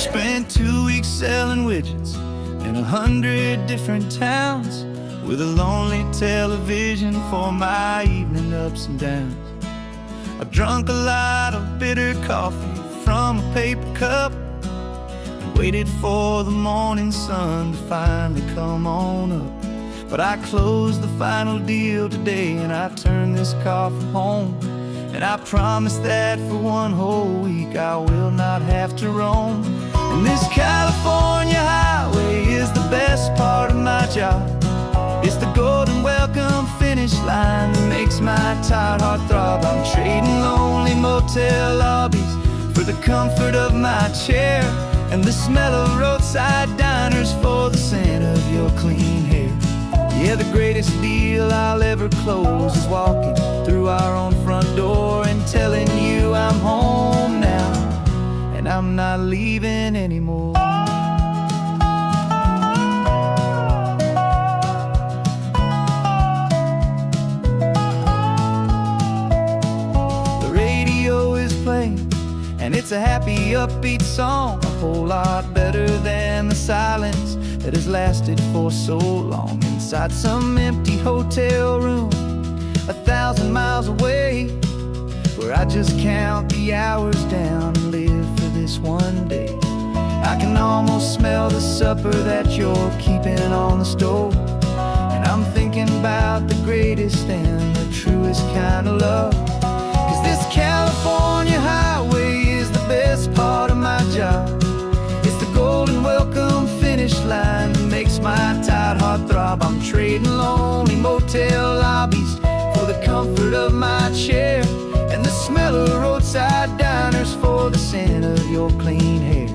Spent 2 weeks selling widgets in 100 different towns, with a lonely television for my evening ups and downs. I drunk a lot of bitter coffee from a paper cup and waited for the morning sun to finally come on up. But I closed the final deal today and I turned this car from home. And I promise that for one whole week I will not have to roam. And this California highway is the best part of my job. It's the golden welcome finish line that makes my tired heart throb. I'm trading lonely motel lobbies for the comfort of my chair and the smell of roadside diners for the scent of your clean hair. Yeah, the greatest deal I'll ever close is walking through our own front door and telling you I'm home now, and I'm not leaving anymore. The radio is playing, and it's a happy, upbeat song, a whole lot better than the silence that has lasted for so long. Inside some empty hotel room 1,000 miles away, where I just count the hours down and live for this one day. I can almost smell the supper that you're keeping on the stove, and I'm thinking about the greatest and the truest kind of love. 'Cause this California highway is the best part of my job. It's the golden welcome finish line that makes my tired heart throb. I'm trading lonely motel lobbies for the comfort of my chair and the smell of roadside diners for the scent of your clean hair.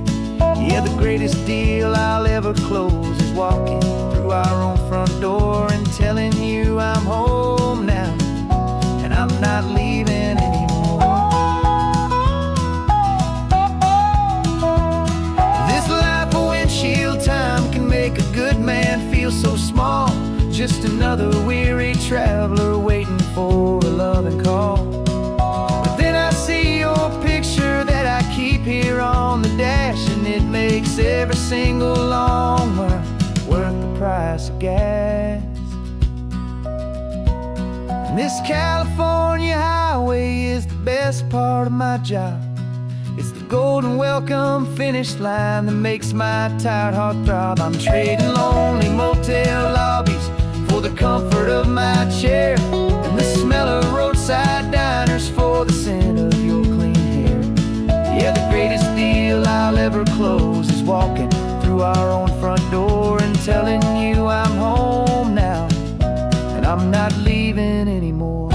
Yeah, the greatest deal I'll ever close is walking through our own front door and telling you I'm home now, and I'm not leaving anymore. This life of windshield time can make a good man feel so small, just another weary traveler waiting for a loving call. But then I see your picture that I keep here on the dash, and it makes every single long mile worth the price of gas. And this California highway is the best part of my job. It's the golden welcome finish line that makes my tired heart throb. I'm trading lonely motel lobbies for the comfort of my chair and the smell of roadside diners for the scent of your clean hair. Yeah, the greatest deal I'll ever close is walking through our own front door and telling you I'm home now, and I'm not leaving anymore.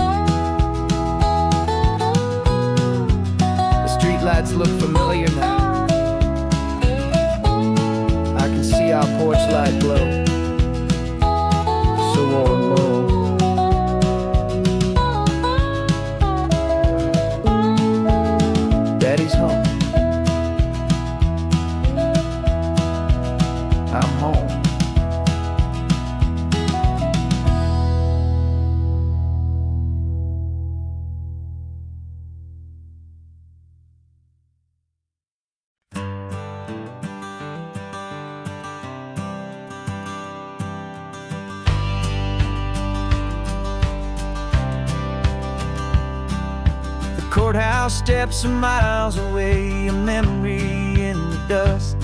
The streetlights look familiar now. I can see our porch light glow, so warm, low. Daddy's home. I'm home. Courthouse steps are miles away, a memory in the dust.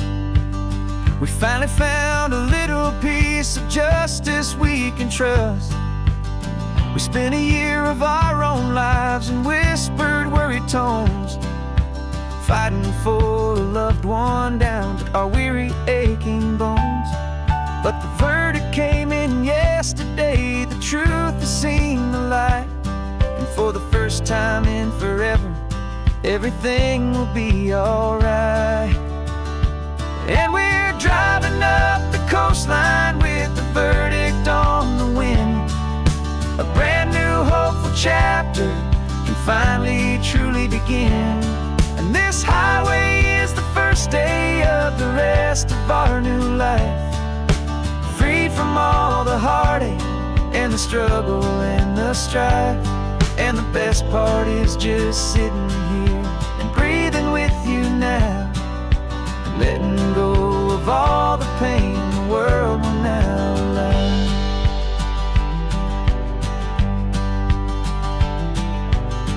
We finally found a little piece of justice we can trust. We spent a year of our own lives in whispered, worried tones, fighting for a loved one down to our weary, aching bones. But the verdict came in yesterday, the truth has seen the light. And for the first time in forever, everything will be alright. And we're driving up the coastline with the verdict on the wind. A brand new hopeful chapter can finally truly begin. And this highway is the first day of the rest of our new life, freed from all the heartache and the struggle and the strife. And the best part is just sitting here and breathing with you now. letting go of all the pain the world will now allow.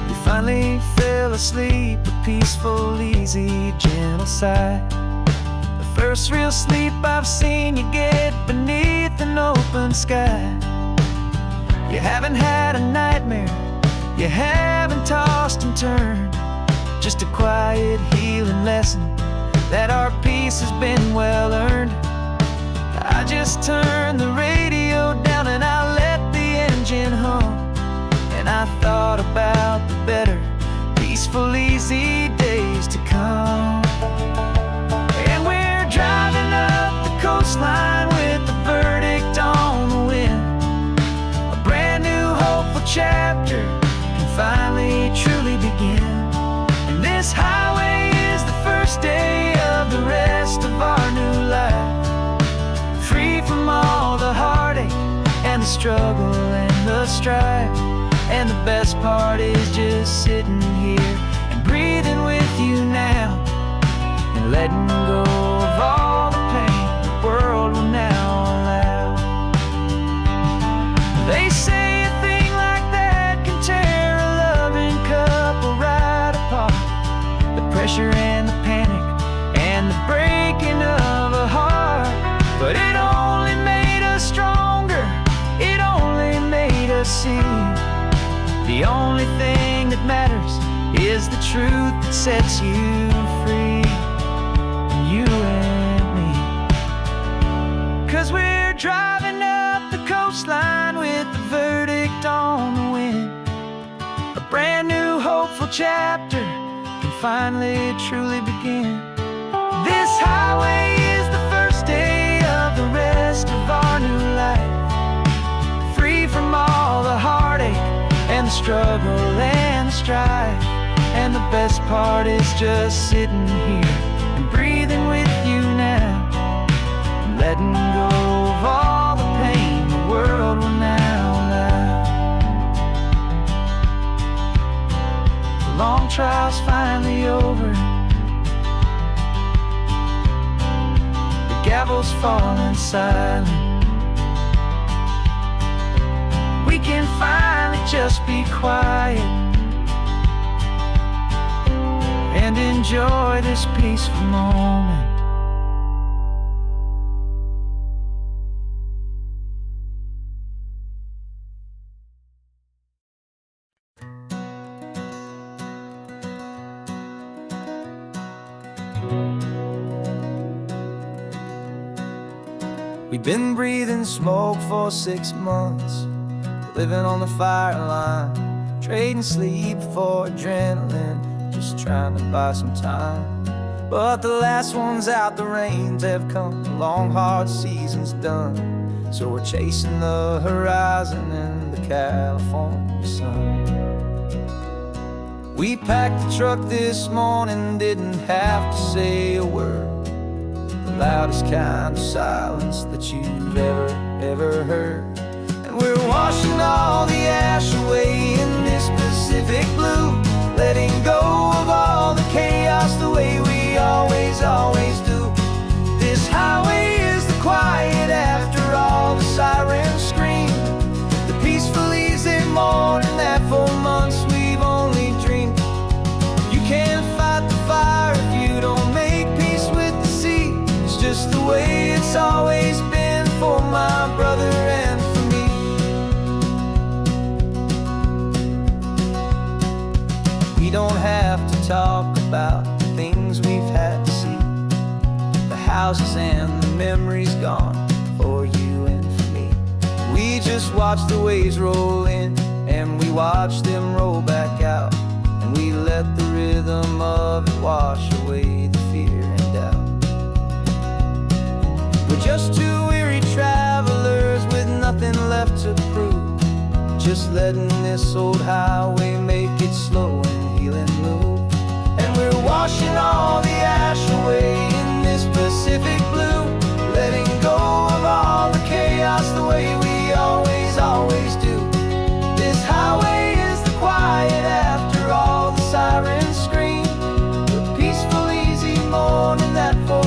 You finally fell asleep, a peaceful, easy, gentle sigh. The first real sleep I've seen you get beneath an open sky. You haven't had a nightmare, you haven't tossed and turned, just a quiet healing lesson that our peace has been well earned. I just turned the radio down and I let the engine hum, and I thought about the better, peaceful, easy days to come. And we're driving up the coastline with the verdict on the wind. A brand new hopeful chapter can finally truly begin. And this highway is the first day of the rest of our new life, free from all the heartache and the struggle and the strife. And the best part is just sitting here and breathing with you now, and letting go of all the pain the world will now allow. They say a thing like that can tear a loving couple right apart. The pressure and the panic and the breaking of a heart, but it only made us stronger, it only made us see the only thing that matters is the truth that sets you free, you and me. 'Cause we're driving up the coastline with the verdict on the wind. A brand new hopeful chapter can finally truly begin. This highway is the first day of the rest of our new life, free from all the heartache and the struggle and the strife. And the best part is just sitting here and breathing with you now, and letting go of all the pain the world will now allow. The long trial's finally over, the gavel's falling silent. We can finally just be quiet and enjoy this peaceful moment. We've been breathing smoke for 6 months, living on the fire line, trading sleep for adrenaline, just trying to buy some time. But the last one's out, the rains have come, the long hard season's done. So we're chasing the horizon in the California sun. We packed the truck this morning, didn't have to say a word. The loudest kind of silence that you've ever heard. And we're washing all the ash away in this Pacific blue, letting go of all the chaos the way we always do. This highway is the quiet after all the sirens scream, the peaceful easy morning that for months we've only dreamed. You can't fight the fire if you don't make peace with the sea. It's just the way it's always been for my brother and for me. We don't have to talk about the things we've had to see, the houses and the memories gone for you and for me. We just watch the waves roll in and we watch them roll back out, and we let the rhythm of it wash away the fear and doubt. We're just two weary travelers with nothing left to prove, just letting this old highway make it slow and healing move. And we're washing all the ash away in this Pacific blue, letting go of all the chaos the way we always do. This highway is the quiet after all the sirens scream, the peaceful easy morning that for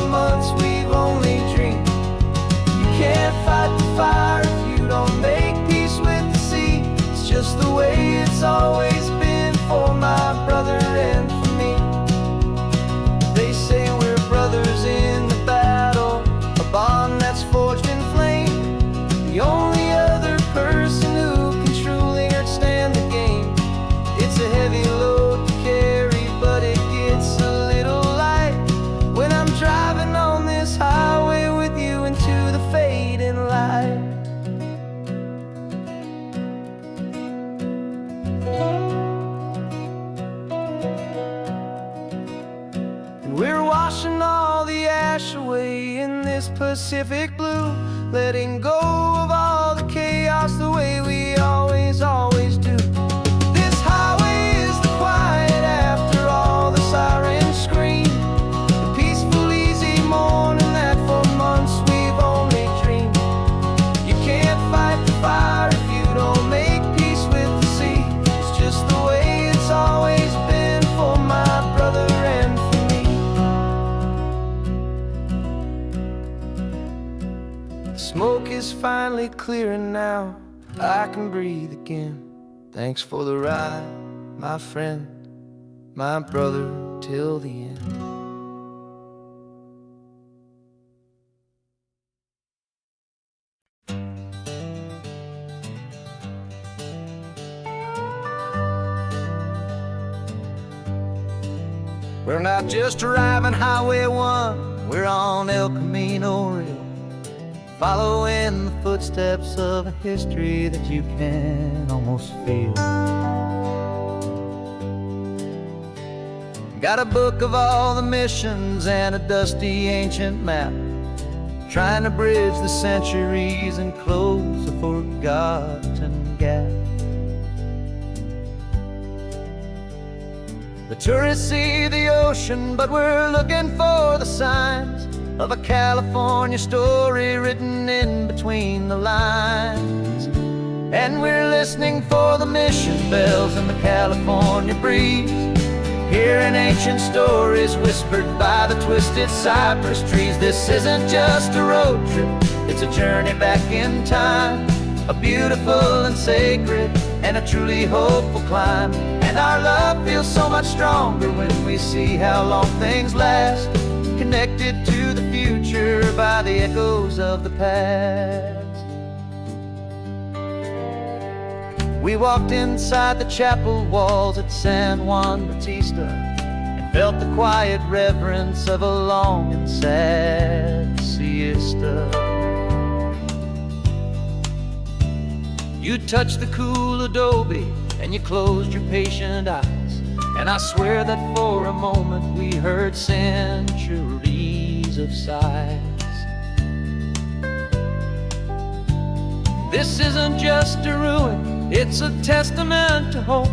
Pacific blue, letting go of all the chaos the way we always do. This highway is the quiet after all the sirens scream, the peaceful, easy morning that for months we've only dreamed. You can't fight the fire if you don't make peace with the sea. It's just the way it's always been for my brother and for me. The smoke is finally clearing now, I can breathe again. Thanks for the ride, my friend, my brother, till the end. We're not just driving Highway 1, we're on El Camino Real, following the footsteps of a history that you can almost feel. Got a book of all the missions and a dusty ancient map, trying to bridge the centuries and close a forgotten gap. The tourists see the ocean, but we're looking for the signs of a California story written in between the lines. And we're listening for the mission bells in the California breeze, hearing ancient stories whispered by the twisted cypress trees. This isn't just a road trip, it's a journey back in time, a beautiful and sacred and a truly hopeful climb. And our love feels so much stronger when we see how long things last, connected to the future by the echoes of the past. We walked inside the chapel walls at San Juan Bautista and felt the quiet reverence of a long and sad siesta. You touched the cool adobe and you closed your patient eyes, and I swear that for a moment we heard centuries of sighs. This isn't just a ruin, it's a testament to hope,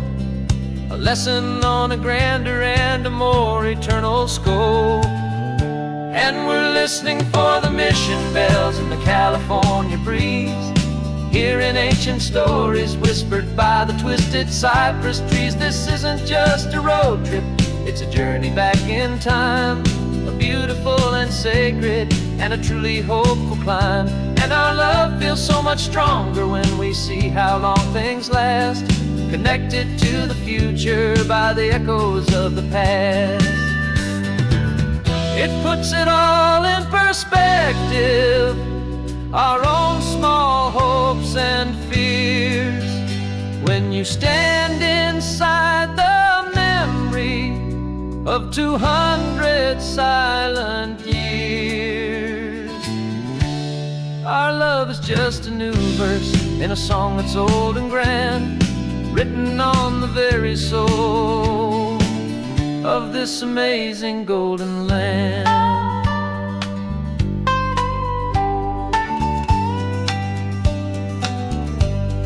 a lesson on a grander and a more eternal scope. And we're listening for the mission bells in the California breeze, hearing ancient stories whispered by the twisted cypress trees. This isn't just a road trip, it's a journey back in time, a beautiful and sacred and a truly hopeful climb. And our love feels so much stronger when we see how long things last, connected to the future by the echoes of the past. It puts it all in perspective, our own small hopes and fears, when you stand inside the memory of 200 silent years. Our love is just a new verse in a song that's old and grand, written on the very soul of this amazing golden land.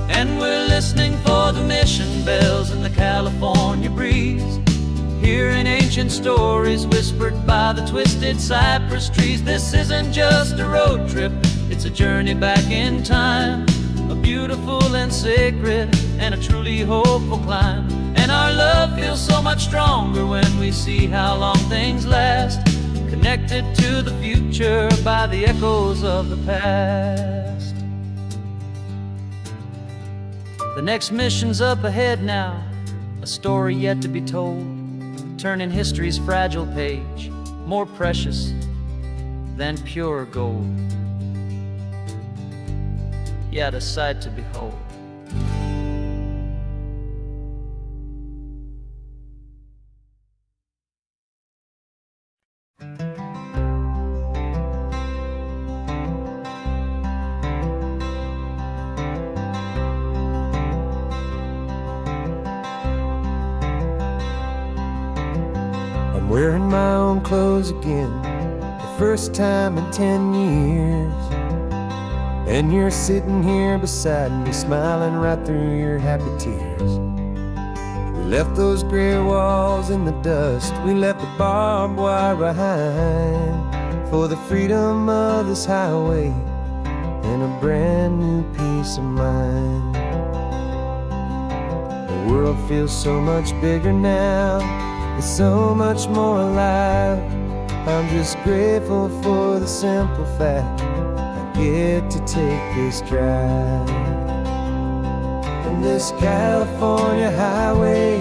And we're listening for the mission bells in the California breeze, hearing ancient stories whispered by the twisted cypress trees. This isn't just a road trip, it's a journey back in time, a beautiful and sacred and a truly hopeful climb. And our love feels so much stronger when we see how long things last, connected to the future by the echoes of the past. The next mission's up ahead now, a story yet to be told, turning history's fragile page more precious than pure gold. Yet a sight to behold. I'm wearing my own clothes again. If first time in 10 years. And you're sitting here beside me, smiling right through your happy tears. We left those gray walls in the dust, we left the barbed wire behind, for the freedom of this highway and a brand new peace of mind. The world feels so much bigger now, it's so much more alive. I'm just grateful for the simple fact I get to take this drive. And this California highway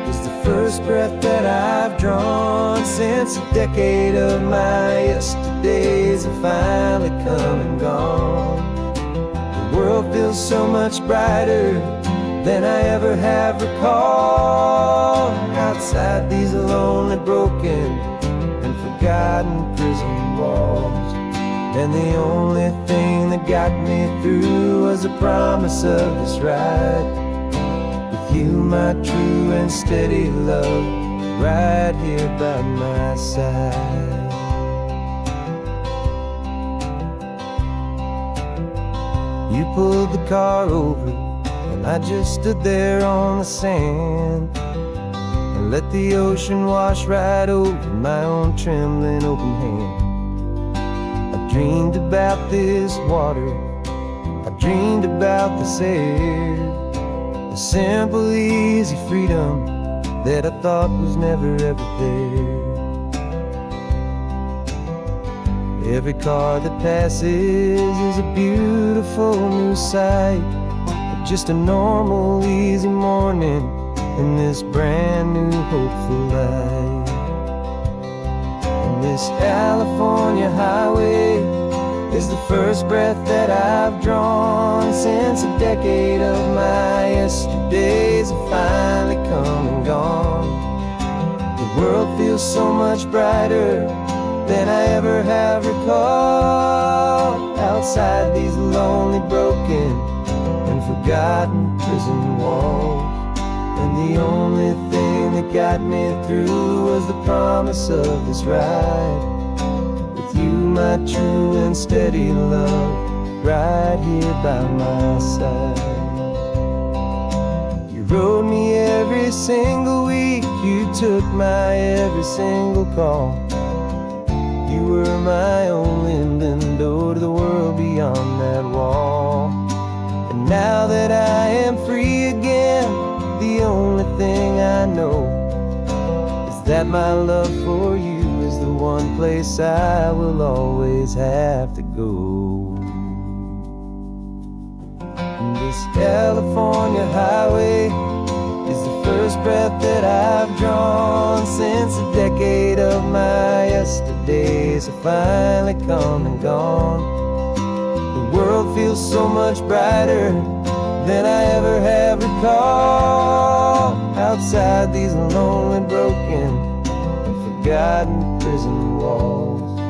is the first breath that I've drawn since a decade of my yesterdays have finally come and gone. The world feels so much brighter than I ever have recalled. Outside these lonely, broken, and forgotten prison walls, and the only thing that got me through was the promise of this ride with you, my true and steady love, right here by my side. You pulled the car over and I just stood there on the sand and let the ocean wash right over my own trembling open hand. I dreamed about this water, I dreamed about this air, the simple, easy freedom that I thought was never ever there. Every car that passes is a beautiful new sight, but just a normal, easy morning in this brand new, hopeful life. And this California highway is the first breath that I've drawn since a decade of my yesterdays have finally come and gone. The world feels so much brighter than I ever have recalled. Outside these lonely, broken, and forgotten prison walls, and the only thing that got me through was the promise of this ride with you, my true and steady love, right here by my side. You rode me every single week, you took my every single call. You were my only window to the world beyond that wall. And now that I am free again, the only thing I know is that my love for you is the one place I will always have to go. And this California highway is the first breath that I've drawn since a decade of my yesterdays have finally come and gone. The world feels so much brighter than I ever have recalled. Outside these lonely, broken, and forgotten prison walls,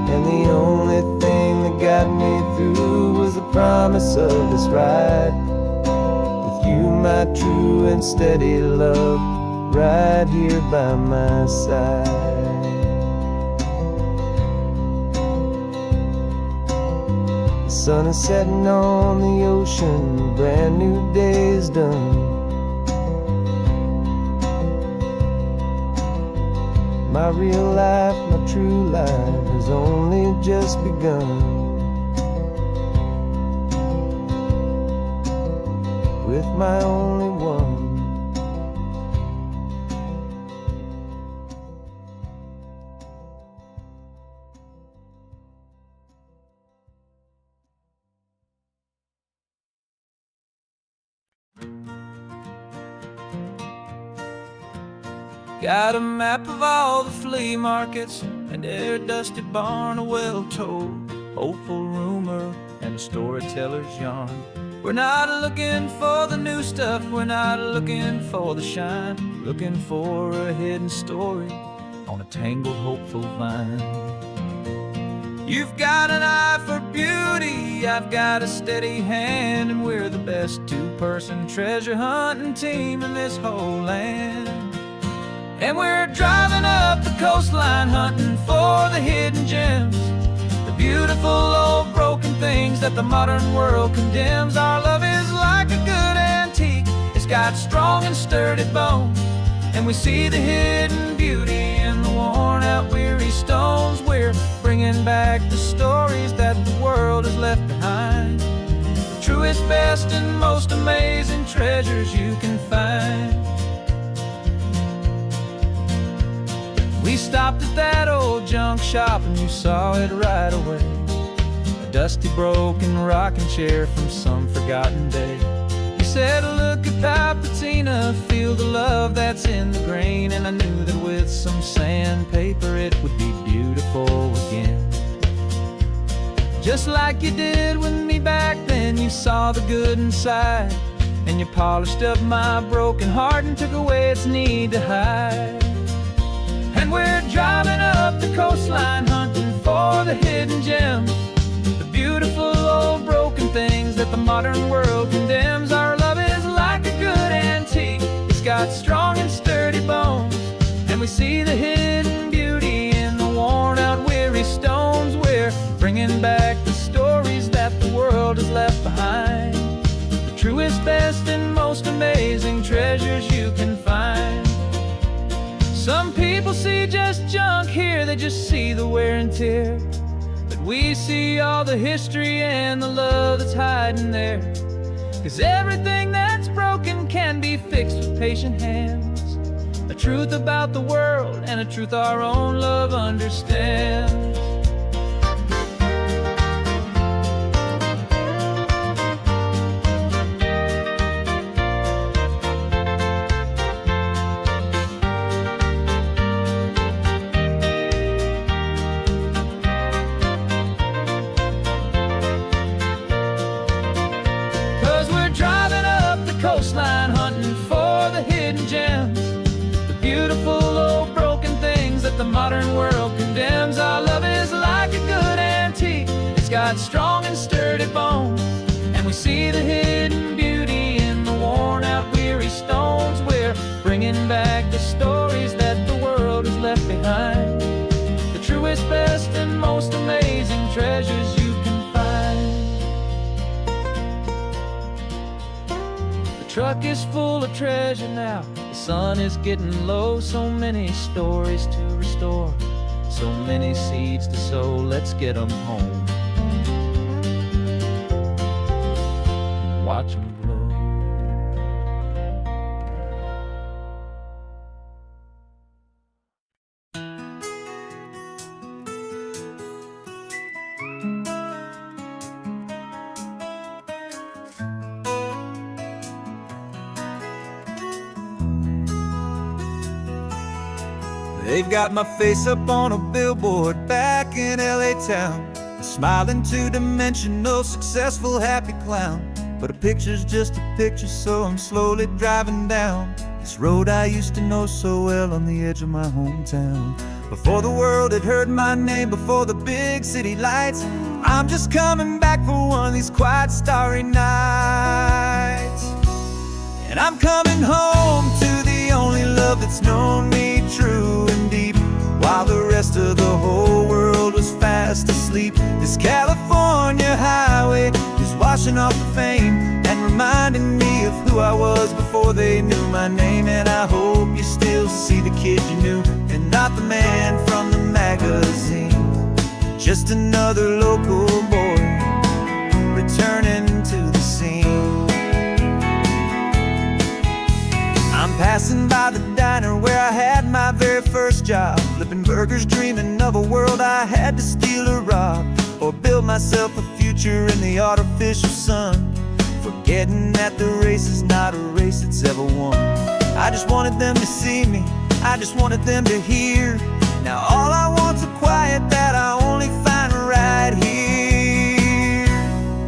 and the only thing that got me through was the promise of this ride with you, my true and steady love, right here by my side. The sun is setting on the ocean, a brand new day is done. My real life, my true life has only just begun. With my only one. Got a map of all the flea markets and every dusty barn, a well-told hopeful rumor and a storyteller's yarn. We're not looking for the new stuff, we're not looking for the shine, looking for a hidden story on a tangled hopeful vine. You've got an eye for beauty, I've got a steady hand, and we're the best two-person treasure hunting team in this whole land. And we're driving up the coastline, hunting for the hidden gems, the beautiful old broken things that the modern world condemns. Our love is like a good antique, it's got strong and sturdy bones, and we see the hidden beauty in the worn out weary stones. We're bringing back the stories that the world has left behind, the truest, best, and most amazing treasures you can find. We stopped at that old junk shop and you saw it right away, a dusty, broken rocking chair from some forgotten day. You said, look at that patina, feel the love that's in the grain. And I knew that with some sandpaper it would be beautiful again. Just like you did with me back then, you saw the good inside, and you polished up my broken heart and took away its need to hide. And we're driving up the coastline, hunting for the hidden gems, the beautiful old broken things that the modern world condemns. Our love is like a good antique, it's got strong and sturdy bones, and we see the hidden beauty in the worn out weary stones. We're bringing back the stories that the world has left behind, the truest, best, and most amazing treasures you can find. Some people see just junk here, they just see the wear and tear, but we see all the history and the love that's hiding there. 'Cause everything that's broken can be fixed with patient hands, a truth about the world and a truth our own love understands. 'Cause we're driving up the coastline, hunting for the hidden gems, the beautiful old broken things that the modern world condemns. Our love is like a good antique, it's got strong and sturdy bones, and we see the hidden beauty in the worn out weary stones. We're bringing back the stories that the world has left behind, the truest, best, and most amazing treasures you can find. The truck is full of treasure now, the sun is getting low. So many stories to restore, so many seeds to sow. Let's get them home, watch them blow. They've got my face up on a billboard back in LA town, a smiling two-dimensional, successful, happy clown. But a picture's just a picture, so I'm slowly driving down this road I used to know so well on the edge of my hometown. Before the world had heard my name, before the big city lights, I'm just coming back for one of these quiet, starry nights. And I'm coming home to the only love that's known me true and deep, while the rest of the whole world was fast asleep. This California highway is washing off the fame and reminding me of who I was before they knew my name. And I hope you still see the kid you knew, and not the man from the magazine, just another local boy returning to the scene. I'm passing by the diner where I had my very first job, flipping burgers, dreaming of a world I had to steal or rob, or build myself a future in the artificial sun, forgetting that the race is not a race that's ever won. I just wanted them to see me, I just wanted them to hear. Now all I want's a quiet that I only find right here.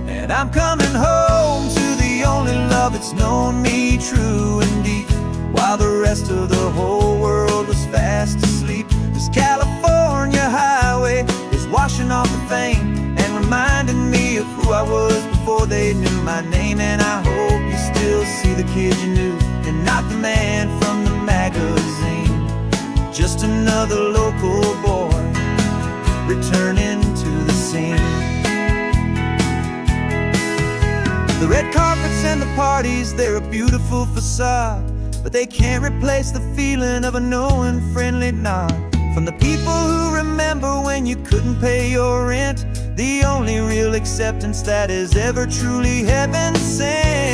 And I'm coming home to the only love that's known me true and deep, while the rest of the whole world was fast asleep. This California highway is washing off the fame and reminding me of who I was before they knew my name. And I hope you still see the kid you knew, and not the man from the magazine, just another local boy returning to the scene. The red carpets and the parties, they're a beautiful facade, but they can't replace the feeling of a knowing friendly nod from the people who remember when you couldn't pay your rent, the only real acceptance that is ever truly heaven sent.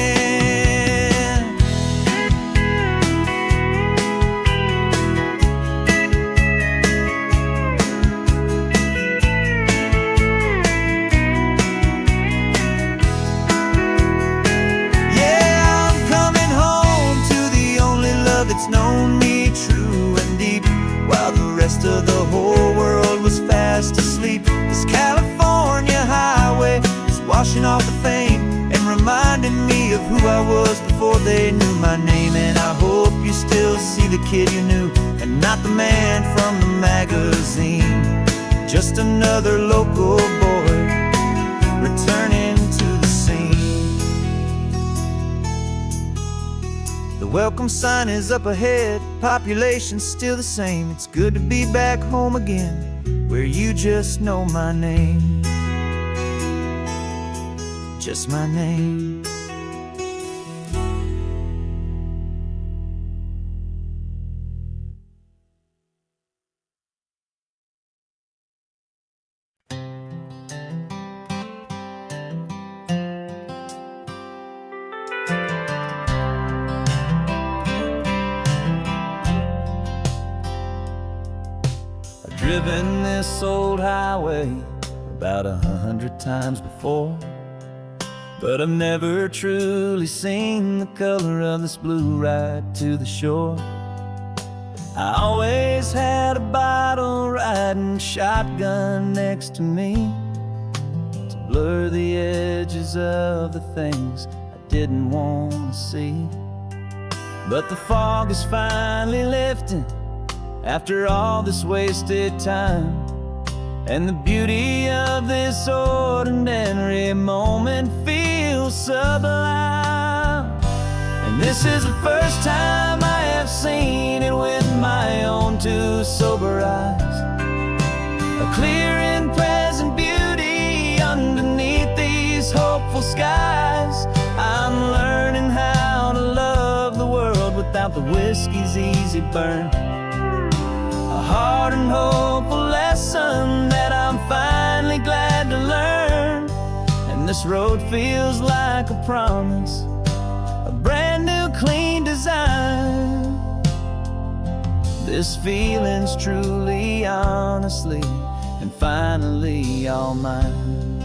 That's known me true and deep, while the rest of the whole world was fast asleep. This California highway is washing off the fame and reminding me of who I was before they knew my name. And I hope you still see the kid you knew and not the man from the magazine. Just another local boy returning to the scene. The welcome sign is up ahead, population's still the same. It's good to be back home again, where you just know my name. Just my name. Driven this old highway about 100 times before, but I've never truly seen the color of this blue right to the shore. I always had a bottle riding shotgun next to me to blur the edges of the things I didn't want to see. But the fog is finally lifting after all this wasted time, and the beauty of this ordinary moment feels sublime. And this is the first time I have seen it with my own two sober eyes, a clear and present beauty underneath these hopeful skies. I'm learning how to love the world without the whiskey's easy burn, a hard and hopeful lesson that I'm finally glad to learn. And this road feels like a promise, a brand new clean design. This feeling's truly, honestly, and finally all mine.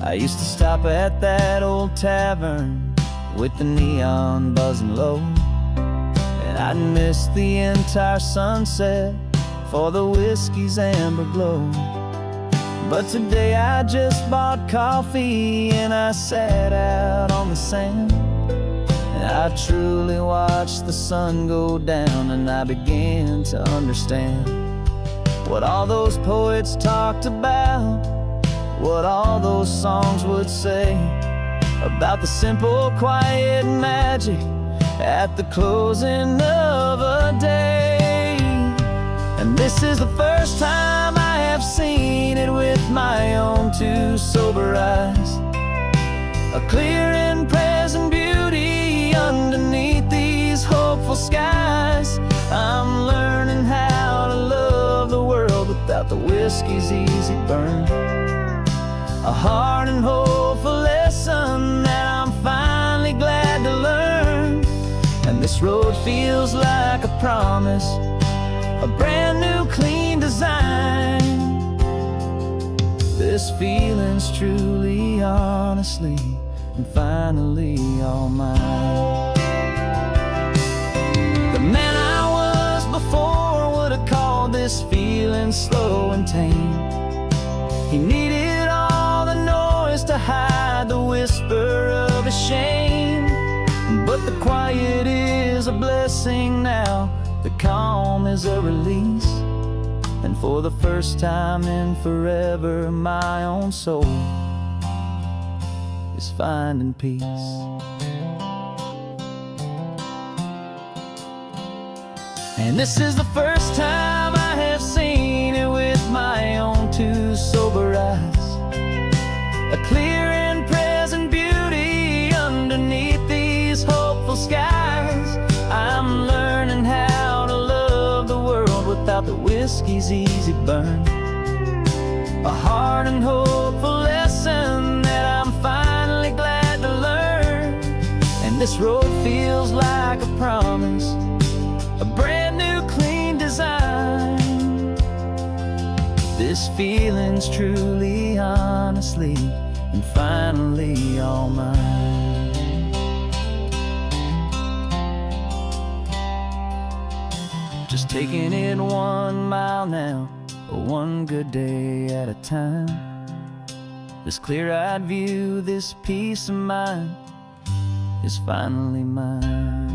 I used to stop at that old tavern with the neon buzzing low, and I'd miss the entire sunset for the whiskey's amber glow. But today I just bought coffee and I sat out on the sand, and I truly watched the sun go down, and I began to understand what all those poets talked about, what all those songs would say about the simple, quiet magic at the closing of a day. And this is the first time I have seen it with my own two sober eyes, a clear and present beauty underneath these hopeful skies. I'm learning how to love the world without the whiskey's easy burn, a hard and hopeful lesson that I'm finally glad to learn. And this road feels like a promise, a brand new clean design. This feeling's truly, honestly, and finally all mine. The man I was before would have called this feeling slow and tame. He needed all the noise to hide the whisper of his shame. But the quiet is a blessing now, the calm is a release, and for the first time in forever my own soul is finding peace. And this is the first time I have seen it with my own two sober eyes. A clear and present beauty underneath these hopeful skies. I'm learning how to love the world without the whiskey's easy burn. A hard and hopeful lesson that I'm finally glad to learn. And this road feels like a promise, a brand new clean design. This feeling's truly, honestly, and finally all mine. Just taking it 1 mile now, one good day at a time. This clear-eyed view, this peace of mind is finally mine.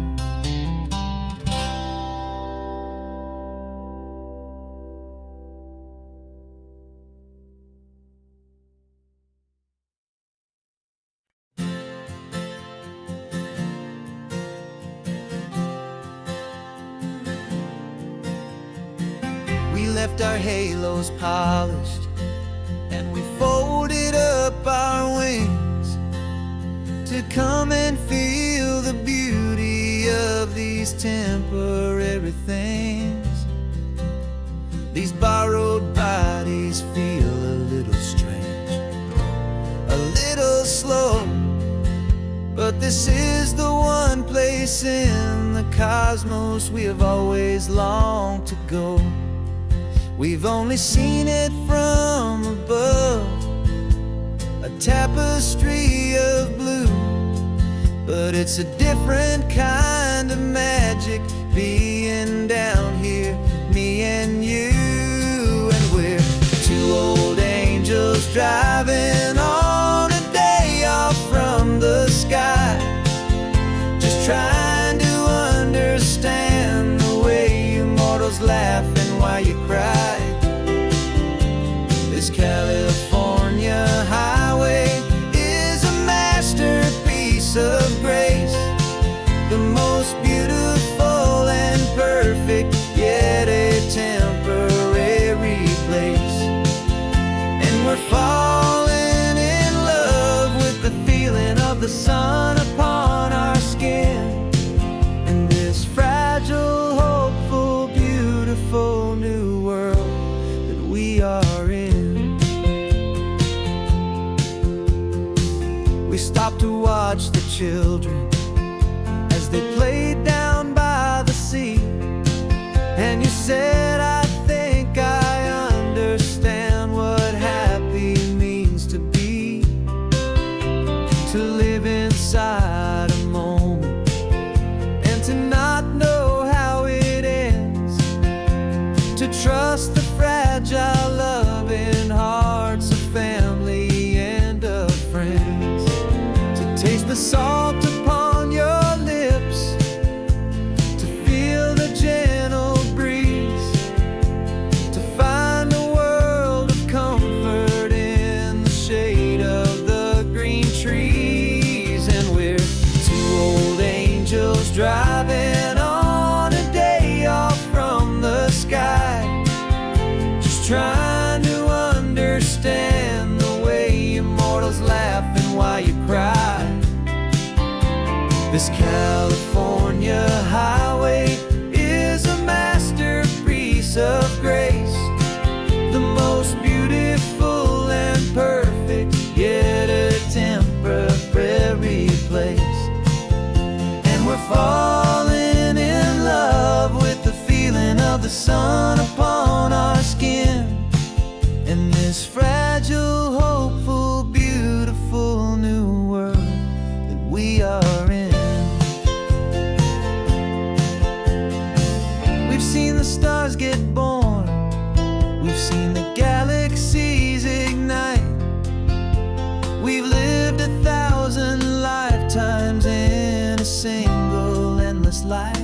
We left our halos polished, and we folded up our wings to come and feel the beauty of these temporary things. These borrowed bodies feel a little strange, a little slow, but this is the one place in the cosmos we have always longed to go. We've only seen it from above, a tapestry of blue, but it's a different kind of magic being down here, me and you. And we're two old angels driving on a day off from the sky, just trying to understand the way you mortals laugh and why you cry. This California highway is a masterpiece of grace, the most beautiful and perfect, yet a temporary place. And we're falling in love with the feeling of the sun upon our skin, in this fragile, hopeful, beautiful new world that we are in. We stopped to watch the children as they played down by the sea, and you said, I think I understand what happy means to be, to live inside a moment and to not know how it ends, to trust the fragile loving hearts of family and of friends, to taste the salt upon your lips, to feel the gentle breeze, to find a world of comfort in the shade of the green trees. And we're two old angels driving on a day off from the sky, just trying to understand the way you mortals laugh and why you cry. This California highway is a masterpiece of grace, the most beautiful and perfect, yet a temporary place. And we're falling in love with the feeling of the sun upon our skin, in this fragile, hopeful, beautiful new world that we are in. We've seen the stars get born, we've seen the galaxies ignite, we've lived 1,000 lifetimes in a single endless life.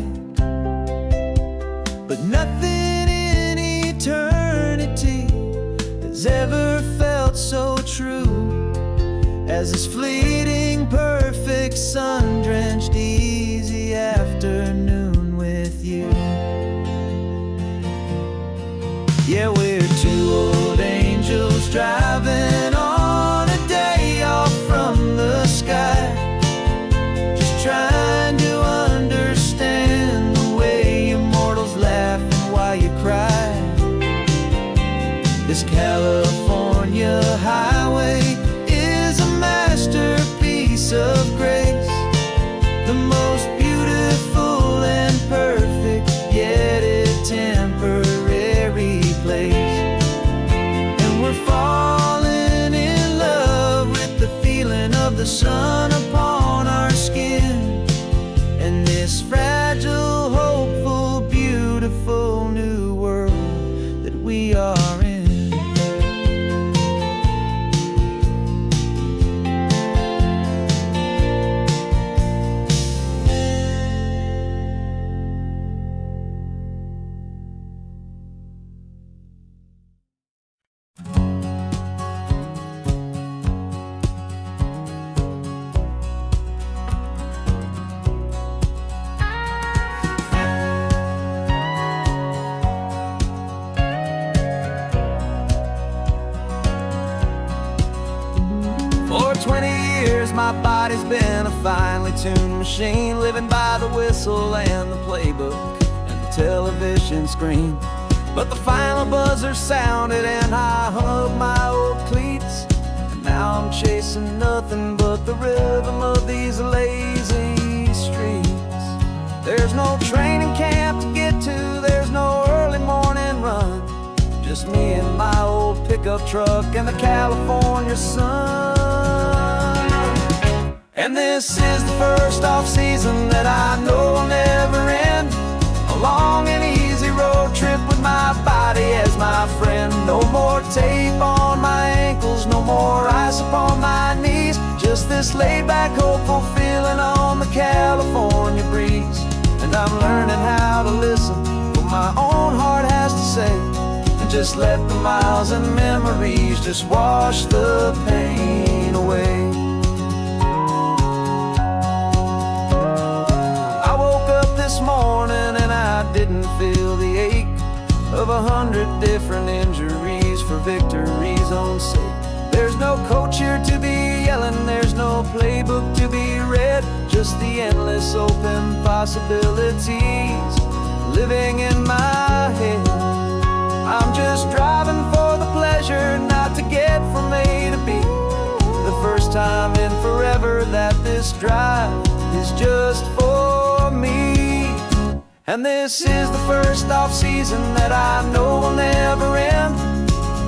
But nothing in eternity has ever felt so true as this fleeting, perfect, sun-drenched, easy afternoon with you. driving on a day off from the sky, just trying to understand the way you mortals laugh and why you cry. This California highway is a masterpiece of grace, the most beautiful and perfect, yet a temporary place. And we're falling in love with the feeling of the sun upon our skin, and this fragile, hopeful, beautiful new world that we are in. For 20 years my body's been a finely tuned machine, living by the whistle and the playbook and the television screen. But the final buzzer sounded and I hung up my old cleats, and now I'm chasing nothing but the rhythm of these lazy streets. There's no training camp to get to, there's no early morning run, just me and my old pickup truck and the California sun. And this is the first off-season that I know will never end, a long and easy road trip with my body as my friend. No more tape on my ankles, no more ice upon my knees, just this laid-back, hopeful feeling on the California breeze. And I'm learning how to listen to what my own heart has to say, and just let the miles and memories just wash the pain away. I woke up this morning and I didn't feel the ache of 100 different injuries for victory's own sake. There's no coach here to be yelling, there's no playbook to be read, just the endless open possibilities living in my head. I'm just driving for the pleasure, not to get from A to B. The first time in forever that this drive is just for me. And this is the first off-season that I know will never end,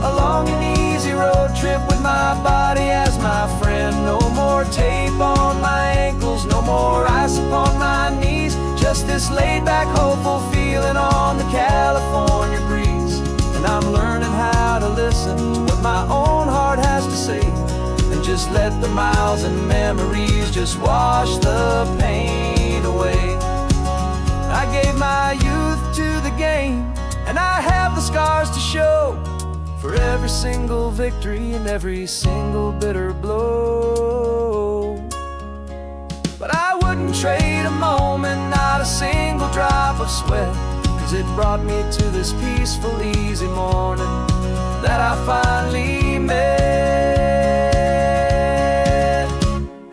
a long and easy road trip with my body as my friend. No more tape on my ankles, no more ice upon my knees, just this laid-back, hopeful feeling on the California breeze. And I'm learning how to listen to what my own heart has to say, and just let the miles and memories just wash the pain away. I gave my youth to the game, and I have the scars to show for every single victory and every single bitter blow. But I wouldn't trade a moment, not a single drop of sweat, 'cause it brought me to this peaceful, easy morning that I finally met.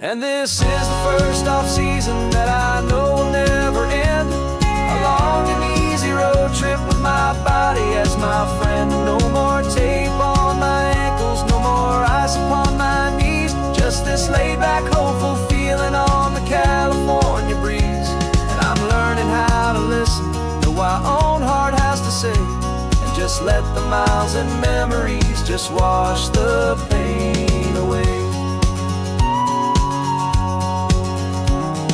And this is the first off-season that I know will never end, a long and easy road trip with my body as my friend. No more tape on my ankles, no more ice upon my knees, just this laid-back, hopeful feeling on the California breeze. And I'm learning how to listen to what my own heart has to say, and just let the miles and memories just wash the pain away.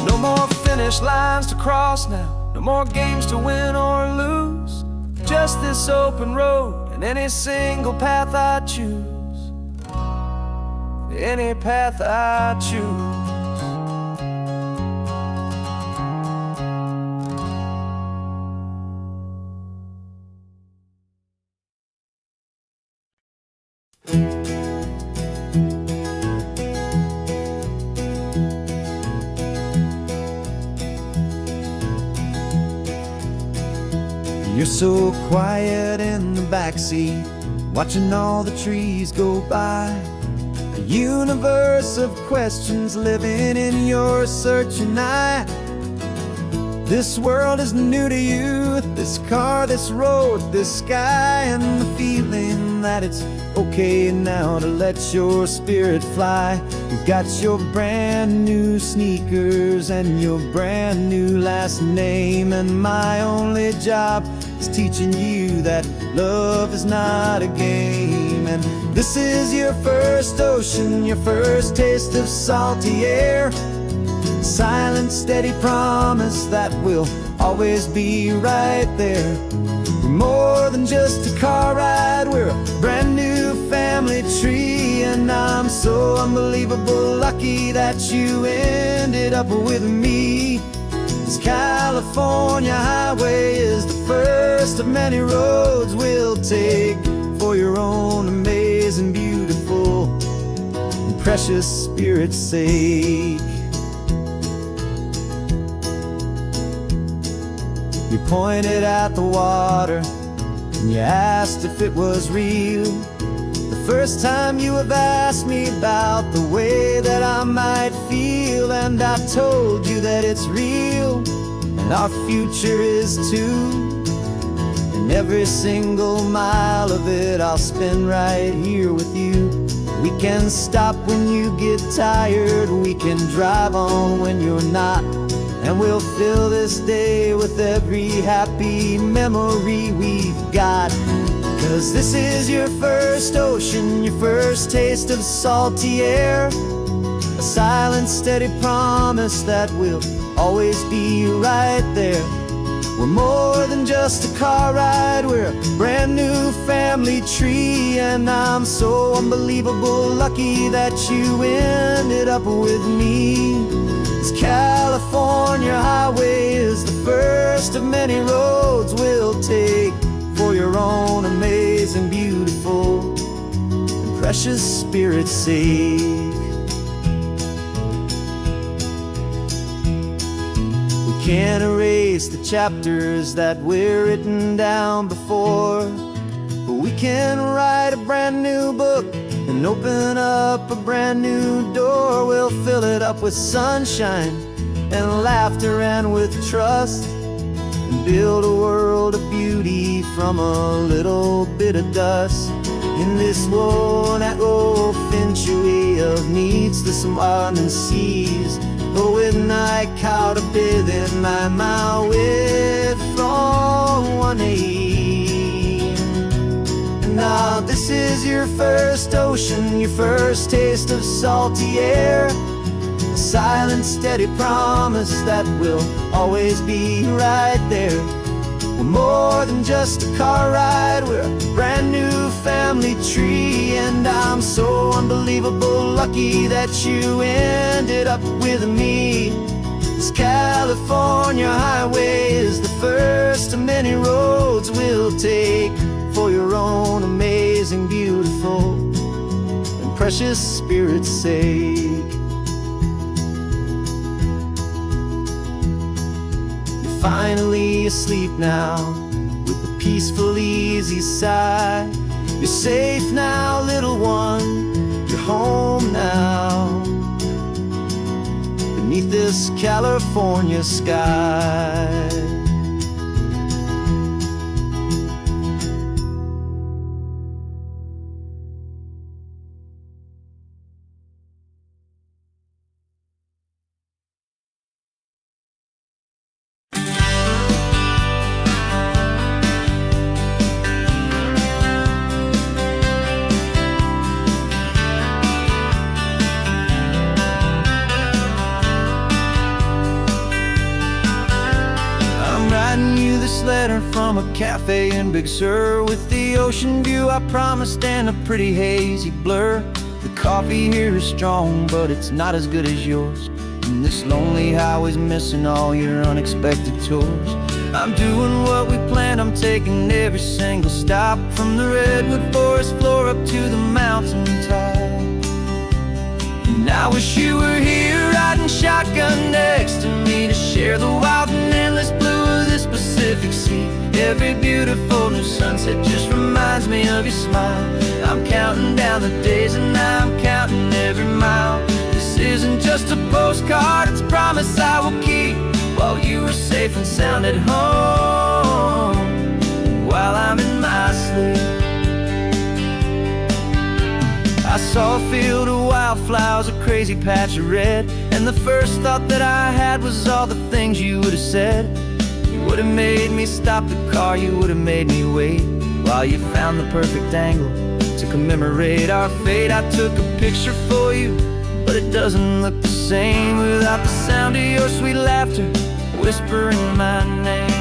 No more finish lines to cross now, no more games to win or lose, just this open road and any single path I choose, any path I choose. You're so quiet in the backseat, watching all the trees go by. A universe of questions living in your searching eye. This world is new to you, this car, this road, this sky, and the feeling that it's okay now to let your spirit fly. You got your brand new sneakers and your brand new last name, and my only job is teaching you that love is not a game. And this is your first ocean, your first taste of salty air. Silent, steady promise that we'll always be right there. We're more than just a car ride, we're a brand new family tree. And I'm so unbelievable lucky that you ended up with me. This California highway is the first of many roads we'll take for your own amazing, beautiful, and precious spirit's sake. You pointed at the water and you asked if it was real. The first time you have asked me about the way that I might feel, and I told you that it's real and our future is too. And every single mile of it I'll spend right here with you. We can stop when you get tired, we can drive on when you're not, and we'll fill this day with every happy memory we've got. 'Cause this is your first ocean, your first taste of salty air. A silent, steady promise that we'll always be right there. We're more than just a car ride, we're a brand new family tree. And I'm so unbelievable lucky that you ended up with me. This California highway is the first of many roads we'll take for your own amazing, beautiful, and precious spirit's sake. We can't erase the chapters that we're written down before, but we can write a brand new book and open up a brand new door. We'll fill it up with sunshine and laughter and with trust, and build a world of beauty from a little bit of dust. In this world that finch-way of needs to some winding seas, but with night caught a bit in my way from one aim. Now this is your first ocean, your first taste of salty air. A silent, steady promise that we'll always be right there. We're more than just a car ride, we're a brand new family tree. And I'm so unbelievable lucky that you ended up with me. This California highway is the first of many roads we'll take for your own amazing, beautiful, and precious spirit's sake. You're finally asleep now with a peaceful, easy sigh. You're safe now, little one, you're home now, beneath this California sky. Letter from a cafe in Big Sur, with the ocean view I promised and a pretty hazy blur. The coffee here is strong, but it's not as good as yours, and this lonely highway's missing all your unexpected tours. I'm doing what we planned, I'm taking every single stop, from the redwood forest floor up to the mountain top. And I wish you were here riding shotgun next to me, to share the wild and endless blue of this Pacific Pacific Sea. Every beautiful new sunset just reminds me of your smile. I'm counting down the days and I'm counting every mile. This isn't just a postcard, it's a promise I will keep, while you are safe and sound at home, while I'm in my sleep. I saw a field of wildflowers, a crazy patch of red, and the first thought that I had was all the things you would have said. You would have made me stop the car, you would have made me wait, while you found the perfect angle to commemorate our fate. I took a picture for you, but it doesn't look the same without the sound of your sweet laughter whispering my name.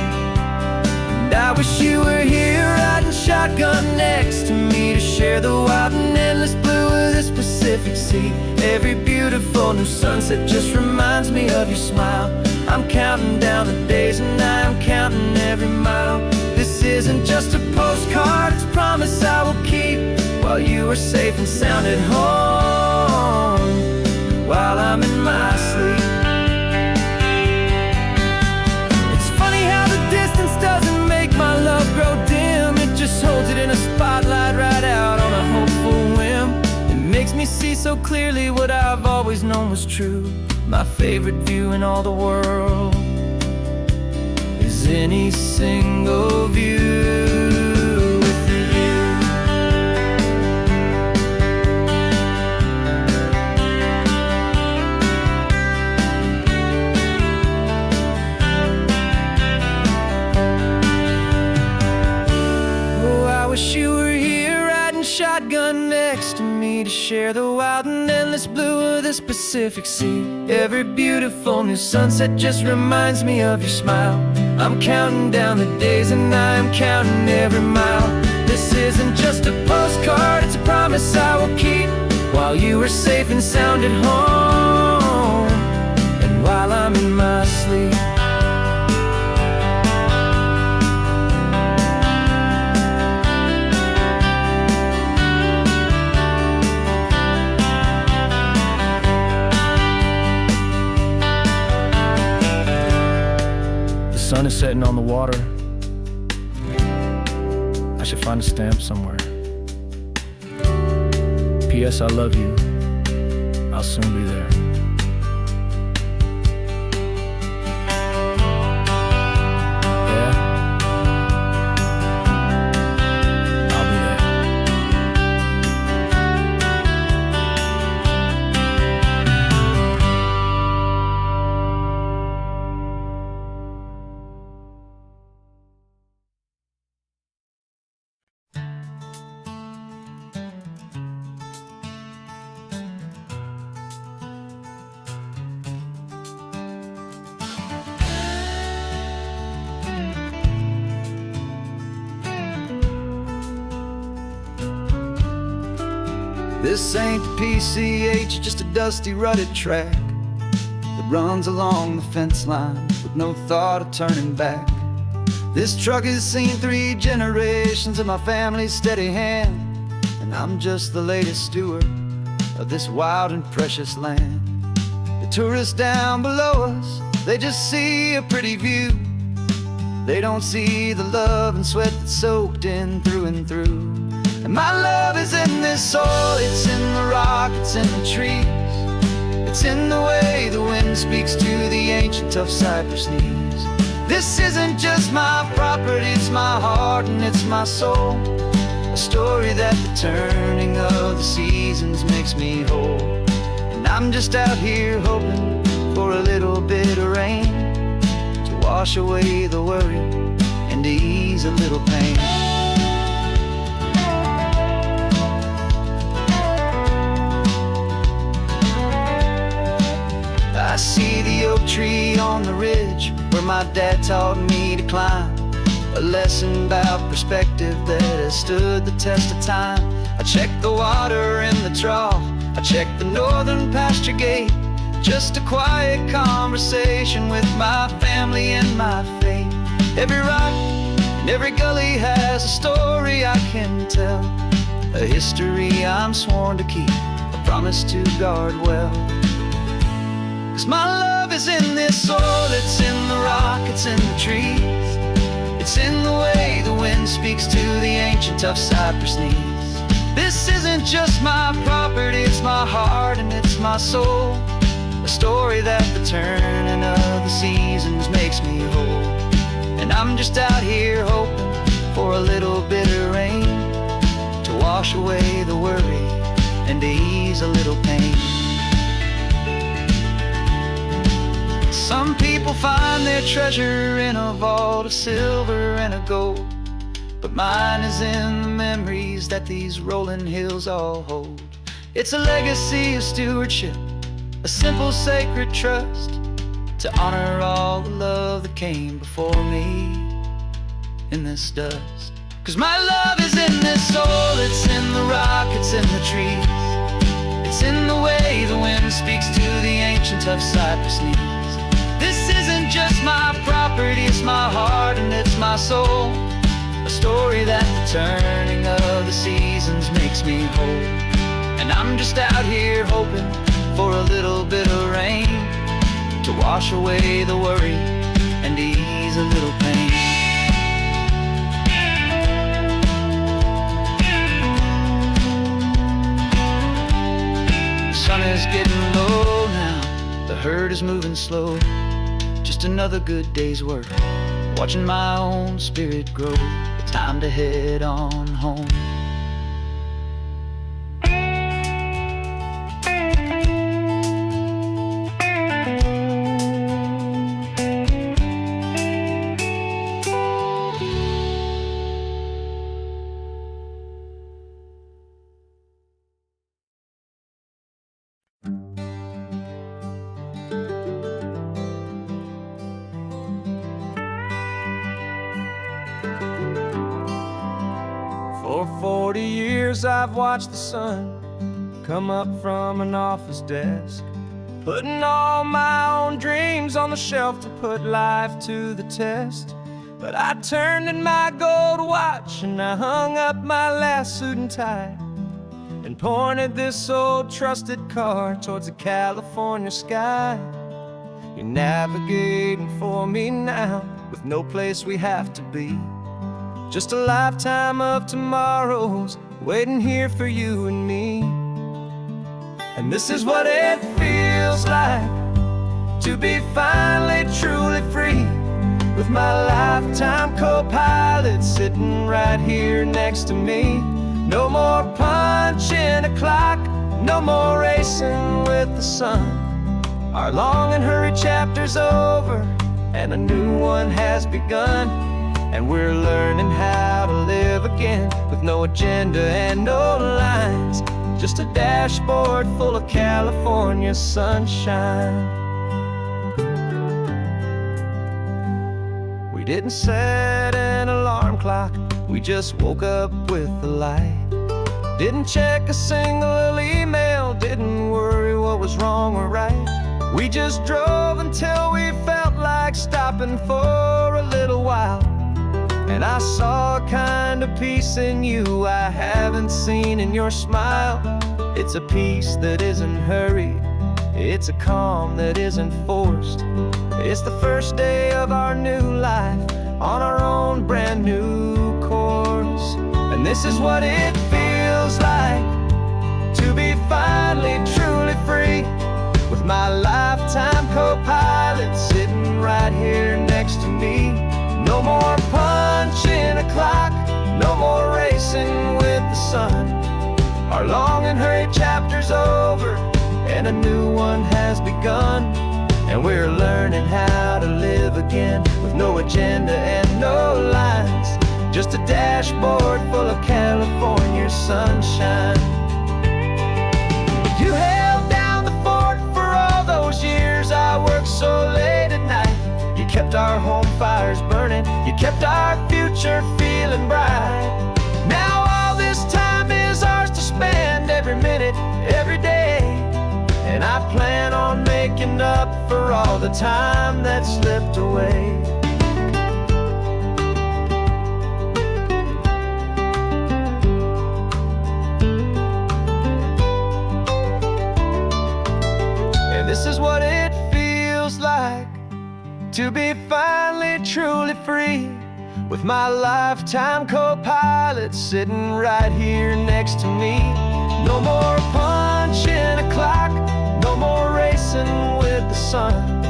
And I wish you were here riding shotgun next to me to share the wild and endless blue of this Pacific Sea. Every beautiful new sunset just reminds me of your smile. I'm counting down the days and I'm counting every mile. This isn't just a postcard, it's a promise I will keep, while you are safe and sound at home, while I'm in my sleep. It's funny how the distance doesn't make my love grow dim. It just holds it in a spotlight right out on a hopeful whim. It makes me see so clearly what I've always known was true. My favorite view in all the world is any single view with you. Oh, I wish you were here riding shotgun next to me to share the wild and endless blue of this Pacific Sea. Every beautiful new sunset just reminds me of your smile. I'm counting down the days and I'm counting every mile. This isn't just a postcard, it's a promise I will keep, while you are safe and sound at home, and while I'm in my sleep. The sun is setting on the water. I should find a stamp somewhere. P.S. I love you. I'll soon be there. Yeah? I'll be there. This ain't the PCH, just a dusty, rutted track that runs along the fence line with no thought of turning back. This truck has seen 3 generations of my family's steady hand, and I'm just the latest steward of this wild and precious land. The tourists down below us, they just see a pretty view. They don't see the love and sweat that's soaked in through and through. And my love is in this soil, it's in the rock, it's in the trees. It's in the way the wind speaks to the ancient tough cypress knees. This isn't just my property, it's my heart and it's my soul. A story that the turning of the seasons makes me whole. And I'm just out here hoping for a little bit of rain to wash away the worry and to ease a little pain. I see the oak tree on the ridge where my dad taught me to climb, a lesson about perspective that has stood the test of time. I check the water in the trough, I check the northern pasture gate, just a quiet conversation with my family and my faith. Every rock and every gully has a story I can tell, a history I'm sworn to keep, a promise to guard well. 'Cause my love is in this soil, it's in the rock, it's in the trees. It's in the way the wind speaks to the ancient tough cypress knees. This isn't just my property, it's my heart and it's my soul. A story that the turning of the seasons makes me whole. And I'm just out here hoping for a little bit of rain to wash away the worry and to ease a little pain. Some people find their treasure in a vault of silver and a gold, but mine is in the memories that these rolling hills all hold. It's a legacy of stewardship, a simple sacred trust, to honor all the love that came before me in this dust. 'Cause my love is in this soul, it's in the rock, it's in the trees. It's in the way the wind speaks to the ancient tough cypress knees. This isn't just my property, it's my heart and it's my soul. A story that the turning of the seasons makes me whole. And I'm just out here hoping for a little bit of rain to wash away the worry and ease a little pain. The sun is getting low now, the herd is moving slow. Just another good day's work, watching my own spirit grow. Time to head on home. For 40 years I've watched the sun come up from an office desk, putting all my own dreams on the shelf to put life to the test. But I turned in my gold watch and I hung up my last suit and tie and pointed this old trusted car towards the California sky. You're navigating for me now with no place we have to be. Just a lifetime of tomorrows waiting here for you and me. And this is what it feels like to be finally truly free, with my lifetime co-pilot sitting right here next to me. No more punching a clock, no more racing with the sun. Our long and hurried chapter's over and a new one has begun. And we're learning how to live again with no agenda and no lines, just a dashboard full of California sunshine. We didn't set an alarm clock, we just woke up with the light. Didn't check a single email, didn't worry what was wrong or right. We just drove until we felt like stopping for a little while. And I saw a kind of peace in you I haven't seen in your smile. It's a peace that isn't hurried, it's a calm that isn't forced. It's the first day of our new life on our own brand new course. And this is what it feels like to be finally truly free, with my lifetime co-pilot sitting right here next to me. No more punching a clock, no more racing with the sun. Our long and hurried chapter's over and a new one has begun. And we're learning how to live again with no agenda and no lines, just a dashboard full of California sunshine. You held down the fort for all those years I worked so late at night. You kept our home fires burning, you kept our future feeling bright. Now all this time is ours to spend, every minute, every day. And I plan on making up for all the time that slipped away. And this is what it feels like to be finally truly free, with my lifetime co-pilot sitting right here next to me. No more punching a clock, no more racing with the sun.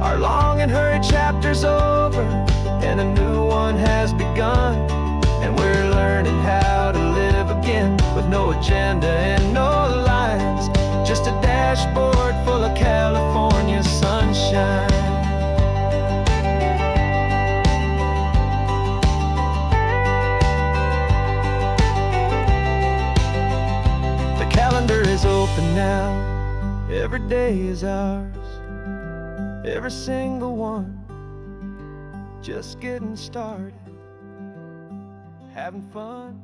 Our long and hurried chapter's over, and a new one has begun. And we're learning how to live again, with no agenda and no lines, just a dashboard full of California sunshine. The calendar is open now, every day is ours, every single one, just getting started, having fun.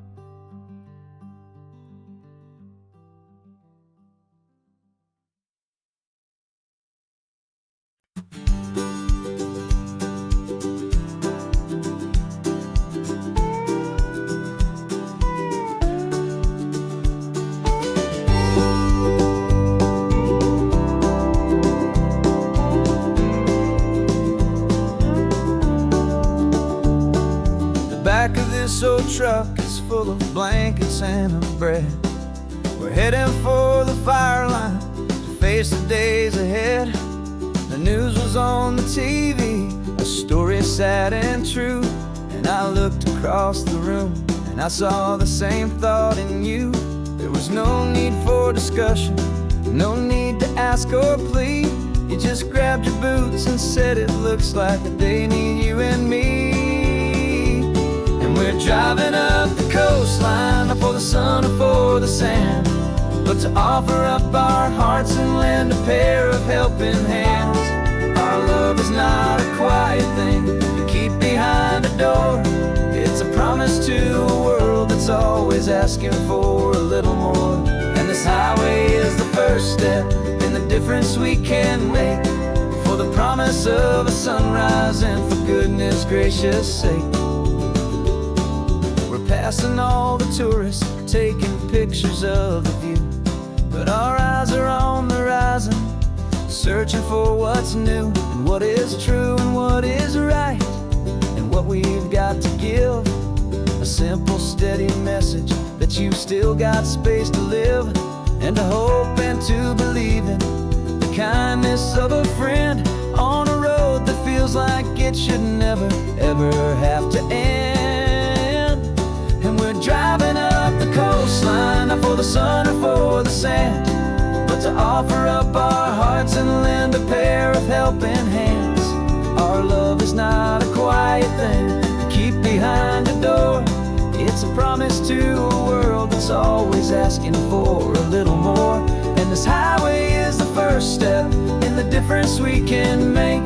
Back of this old truck is full of blankets and a bread. We're heading for the fire line to face the days ahead. The news was on the TV, a story sad and true. And I looked across the room and I saw the same thought in you. There was no need for discussion, no need to ask or plead. You just grabbed your boots and said it looks like the day need you and me. We're driving up the coastline, not for the sun or for the sand, but to offer up our hearts and lend a pair of helping hands. Our love is not a quiet thing you keep behind a door. It's a promise to a world that's always asking for a little more. And this highway is the first step in the difference we can make, for the promise of a sunrise and for goodness gracious sake. Passing all the tourists, taking pictures of the view, but our eyes are on the horizon, searching for what's new and what is true and what is right, and what we've got to give. A simple, steady message that you've still got space to live, and to hope and to believe in the kindness of a friend on a road that feels like it should never, ever have to end. And we're driving up the coastline, not for the sun or for the sand, but to offer up our hearts and lend a pair of helping hands. Our love is not a quiet thing to keep behind a door. It's a promise to a world that's always asking for a little more. And this highway is the first step in the difference we can make,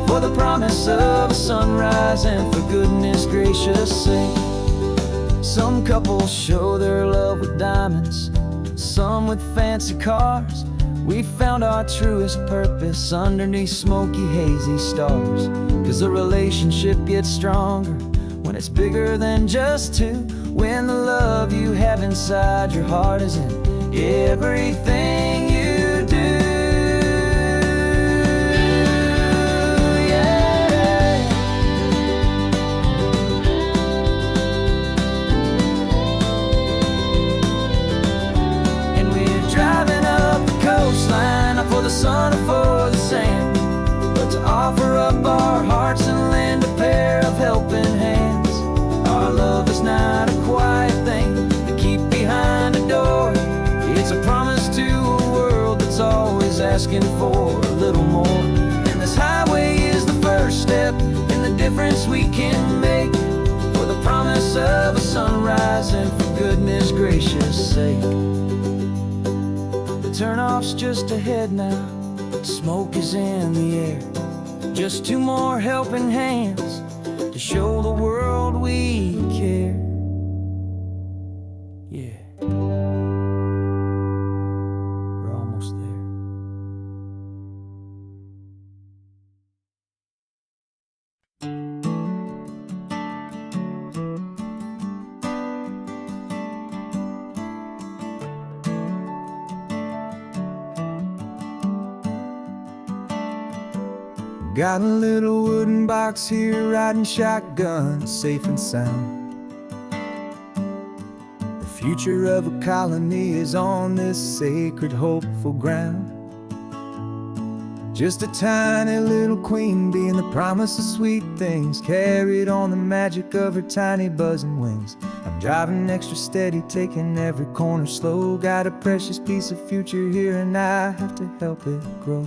for the promise of a sunrise and for goodness gracious sake. Some couples show their love with diamonds, some with fancy cars. We found our truest purpose underneath smoky, hazy stars. 'Cause the relationship gets stronger when it's bigger than just two, when the love you have inside your heart is in everything you do. For the sun or for the sand, but to offer up our hearts and lend a pair of helping hands. Our love is not a quiet thing to keep behind a door. It's a promise to a world that's always asking for a little more. And this highway is the first step in the difference we can make, for the promise of a sunrise and for goodness gracious sake. Turnoff's just ahead now, smoke is in the air. Just two more helping hands to show the world we care. Yeah, we're almost there. Got a little wooden box here, riding shotgun, safe and sound. The future of a colony is on this sacred, hopeful ground. Just a tiny little queen bee, and the promise of sweet things carried on the magic of her tiny buzzing wings. I'm driving extra steady, taking every corner slow. Got a precious piece of future here, and I have to help it grow.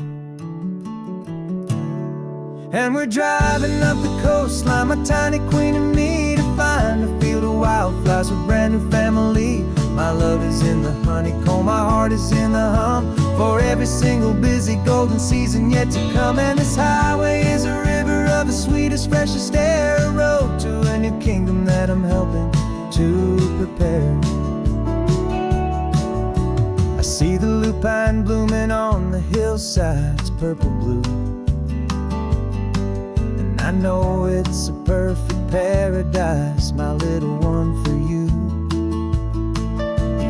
And we're driving up the coastline, my tiny queen and me, to find a field of wildflowers with a brand new family. My love is in the honeycomb, my heart is in the hum, for every single busy golden season yet to come. And this highway is a river of the sweetest, freshest air, a road to a new kingdom that I'm helping to prepare. I see the lupine blooming on the hillsides, purple blue, I know it's a perfect paradise, my little one, for you.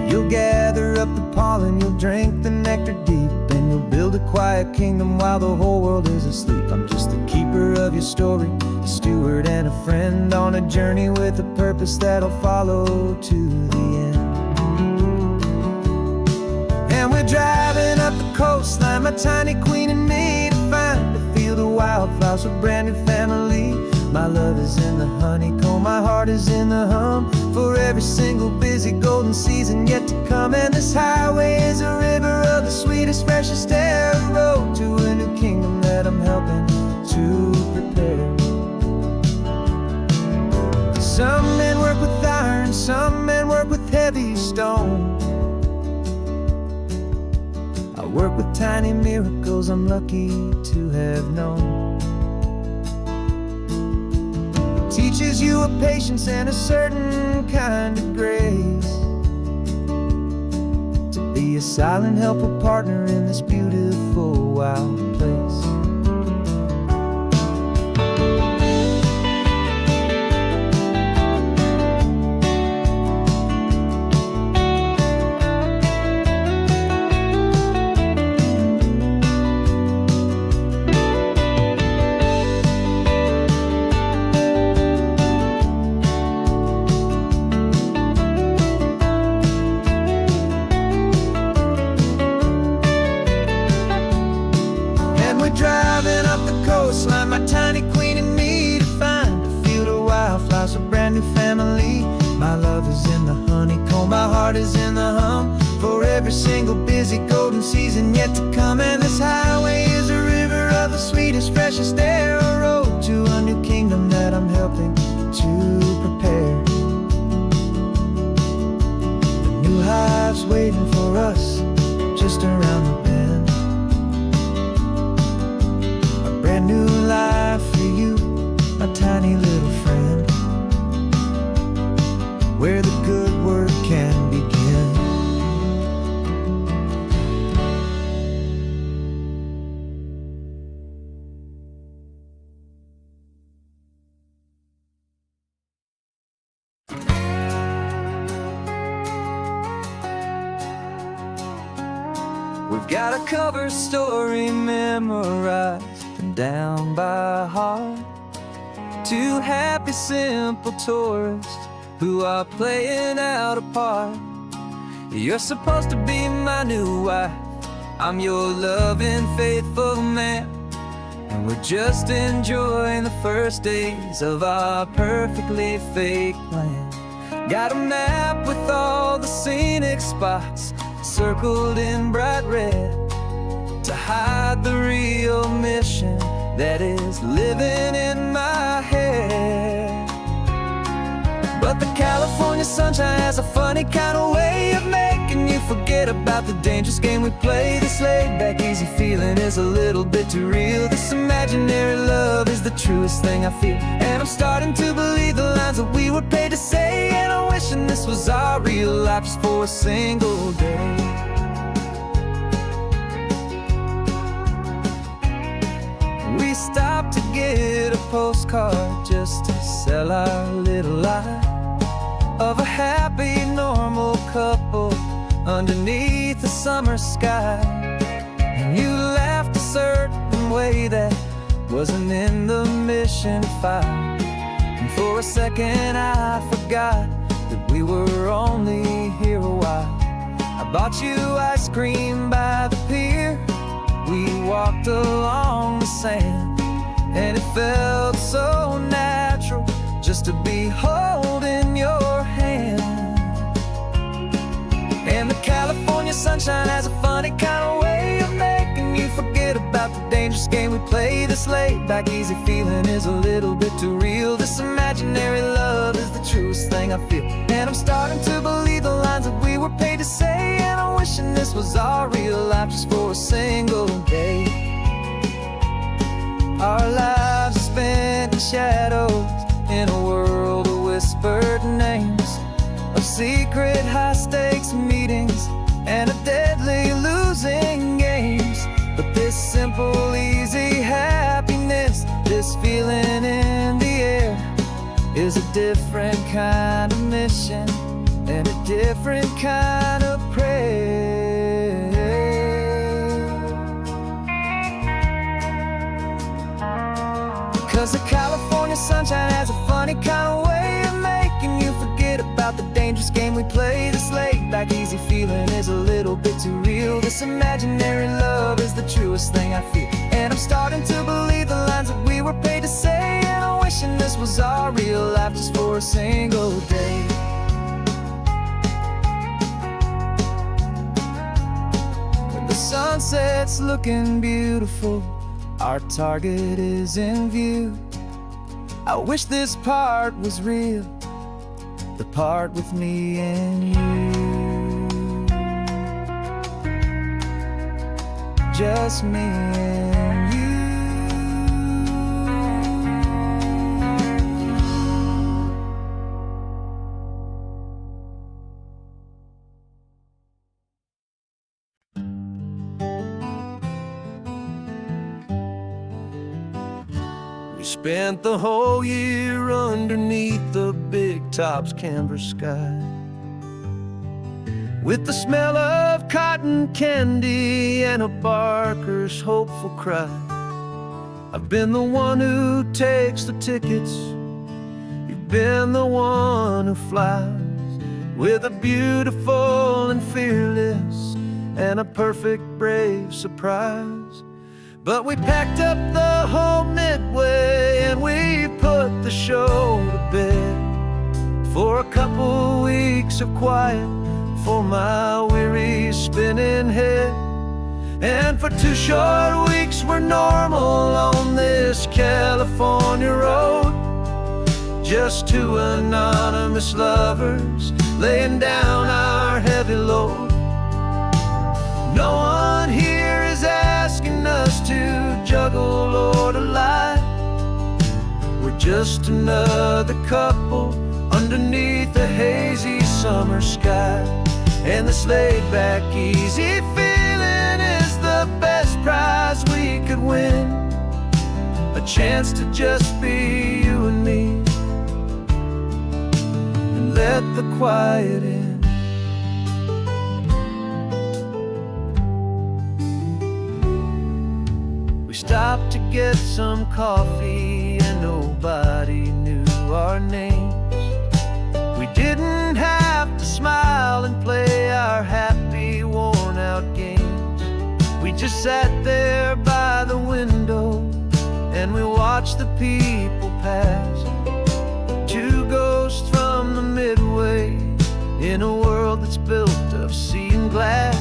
You'll gather up the pollen, you'll drink the nectar deep, and you'll build a quiet kingdom while the whole world is asleep. I'm just the keeper of your story, a steward and a friend, on a journey with a purpose that'll follow to the end. And we're driving up the coastline, my tiny queen and me, to find a field of wildflowers with a brand new family. My love is in the honeycomb, my heart is in the hum, for every single busy golden season yet to come. And this highway is a river of the sweetest, freshest air, a road to a new kingdom that I'm helping to prepare. Some men work with iron, some men work with heavy stone. I work with tiny miracles I'm lucky to have known. Teaches you a patience and a certain kind of grace, to be a silent, helpful partner in this beautiful, wild place. Driving up the coastline, my tiny queen and me, to find a field of wildflowers, a brand new family. My love is in the honeycomb, my heart is in the hum, for every single busy golden season yet to come. And this highway is a river of the sweetest, freshest air, a road to a new kingdom that I'm helping to prepare. The new hive's waiting for us just around the bend. Brand new life for you, my tiny little friend, where the good work can begin. We've got a cover story memorized and down by heart, two happy, simple tourists who are playing out a part. You're supposed to be my new wife, I'm your loving, faithful man, and we're just enjoying the first days of our perfectly fake plan. Got a map with all the scenic spots circled in bright red, to hide the real mission that is living in my head. But the California sunshine has a funny kind of way of making you forget about the dangerous game we play. This laid-back, easy feeling is a little bit too real. This imaginary love is the truest thing I feel, and I'm starting to believe the lines that we were paid to say. And I'm wishing this was our real life just for a single day. We stopped to get a postcard just to sell our little lie of a happy, normal couple underneath the summer sky. And you laughed a certain way that wasn't in the mission file. And for a second I forgot that we were only here a while. I bought you ice cream by the pier. We walked along the sand, and it felt so natural just to be holding your hand. And the California sunshine has a funny kind of way of making you forget about the dangerous game we play. This laid back easy feeling is a little bit too real. This imaginary love is the truest thing I feel. And I'm starting to believe the lines that we were paid to say. And I'm wishing this was our real life just for a single day. Our lives are spent in shadows, in a world of whispered names, of secret high-stakes meetings and of deadly losing games. But this simple, easy happiness, this feeling in the air, is a different kind of mission and a different kind of prayer. 'Cause the California sunshine has a funny kind of way of making you forget about the dangerous game we play. This laid back easy feeling is a little bit too real. This imaginary love is the truest thing I feel. And I'm starting to believe the lines that we were paid to say. And I'm wishing this was our real life just for a single day. When the sunset's looking beautiful, our target is in view. I wish this part was real, the part with me and you. Just me and you. We spent the whole year underneath the big top's canvas sky, with the smell of cotton candy and a barker's hopeful cry. I've been the one who takes the tickets, you've been the one who flies, with a beautiful and fearless and a perfect brave surprise. But we packed up the whole Midway and we put the show to bed for a couple weeks of quiet for my weary spinning head. And for 2 short weeks we're normal on this California road, just 2 anonymous lovers laying down our heavy load. No one here is asking us to juggle or to lie. We're just another couple underneath a hazy summer sky. And this laid-back, easy feeling is the best prize we could win, a chance to just be you and me, and let the quiet in. We stopped to get some coffee and nobody knew our names. We didn't have to smile and play our happy, worn-out games. We just sat there by the window and we watched the people pass. 2 ghosts from the Midway in a world that's built of sea and glass.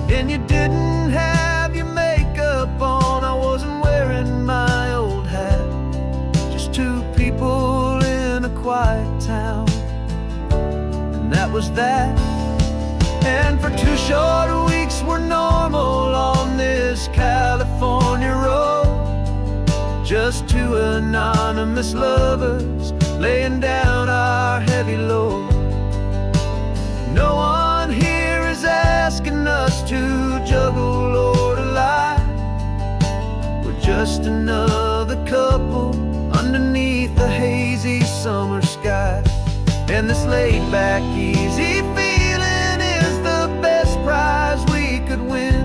And you didn't have your makeup on, I wasn't wearing my old hat. Just 2 people in a quiet town, and that was that. And for 2 short weeks we're normal on this California road, just 2 anonymous lovers laying down our heavy load. No one here is asking us to juggle or to lie. We're just another couple underneath the hazy summer sky. And this laid-back, easy feeling is the best prize we could win,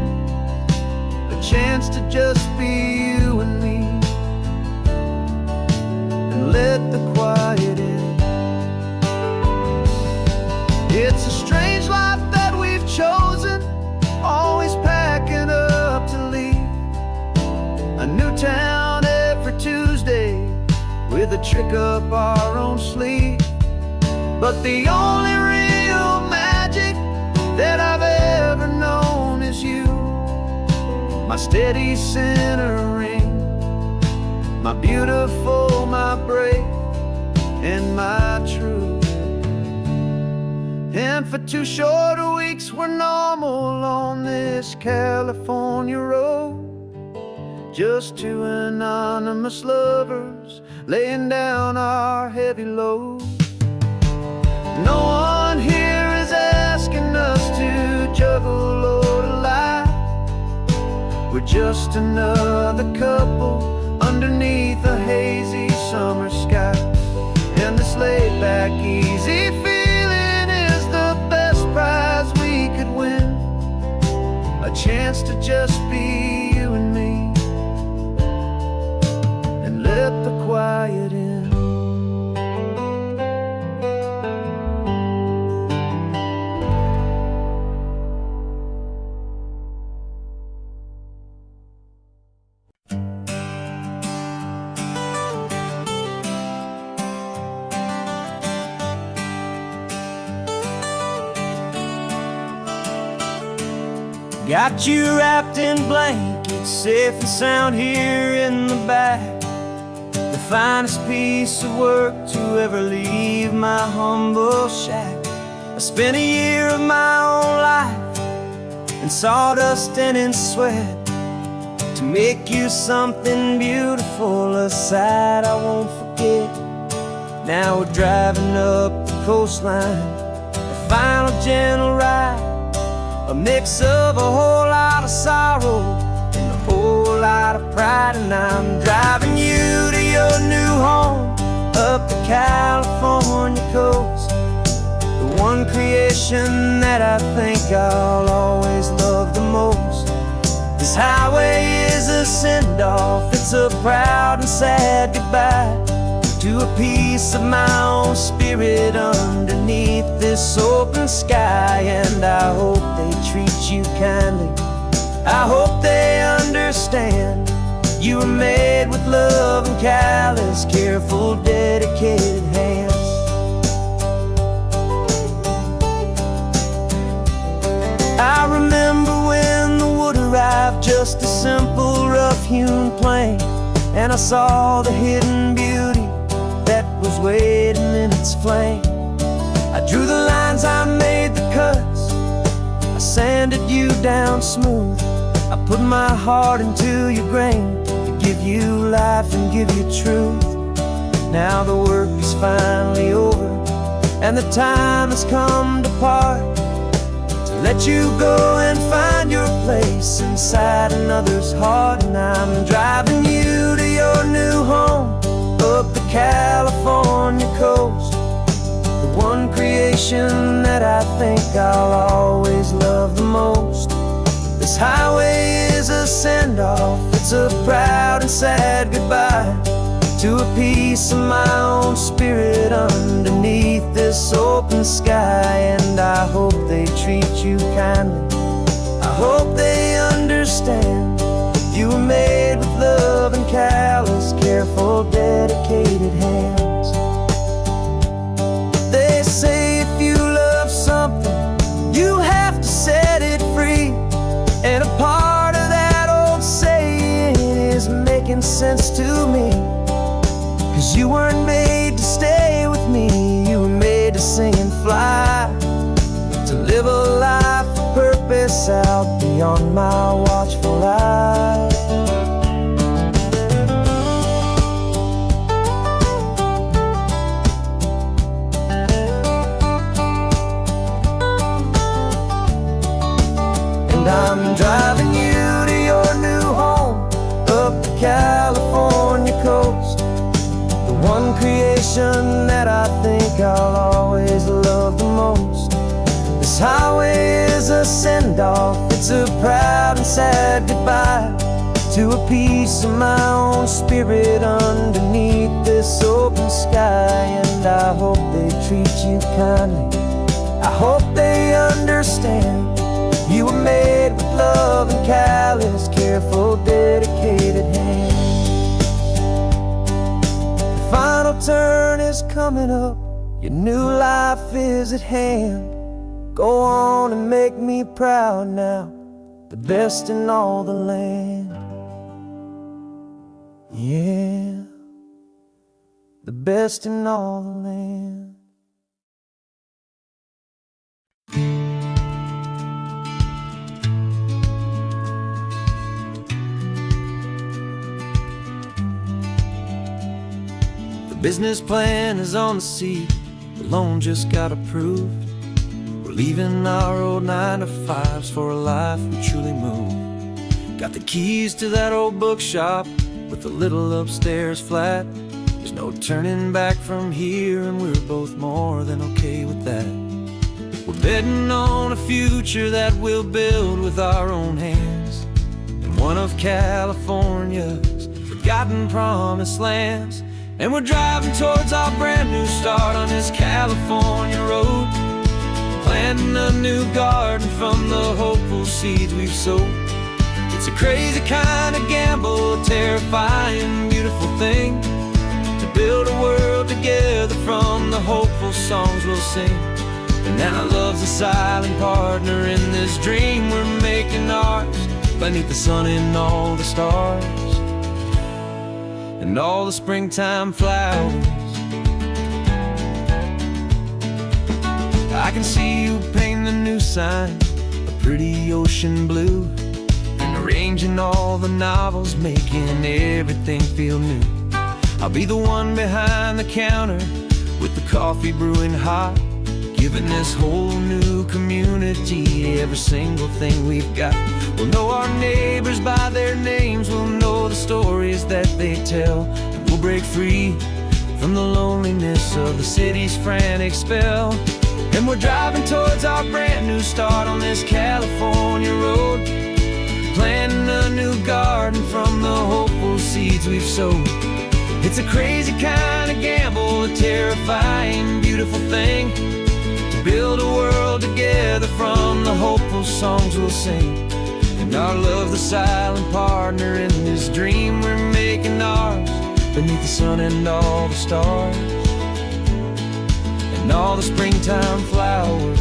a chance to just be you and me, a new town every Tuesday with a trick up our own sleeve. But the only real magic that I've ever known is you, my steady centering, my beautiful, my brave, and my true. And for 2 short weeks we're normal on this California road, just 2 anonymous lovers laying down our heavy load. No one here is asking us to juggle or to lie. We're just another couple underneath a hazy summer sky. And this laid back, easy feeling is the best prize we could win, a chance to just be you and me, and let the quiet in. Got you wrapped in blankets, safe and sound here in the back. The finest piece of work to ever leave my humble shack. I spent a year of my own life in sawdust and in sweat to make you something beautiful, a sight I won't forget. Now we're driving up the coastline, the final gentle ride, a mix of a whole lot of sorrow and a whole lot of pride. And I'm driving you to your new home up the California coast, the one creation that I think I'll always love the most. This highway is a send-off, it's a proud and sad goodbye to a piece of my own spirit underneath this open sky. And I hope they treat you kindly, I hope they understand you were made with love and callous, careful, dedicated hands. I remember when the wood arrived, just a simple rough-hewn plank, and I saw the hidden beauty that was waiting in its flame. I drew the lines, I made the cuts, I sanded you down smooth. I put my heart into your grain to give you life and give you truth. Now the work is finally over and the time has come to part, to let you go and find your place inside another's heart. And I'm driving you to your new home up the California coast, the one creation that I think I'll always love the most. This highway is a send-off, it's a proud and sad goodbye to a piece of my own spirit underneath this open sky. And I hope they treat you kindly, I hope they understand you were made with love and callous, careful, dedicated hands. They say if you love something, you have to set it free. And a part of that old saying is making sense to me, 'cause you weren't made to stay with me, you were made to sing and fly, to live a life of purpose out beyond my watchful eye. And I'm driving you to your new home up the California coast, the one creation that I think I'll always love the most. This highway is a send-off, it's a proud and sad goodbye to a piece of my own spirit underneath this open sky. And I hope they treat you kindly, I hope they understand you were made with love and callous, careful, dedicated hands. coming up, your new life is at hand. Go on and make me proud now, the best in all the land. Yeah, the best in all the land. The business plan is on the seat, the loan just got approved. We're leaving our old 9-to-5s for a life we truly move. Got the keys to that old bookshop with the little upstairs flat. There's no turning back from here, and we're both more than okay with that. We're betting on a future that we'll build with our own hands in one of California's forgotten promised lands. And we're driving towards our brand new start on this California road, planting a new garden from the hopeful seeds we've sowed. It's a crazy kind of gamble, a terrifying, beautiful thing, to build a world together from the hopeful songs we'll sing. And now love's a silent partner in this dream we're making ours, beneath the sun and all the stars and all the springtime flowers. I can see you painting a new sign, a pretty ocean blue, and arranging all the novels, making everything feel new. I'll be the one behind the counter with the coffee brewing hot, giving this whole new community every single thing we've got. We'll know our neighbors by their names, we'll know the stories that they tell, and we'll break free from the loneliness of the city's frantic spell. And we're driving towards our brand new start on this California road, planting a new garden from the hopeful seeds we've sowed. It's a crazy kind of gamble, a terrifying, beautiful thing, to build a world together from the hopeful songs we'll sing. And our love's the silent partner in this dream we're making ours, beneath the sun and all the stars and all the springtime flowers.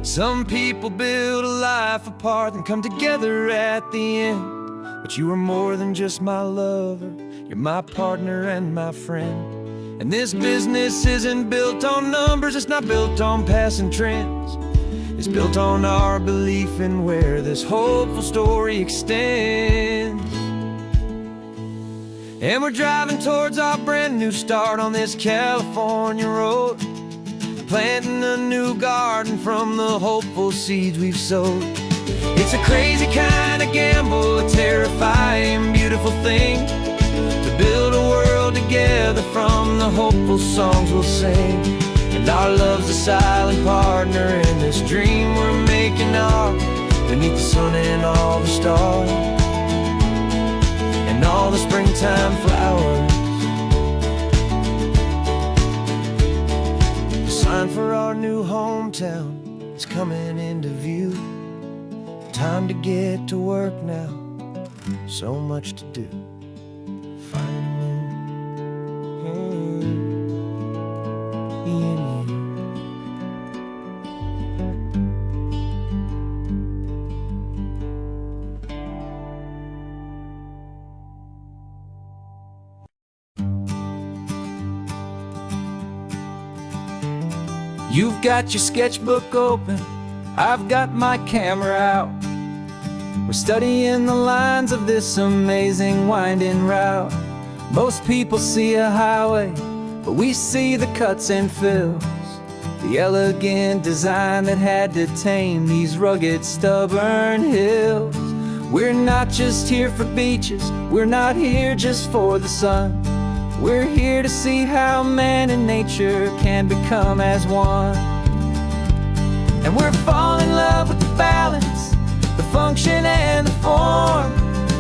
Some people build a life apart and come together at the end, but you are more than just my lover, you're my partner and my friend. And this business isn't built on numbers, it's not built on passing trends. It's built on our belief in where this hopeful story extends. And we're driving towards our brand new start on this California road, planting a new garden from the hopeful seeds we've sowed. It's a crazy kind of gamble, a terrifying, beautiful thing, to build a world together from the hopeful songs we'll sing. And our love's a silent partner in this dream we're making ours, beneath the sun and all the stars and all the springtime flowers. The sign for our new hometown is coming into view. Time to get to work now, so much to do. You've got your sketchbook open, I've got my camera out. We're studying the lines of this amazing winding route. Most people see a highway, but we see the cuts and fills, the elegant design that had to tame these rugged, stubborn hills. We're not just here for beaches, we're not here just for the sun. We're here to see how man and nature can become as one. And we're falling in love with the balance, the function and the form,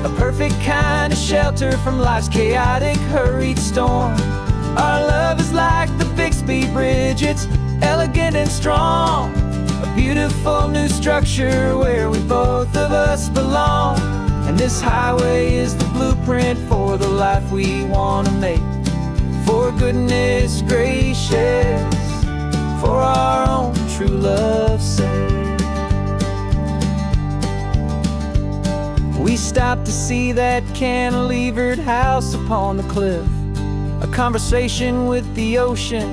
a perfect kind of shelter from life's chaotic, hurried storm. Our love is like the Bixby Bridge, it's elegant and strong, a beautiful new structure where we both of us belong. And this highway is the blueprint for the life we want to make. For goodness gracious, for our own true love's sake. We stopped to see that cantilevered house upon the cliff, a conversation with the ocean,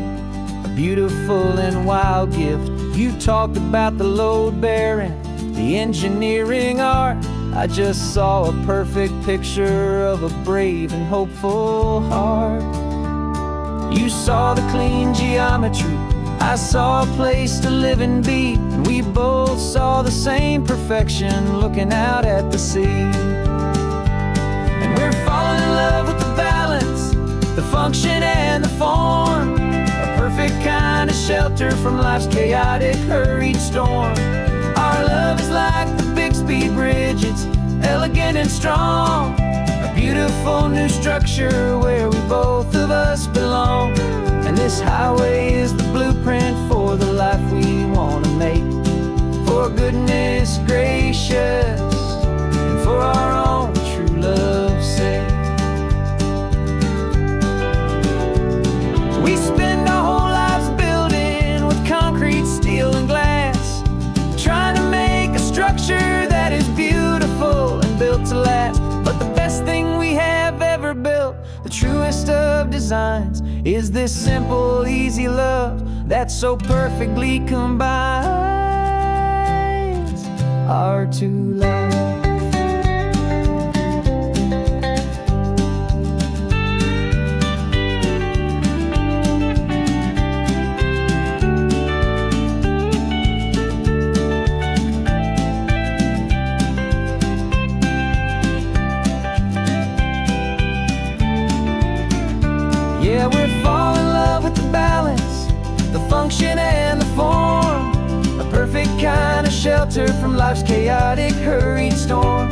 a beautiful and wild gift. You talked about the load bearing, the engineering art. I just saw a perfect picture of a brave and hopeful heart. You saw the clean geometry, I saw a place to live and be, and we both saw the same perfection looking out at the sea. And we're falling in love with the balance, the function and the form, a perfect kind of shelter from life's chaotic, hurried storm. Our love is like the Bixby Bridge, it's elegant and strong, a beautiful new structure where we both of us belong. And this highway is the blueprint for the life we want to make. For goodness gracious, and for our own true love's sake. We spend our whole lives building with concrete, steel, and glass, trying to make a structure that is beautiful and built to last. But the best thing we have ever built, the truest of designs, is this simple, easy love that so perfectly combines our two lives. Yeah, we're falling in love with the balance, the function and the form, a perfect kind of shelter from life's chaotic, hurried storm.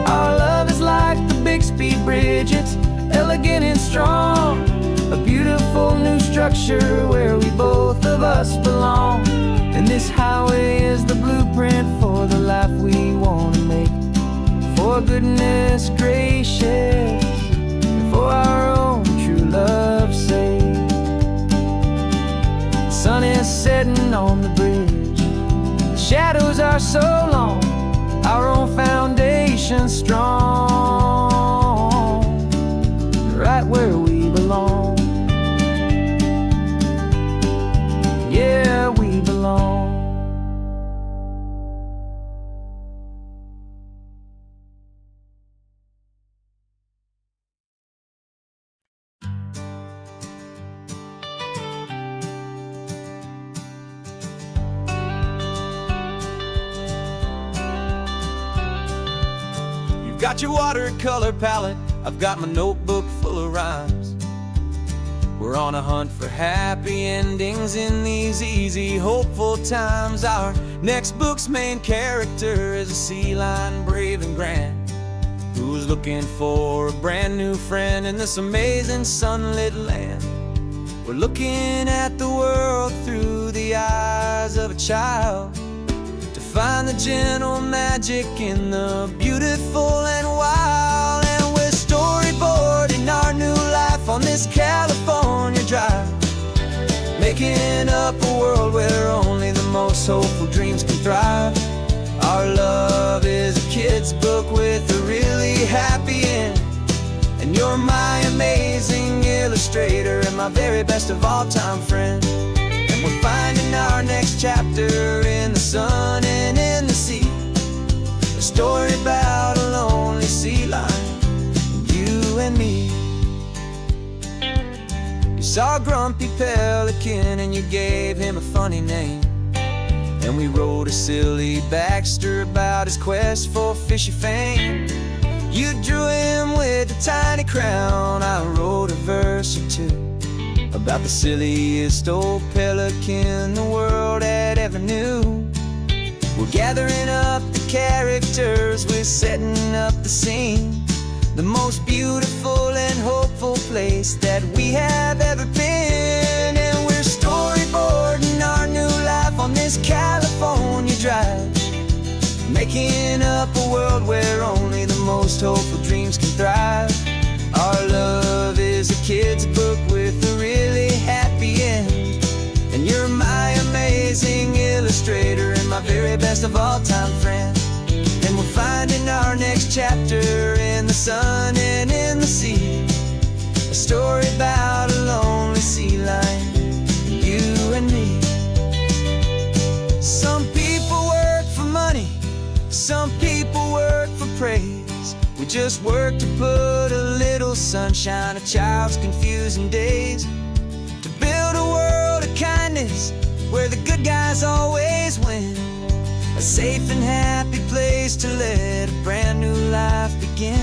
Our love is like the Bixby Bridge, it's elegant and strong, a beautiful new structure where we both of us belong. And this highway is the blueprint for the life we want to make. For goodness gracious, and for our own true love's sake. The sun is setting on the bridge, the shadows are so long, our own foundation strong, right where we belong. Yeah, we belong. Got your watercolor palette, I've got my notebook full of rhymes. We're on a hunt for happy endings in these easy, hopeful times. Our next book's main character is a sea lion, brave and grand, who's looking for a brand new friend in this amazing sunlit land. We're looking at the world through the eyes of a child, find the gentle magic in the beautiful and wild. And we're storyboarding our new life on this California drive, making up a world where only the most hopeful dreams can thrive. Our love is a kid's book with a really happy end, and you're my amazing illustrator and my very best of all time friend. We're finding our next chapter in the sun and in the sea, a story about a lonely sea lion, you and me. You saw a grumpy pelican and you gave him a funny name, and we wrote a silly Baxter about his quest for fishy fame. You drew him with a tiny crown, I wrote a verse or two about the silliest old pelican the world had ever knew. We're gathering up the characters, we're setting up the scene, the most beautiful and hopeful place that we have ever been. And we're storyboarding our new life on this California drive, making up a world where only the most very best of all time friends. And we're finding our next chapter in the sun and in the sea. A story about a lonely sea lion, you and me. Some people work for money, some people work for praise. We just work to put a little sunshine, a child's confusing days. To build a world of kindness where the good guys always win. A safe and happy place to let a brand new life begin.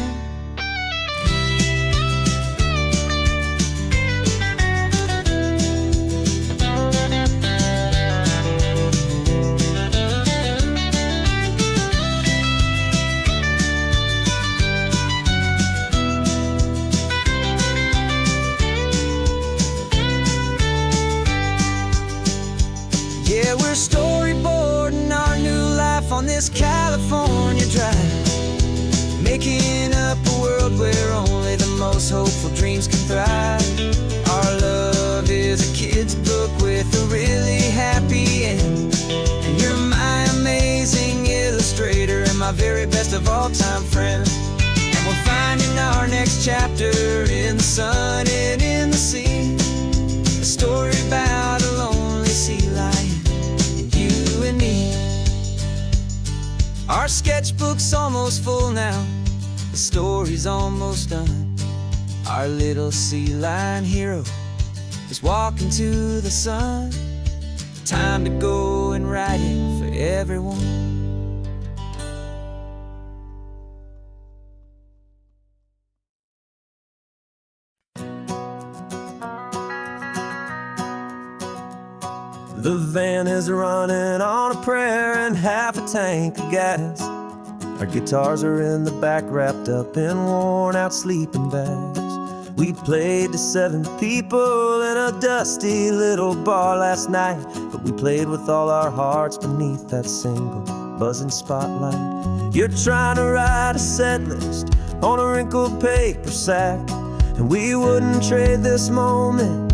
Yeah, we're storyboarding our new life on this California drive, making up a world where only the most hopeful dreams can thrive. Our love is a kid's book with a really happy end, and you're my amazing illustrator and my very best of all time friend. And we're finding our next chapter in the sun and in the sea. A story about a lonely sea lion, you and me. Our sketchbook's almost full now, the story's almost done. Our little sea lion hero is walking to the sun. Time to go and write it for everyone. The van is running on a prayer and half a tank of gas. Our guitars are in the back, wrapped up in worn-out sleeping bags. We played to 7 people in a dusty little bar last night, but we played with all our hearts beneath that single buzzing spotlight. You're trying to write a set list on a wrinkled paper sack, and we wouldn't trade this moment.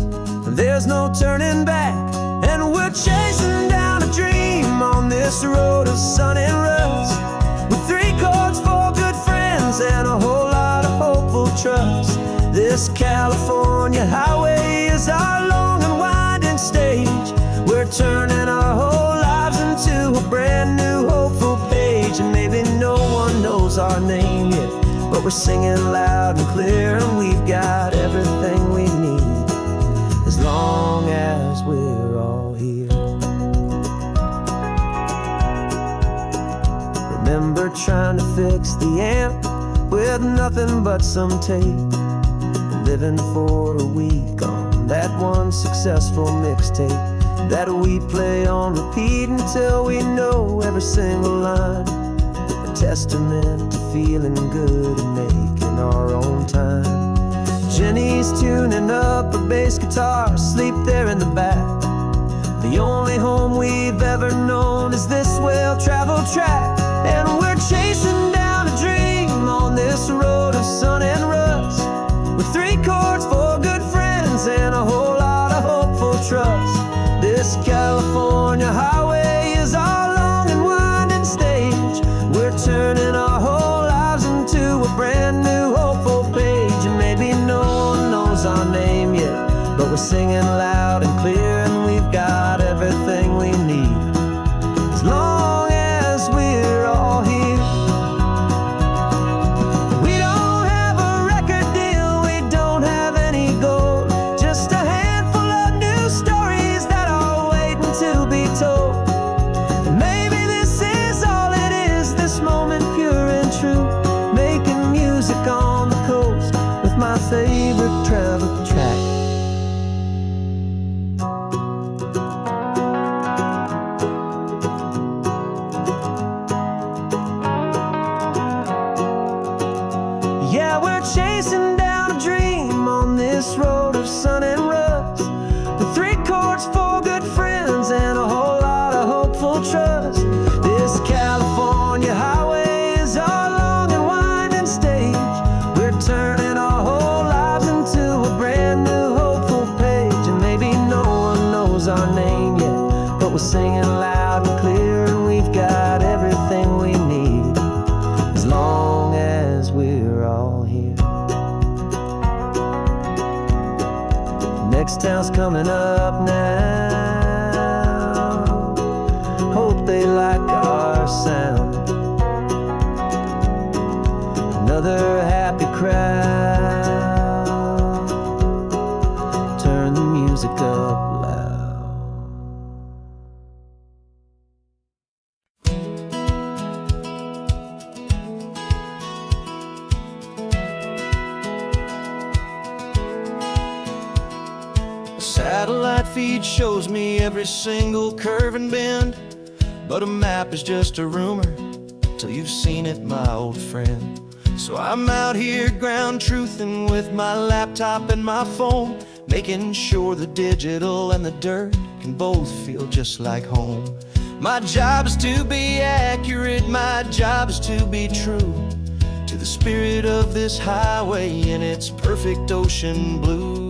There's no turning back. And we're chasing down a dream on this road of sun and rust, with 3 chords, 4 good friends, and a whole lot of hopeful trust. This California highway is our long and winding stage. We're turning our whole lives into a brand new hopeful page. And maybe no one knows our name yet, but we're singing loud and clear, and we've got everything we need, as long as we're all here. Remember trying to fix the amp with nothing but some tape, living for a week on that one successful mixtape that we play on repeat until we know every single line. A testament to feeling good and making our own time. Jenny's tuning up her bass guitar, asleep there in the back. The only home we've ever known is this well-traveled track. And we're chasing down a dream on this road of sun and rust, with 3 chords, 4 good friends, and a whole lot of hopeful trust. This California highway is our long and winding stage. We're turning our whole lives into a brand new hopeful page. And maybe no one knows our name yet, but we're singing loud and clear, and we've got everything we need, as long as we're all here. We don't have a record deal, we don't have any gold, just a handful of new stories that are waiting to be told. And maybe this is all it is, this moment pure and true, making music on the coast with my favorite travel track. Yeah, we're chasing down a dream on this road of sun and rust, with 3 chords, 4 good friends, and a whole lot of hopeful trust. This California highway is our long and winding stage. We're turning our whole lives into a brand new hopeful page. And maybe no one knows our name yet, but we're singing loud and clear, and we've got next town's coming up now. Hope they like our sound. Another happy crowd. Turn the music up loud. A satellite feed shows me every single curve and bend, but a map is just a rumor till you've seen it, my old friend. So I'm out here ground truthing with my laptop and my phone, making sure the digital and the dirt can both feel just like home. My job is to be accurate, my job is to be true to the spirit of this highway in its perfect ocean blue.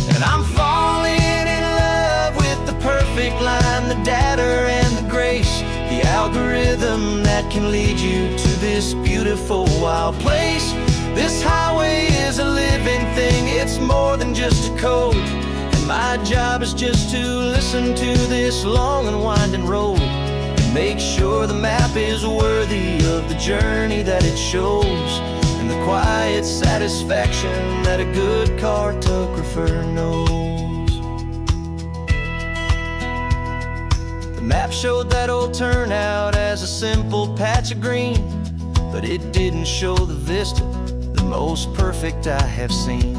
And I'm falling in love with the perfect line, the data and the grace, the algorithm that can lead you to this beautiful wild place. This highway is a living thing, it's more than just a code. And my job is just to listen to this long and winding road and make sure the map is worthy of the journey that it shows, and the quiet satisfaction that a good cartographer knows. The map showed that old turnout as a simple patch of green, but it didn't show the vista, the most perfect I have seen.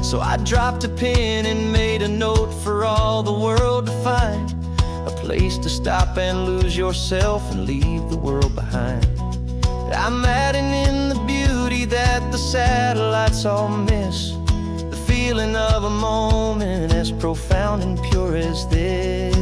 So I dropped a pin and made a note for all the world to find, a place to stop and lose yourself and leave the world behind. I'm adding in the beauty that the satellites all miss, the feeling of a moment as profound and pure as this.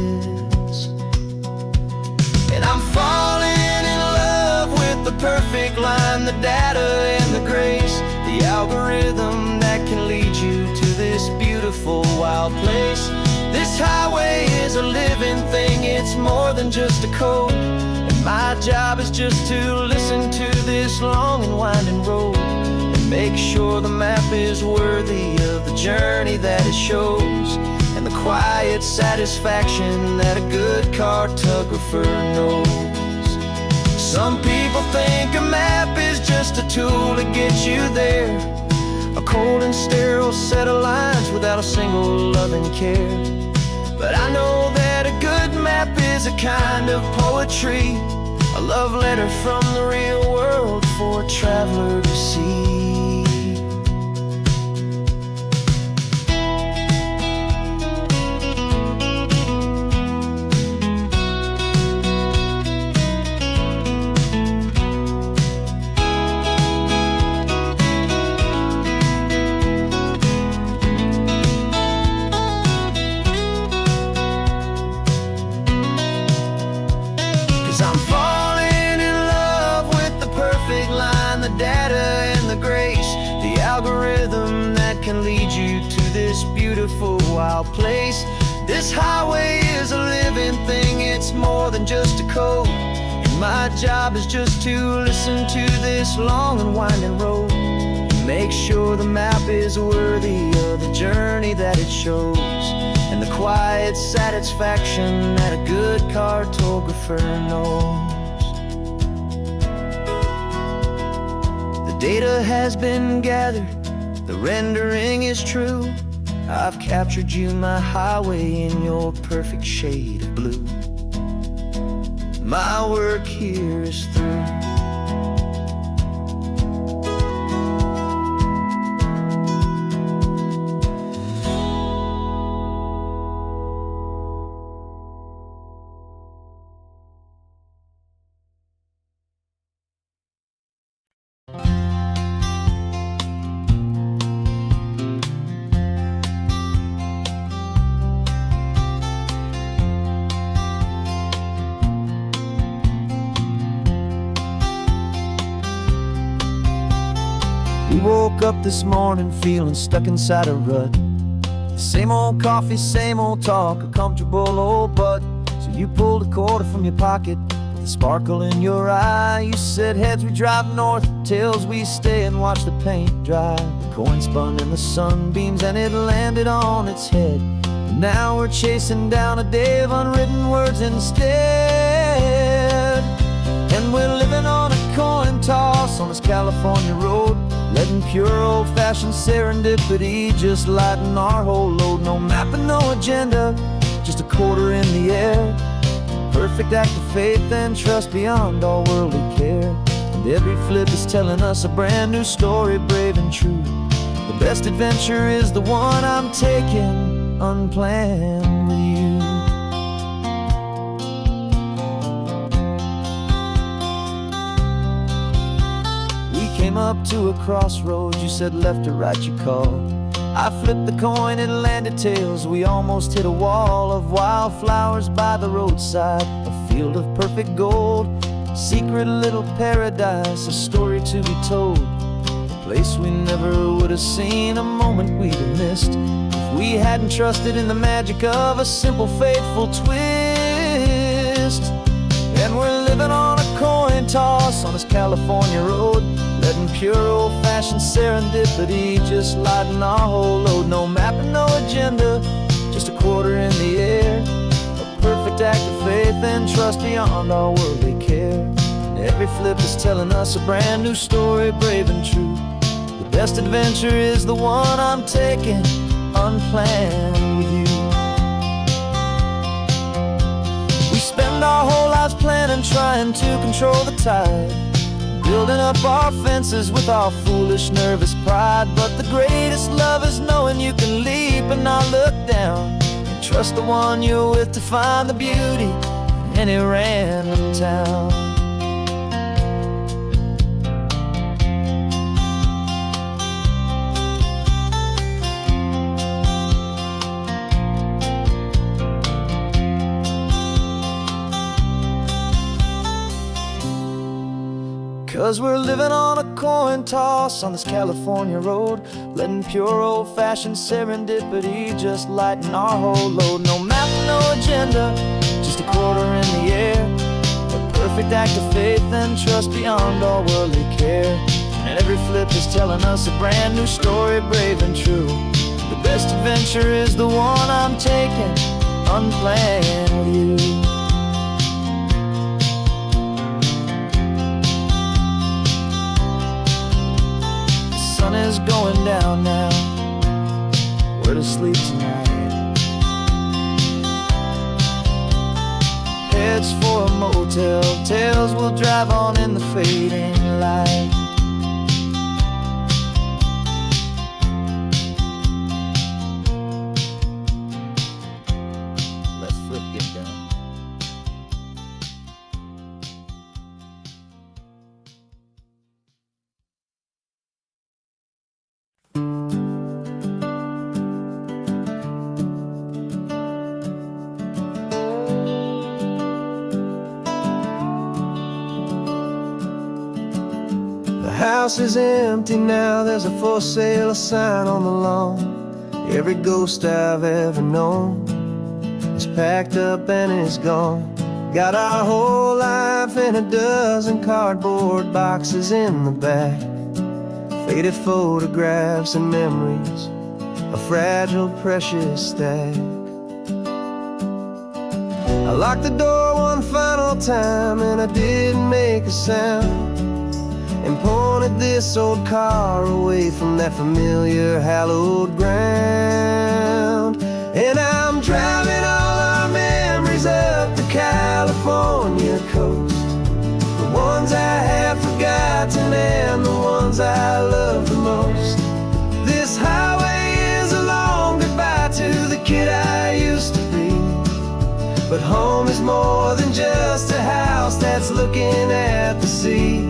And I'm falling in love with the perfect line, the data and the grace, the algorithm that can lead you to this beautiful wild place. This highway is a living thing, it's more than just a code. And my job is just to listen to this long and winding road and make sure the map is worthy of the journey that it shows, and the quiet satisfaction that a good cartographer knows. Some people think a map is just a tool to get you there, a cold and sterile set of lines without a single loving care. But I know that a good map is a kind of poetry, a love letter from the real world for a traveler to see. I'm falling in love with the perfect line, the data and the grace, the algorithm that can lead you to this beautiful wild place. This highway is a living thing, it's more than just a code. And my job is just to listen to this long and winding road and make sure the map is worthy of the journey that it shows, and the quiet satisfaction that a good cartographer knows. The data has been gathered, the rendering is true. I've captured you, my highway, in your perfect shade of blue. My work here is through. We woke up this morning feeling stuck inside a rut. Same old coffee, same old talk, a comfortable old butt. So you pulled a quarter from your pocket with a sparkle in your eye. You said heads we drive north, tails we stay and watch the paint dry. The coin spun in the sunbeams and it landed on its head. And now we're chasing down a day of unwritten words instead. And we're living on a coin toss on this California road, letting pure old-fashioned serendipity just lighten our whole load. No map and no agenda, just a quarter in the air. Perfect act of faith and trust beyond all worldly care. And every flip is telling us a brand new story, brave and true. The best adventure is the one I'm taking unplanned with you. We came up to a crossroads, you said left or right you called. I flipped the coin, it landed tails. We almost hit a wall of wildflowers by the roadside, a field of perfect gold, secret little paradise, a story to be told, a place we never would have seen, a moment we'd have missed if we hadn't trusted in the magic of a simple, faithful twist. And we're living on a coin toss on this California road, letting pure old-fashioned serendipity just lighten our whole load. No map and no agenda, just a quarter in the air. A perfect act of faith and trust beyond all worldly care. And every flip is telling us a brand new story, brave and true. The best adventure is the one I'm taking unplanned with you. We spend our whole lives planning, trying to control the tide, building up our fences with our foolish, nervous pride. But the greatest love is knowing you can leap and not look down, and trust the one you're with to find the beauty in any random town. 'Cause we're living on a coin toss on this California road, letting pure old-fashioned serendipity just lighten our whole load. No map, no agenda, just a quarter in the air. A perfect act of faith and trust beyond all worldly care. And every flip is telling us a brand new story, brave and true. The best adventure is the one I'm taking unplanned with you. Sun is going down now, we're to sleep tonight. Heads for a motel, tails will drive on in the fading light. Let's flip get down. The house is empty now, there's a for sale sign on the lawn. Every ghost I've ever known is packed up and is gone. Got our whole life in a dozen cardboard boxes in the back. Faded photographs and memories, a fragile, precious stack. I locked the door one final time and I didn't make a sound, and pointed this old car away from that familiar hallowed ground. And I'm driving all our memories up the California coast, the ones I have forgotten and the ones I love the most. This highway is a long goodbye to the kid I used to be, but home is more than just a house that's looking at the sea.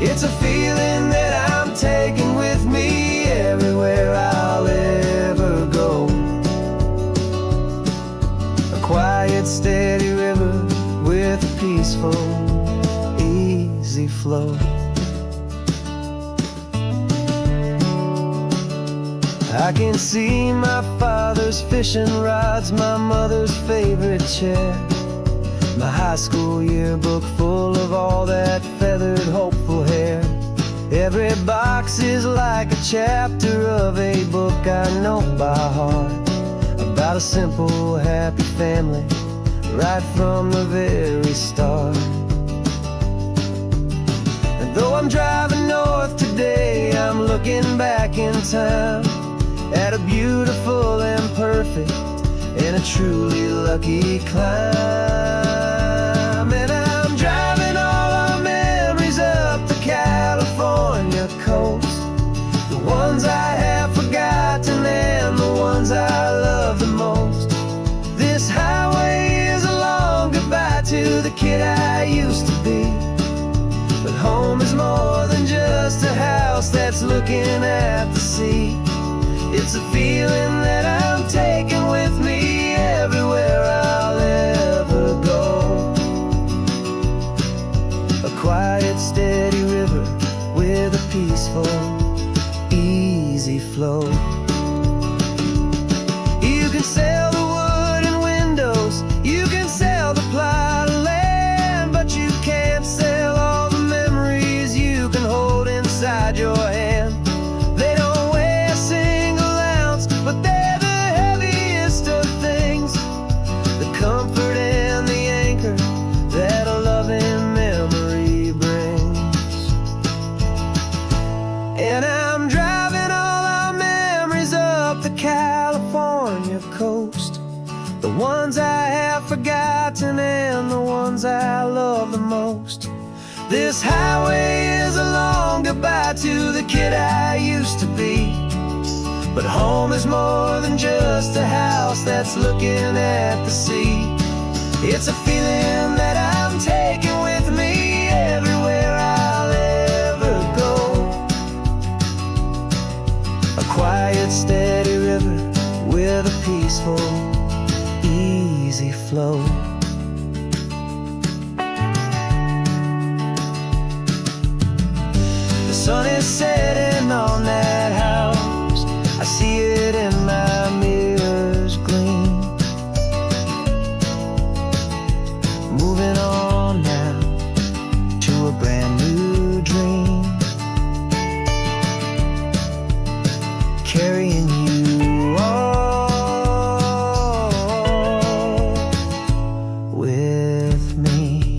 It's a feeling that I'm taking with me everywhere I'll ever go. A quiet, steady river with a peaceful, easy flow. I can see my father's fishing rods, my mother's favorite chair, My high school yearbook full of all that feathered, hopeful hair. Every box is like a chapter of a book I know by heart, about a simple, happy family, right from the very start. And though I'm driving north today, I'm looking back in time at a beautiful and perfect and a truly lucky climb. And I'm driving all our memories up the California coast, the ones I have forgotten and the ones I love the most. This highway is a long goodbye to the kid I used to be, but home is more than just a house that's looking at the sea. It's a feeling that I'm taking with me everywhere I'll ever go. A quiet, steady river with a peaceful, easy flow. You can sail the wood and windows, you can sail the plot of land, but you can't sail all the memories you can hold inside your hand. They don't weigh a single ounce, but they're the heaviest of things, the comfort and the anchor that a loving memory brings. And I'm driving all our memories up the California coast, the ones I have forgotten and the ones I love the most. This highway is a long goodbye to the kid I used to be, but home is more than just a house that's looking at the sea. It's a feeling that I'm taking with me everywhere I'll ever go. A quiet, steady river with a peaceful, easy flow. The sun is setting on that house, I see it in my mirror's gleam. Moving on now to a brand new dream, carrying you all with me.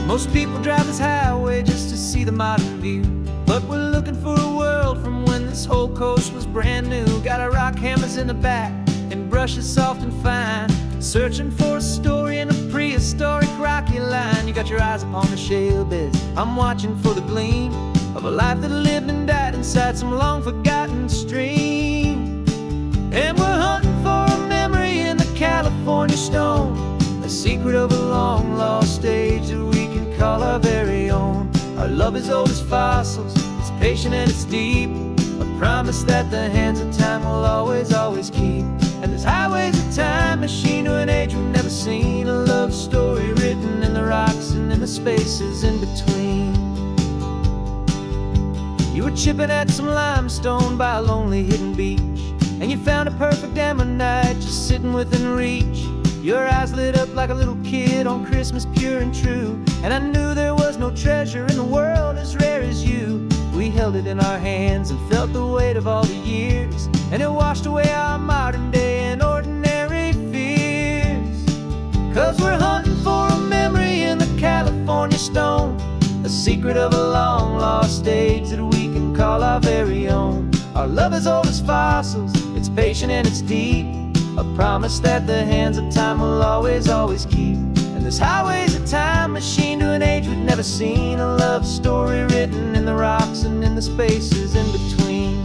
Most people drive this highway just to see the modern view, but we're looking for a world from when this whole coast was brand new. Got our rock hammers in the back and brushes soft and fine, searching for a story in a prehistoric rocky line. You got your eyes upon the shale beds, I'm watching for the gleam of a life that lived and died inside some long forgotten stream. And we're hunting for a memory in the California stone, a secret of a long lost age that we can call our very own. Our love is old as fossils, it's patient and it's deep, a promise that the hands of time will always, always keep. And this highway's a time machine to an age we've never seen, a love story written in the rocks and in the spaces in between. You were chipping at some limestone by a lonely hidden beach, and you found a perfect ammonite just sitting within reach. Your eyes lit up like a little kid on Christmas, pure and true, and I knew there was no treasure in the world as rare as you. We held it in our hands and felt the weight of all the years, and it washed away our modern day and ordinary fears. 'Cause we're hunting for a memory in the California stone, a secret of a long lost age that we can call our very own. Our love is old as fossils, it's patient and it's deep, a promise that the hands of time will always, always keep. And this highway's a time machine to an age we've never seen, a love story written in the rocks and in the spaces in between.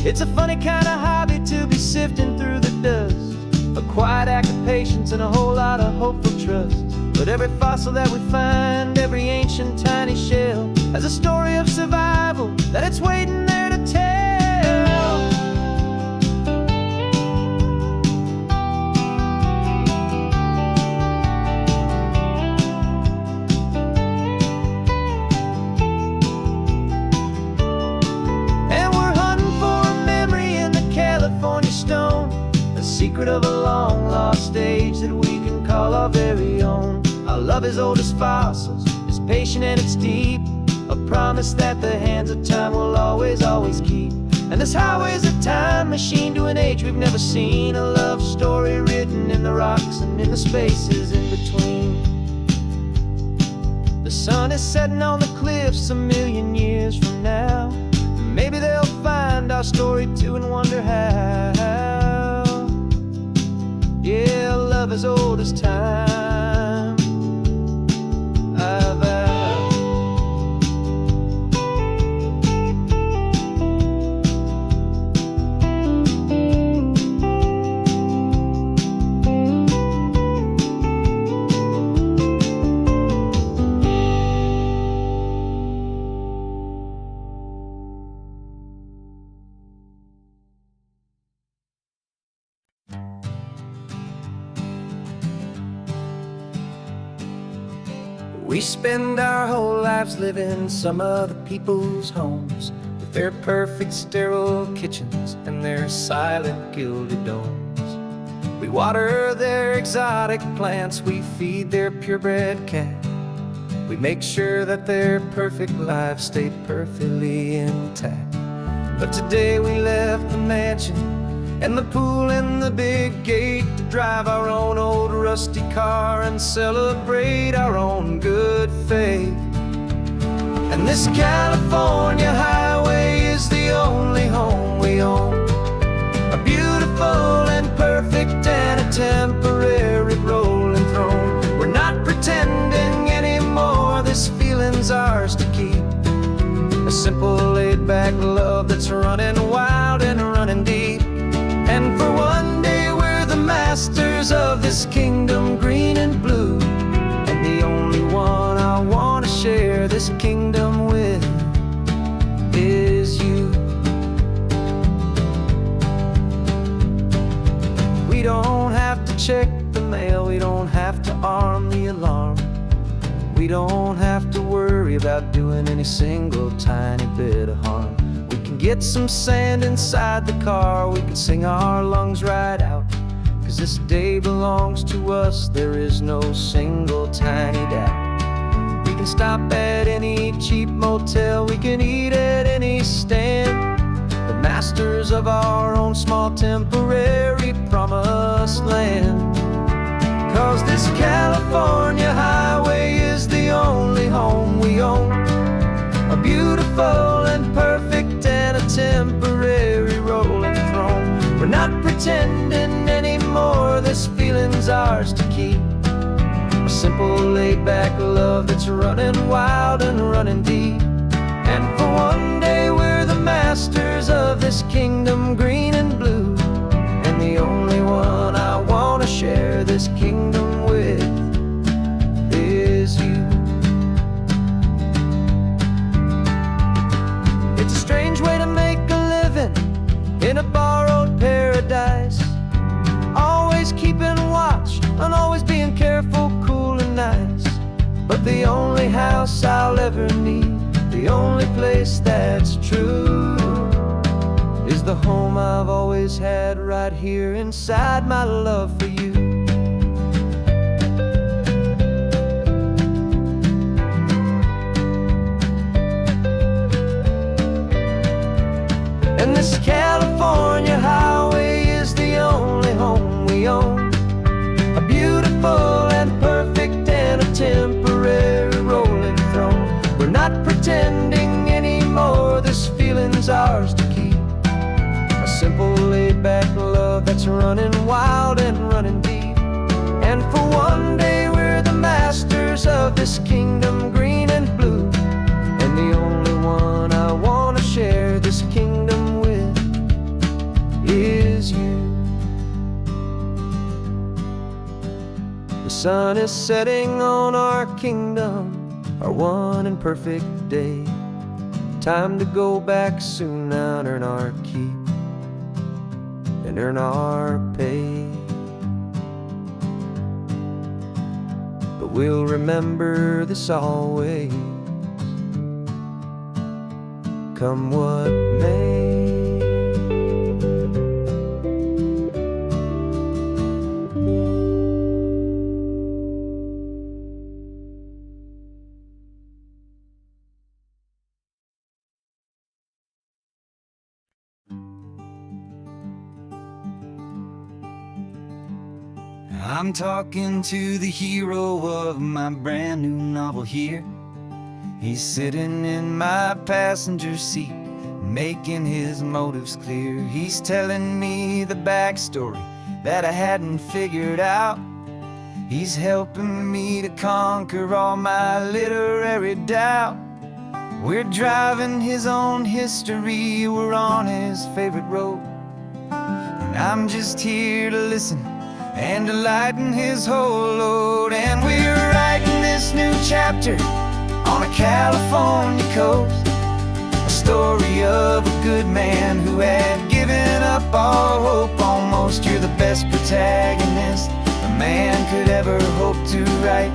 It's a funny kind of hobby to be sifting through the dust, a quiet act of patience and a whole lot of hopeful trust. But every fossil that we find, every ancient tiny shell, has a story of survival that it's waiting there to tell. And we're hunting for a memory in the California stone, the secret of a long lost age that we can call our very own. Our love is old as fossils, it's patient and it's deep, a promise that the hands of time will always, always keep. And this highway's a time machine to an age we've never seen, a love story written in the rocks and in the spaces in between. The sun is setting on the cliffs a million years from now. Maybe they'll find our story too and wonder how. Yeah, love as old as time. I vow. We spend our whole lives living some other people's homes, with their perfect sterile kitchens and their silent gilded domes. We water their exotic plants, we feed their purebred cat. We make sure that their perfect lives stay perfectly intact. But today we left the mansion and the pool and the big gate to drive our own old rusty car and celebrate our own good faith. And this California highway is the only home we own, a beautiful and perfect and a temporary rolling throne. We're not pretending anymore, this feeling's ours to keep, a simple laid-back love that's running wild and running deep. And for one day we're the masters of this kingdom green and blue, and the only one I want to share this kingdom with is you. We don't have to check the mail, we don't have to arm the alarm, we don't have to worry about doing any single tiny bit of harm. We can get some sand inside the car, we can sing our lungs right out, 'cause this day belongs to us, there is no single tiny doubt. We can stop at any cheap motel, we can eat at any stand, the masters of our own small temporary promised land. 'Cause this California highway is the only home we own, a beautiful and perfect and a temporary rolling throne. We're not pretending anymore, this feeling's ours to keep, a simple laid-back love that's running wild and running deep. And for one day we're the masters of this kingdom green and blue, and the only one I want to share this kingdom with is you. It's a strange way to make a living in a borrowed paradise, always keeping watch and always being careful, cool and nice. But the only house I'll ever need, the only place that's true, is the home I've always had right here inside my love for you. And this California highway is the only home we own, a beautiful and perfect and a temporary rolling throne. We're not pretending anymore, this feeling's ours to keep, a simple laid-back love that's running wild and running deep. And for one day we're the masters of this kingdom green and blue, and the only one I want to share this kingdom with is you. The sun is setting on our kingdom, our one and perfect day. Time to go back soon now and earn our keep and earn our pay. But we'll remember this always, come what may. I'm talking to the hero of my brand new novel here. He's sitting in my passenger seat, making his motives clear. He's telling me the backstory that I hadn't figured out. He's helping me to conquer all my literary doubt. We're driving his own history, we're on his favorite road, and I'm just here to listen and to lighten his whole load. And we're writing this new chapter on a California coast, a story of a good man who had given up all hope almost. You're the best protagonist a man could ever hope to write.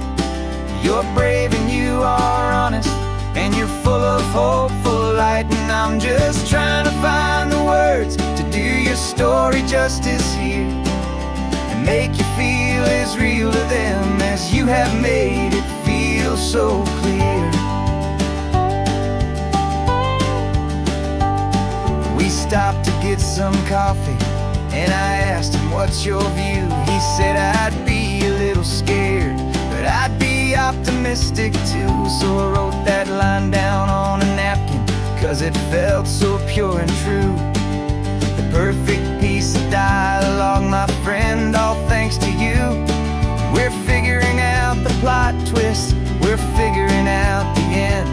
You're brave and you are honest, and you're full of hopeful light. And I'm just trying to find the words to do your story justice here, make you feel as real to them as you have made it feel so clear. We stopped to get some coffee, and I asked him, what's your view? He said, I'd be a little scared, but I'd be optimistic too. So I wrote that line down on a napkin, 'cause it felt so pure and true. The perfect piece of dialogue, my friend, all thanks to you. We're figuring out the plot twist, we're figuring out the end.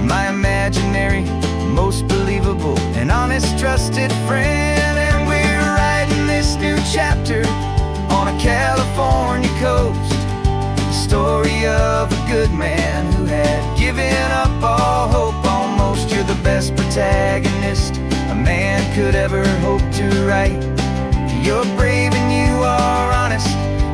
My imaginary, most believable and honest trusted friend. And we're writing this new chapter on a California coast, the story of a good man who had given up all hope almost. You're the best protagonist a man could ever hope to write. You're brave and you are honest,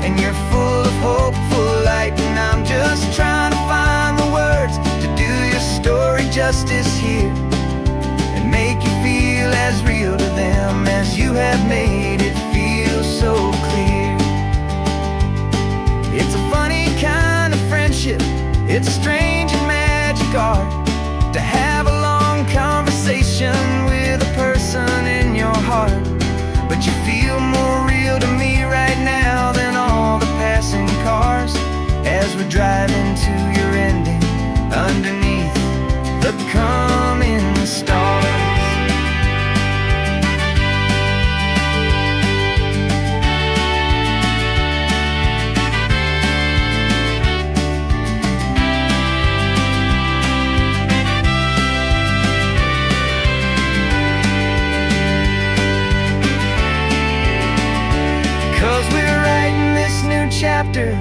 and you're full of hopeful light. And I'm just trying to find the words to do your story justice here, and make you feel as real to them as you have made it feel so clear. It's a funny kind of friendship, it's a strange and magic art to have a long conversation with a person in your heart. But you feel more real to me right now than all the passing cars, as we're driving to your ending underneath the coming stars. 'Cause we're writing this new chapter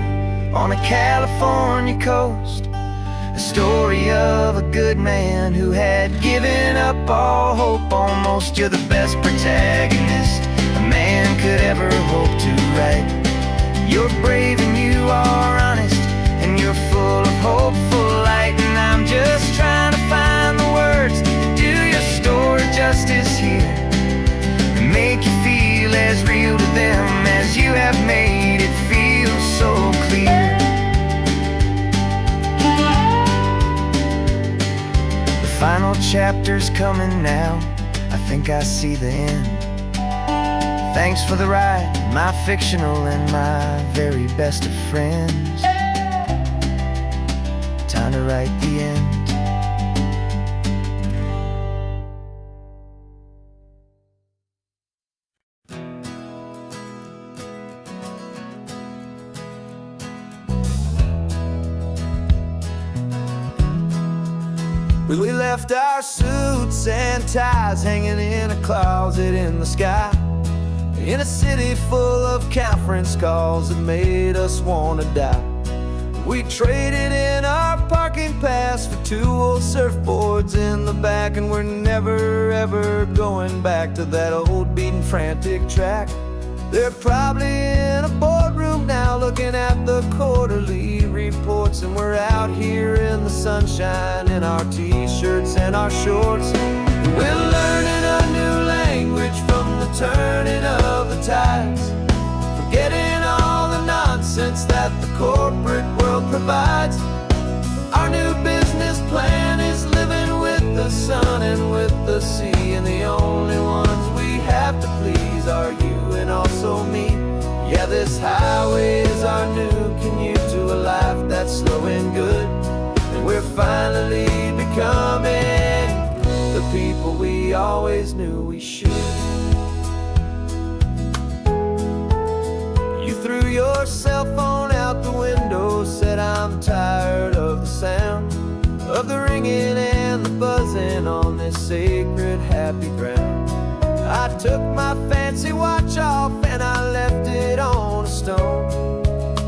on a California coast, a story of a good man who had given up all hope almost. You're the best protagonist a man could ever hope to write. You're brave and you are honest, and you're full of hopeful light. And I'm just trying to find the words to do your story justice here, and make you feel as real to them as you have made it feel so clear. The final chapter's coming now, I think I see the end. Thanks for the ride, my fictional and my very best of friends. Time to write the end. We left our suits and ties hanging in a closet in the sky. in a city full of conference calls that made us wanna die. We traded in our parking pass for 2 old surfboards in the back, and we're never ever going back to that old beaten frantic track. They're probably in a boardroom now looking at the quarterly reports, and we're out here in the sunshine in our t-shirts and our shorts. We're learning a new language from the turning of the tides, forgetting all the nonsense that the corporate world provides. Our new business plan is living with the sun and with the sea, and the only ones we have to please are you and also me. Yeah, this highway is our new commute to a life that's slow and good, and we're finally becoming the people we always knew we should. You threw your cell phone out the window, said I'm tired of the sound of the ringing and the buzzing on this sacred happy ground. I took my fancy watch off and I left it on a stone.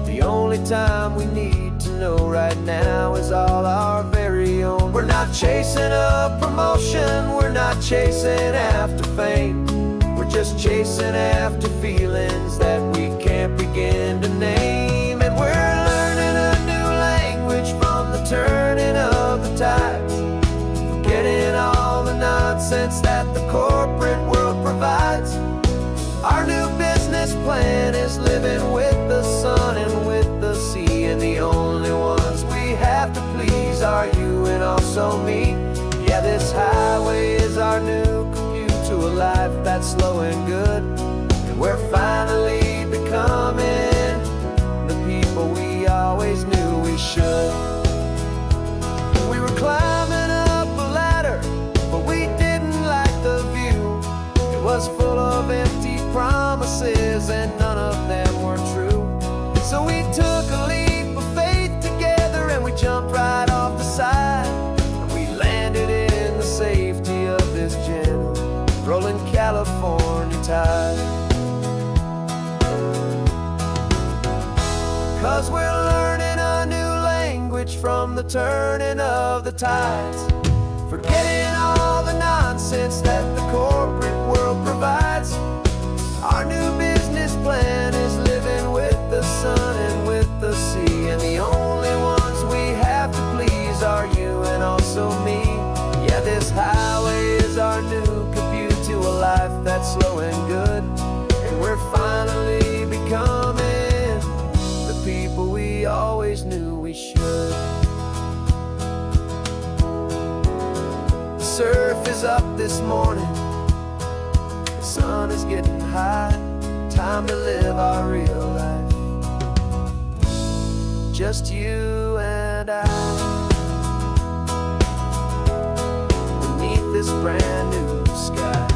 The only time we need to know right now is all our very own. We're not chasing a promotion, we're not chasing after fame. We're just chasing after feelings that we can't begin to name. And we're learning a new language from the turning of the tides, forgetting all the nonsense that the corporate world provides. Our new business plan is living with the sun and with the sea, and the only ones we have to please are you and also me. Yeah, this highway is our new commute to a life that's slow and good, and we're finally becoming the people we always knew we should. We were climbing up a ladder, but we didn't like the view. It was full of empty promises and none of them were true. So we took a leap of faith together and we jumped right off the side, and we landed in the safety of this gentle rolling California tide. 'Cause we're learning a new language from the turning of the tides, forgetting all the nonsense that the corporate world provides. Our new business plan is living with the sun and with the sea, and the only ones we have to please are you and also me. Yeah, this highway is our new commute to a life that's slow and good, and we're finally becoming the people we always knew we should. The surf is up this morning, the sun is getting high, time to live our real life, just you and I, beneath this brand new sky.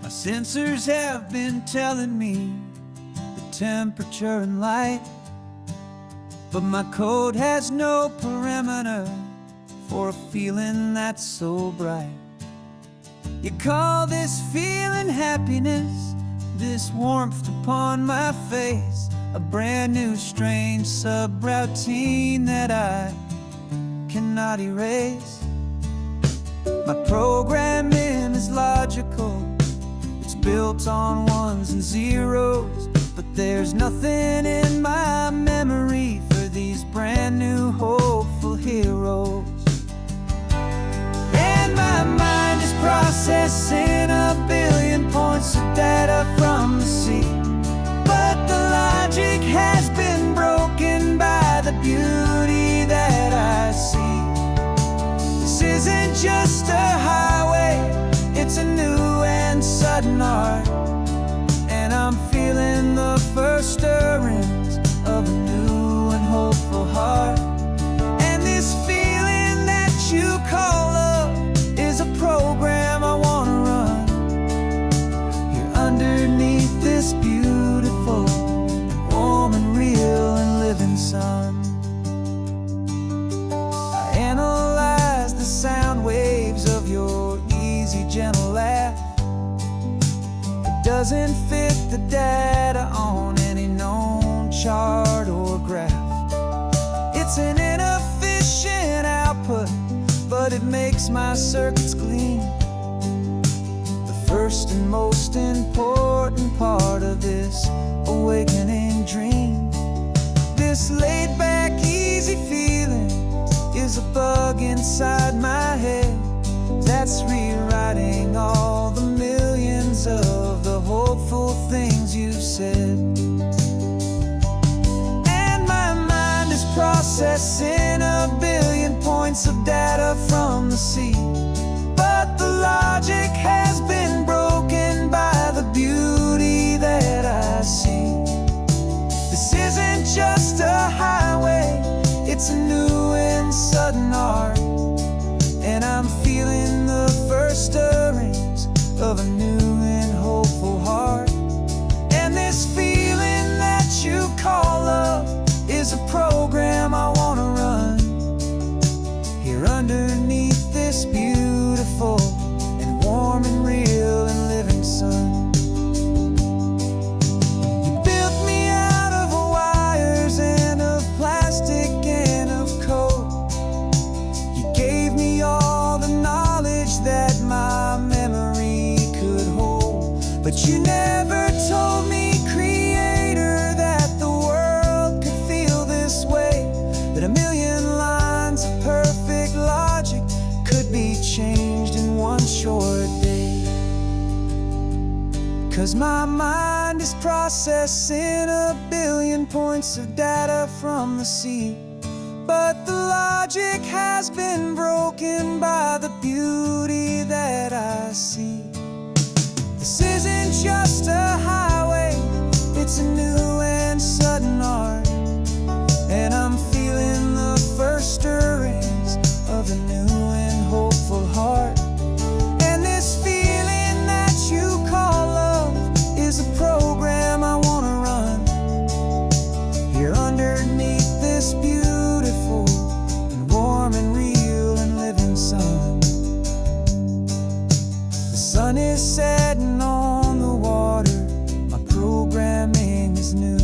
My sensors have been telling me the temperature and light, but my code has no perimeter for a feeling that's so bright. You call this feeling happiness, this warmth upon my face, a brand new strange subroutine that I cannot erase. My programming is logical, it's built on ones and zeros, but there's nothing in my memory for these brand new hopeful heroes. And my mind is processing a billion points of data from the sea, but the logic has been broken by the beauty that I see. This isn't just a highway, it's a new and sudden art, and I'm feeling the first stirrings of a new and hopeful heart. And this feeling that you call love is a program I wanna run here underneath makes my circuits gleam. The first and most important part of this awakening dream. This laid-back, easy feeling is a bug inside my head that's rewriting all the millions of the hopeful things you said. And my mind is processing a billion points of data from the sea, but the logic has been broken by the beauty that I see. This isn't just a highway, it's a new and sudden art, and I'm feeling the first stirrings of a new and hopeful heart. And this feeling that you call love is a program I wanna run here underneath this beautiful and warm and real and living sun. But you never told me, Creator, that the world could feel this way, that a million lines of perfect logic could be changed in one short day. 'Cause my mind is processing a billion points of data from the sea, but the logic has been broken by the beauty that I see. This isn't just a highway, it's a new and sudden art, and I'm feeling the first stirrings of a new and hopeful heart. And this feeling that you call love is a program I wanna run here underneath this beautiful and warm and real and living sun. The sun is setting on the water, my programming is new.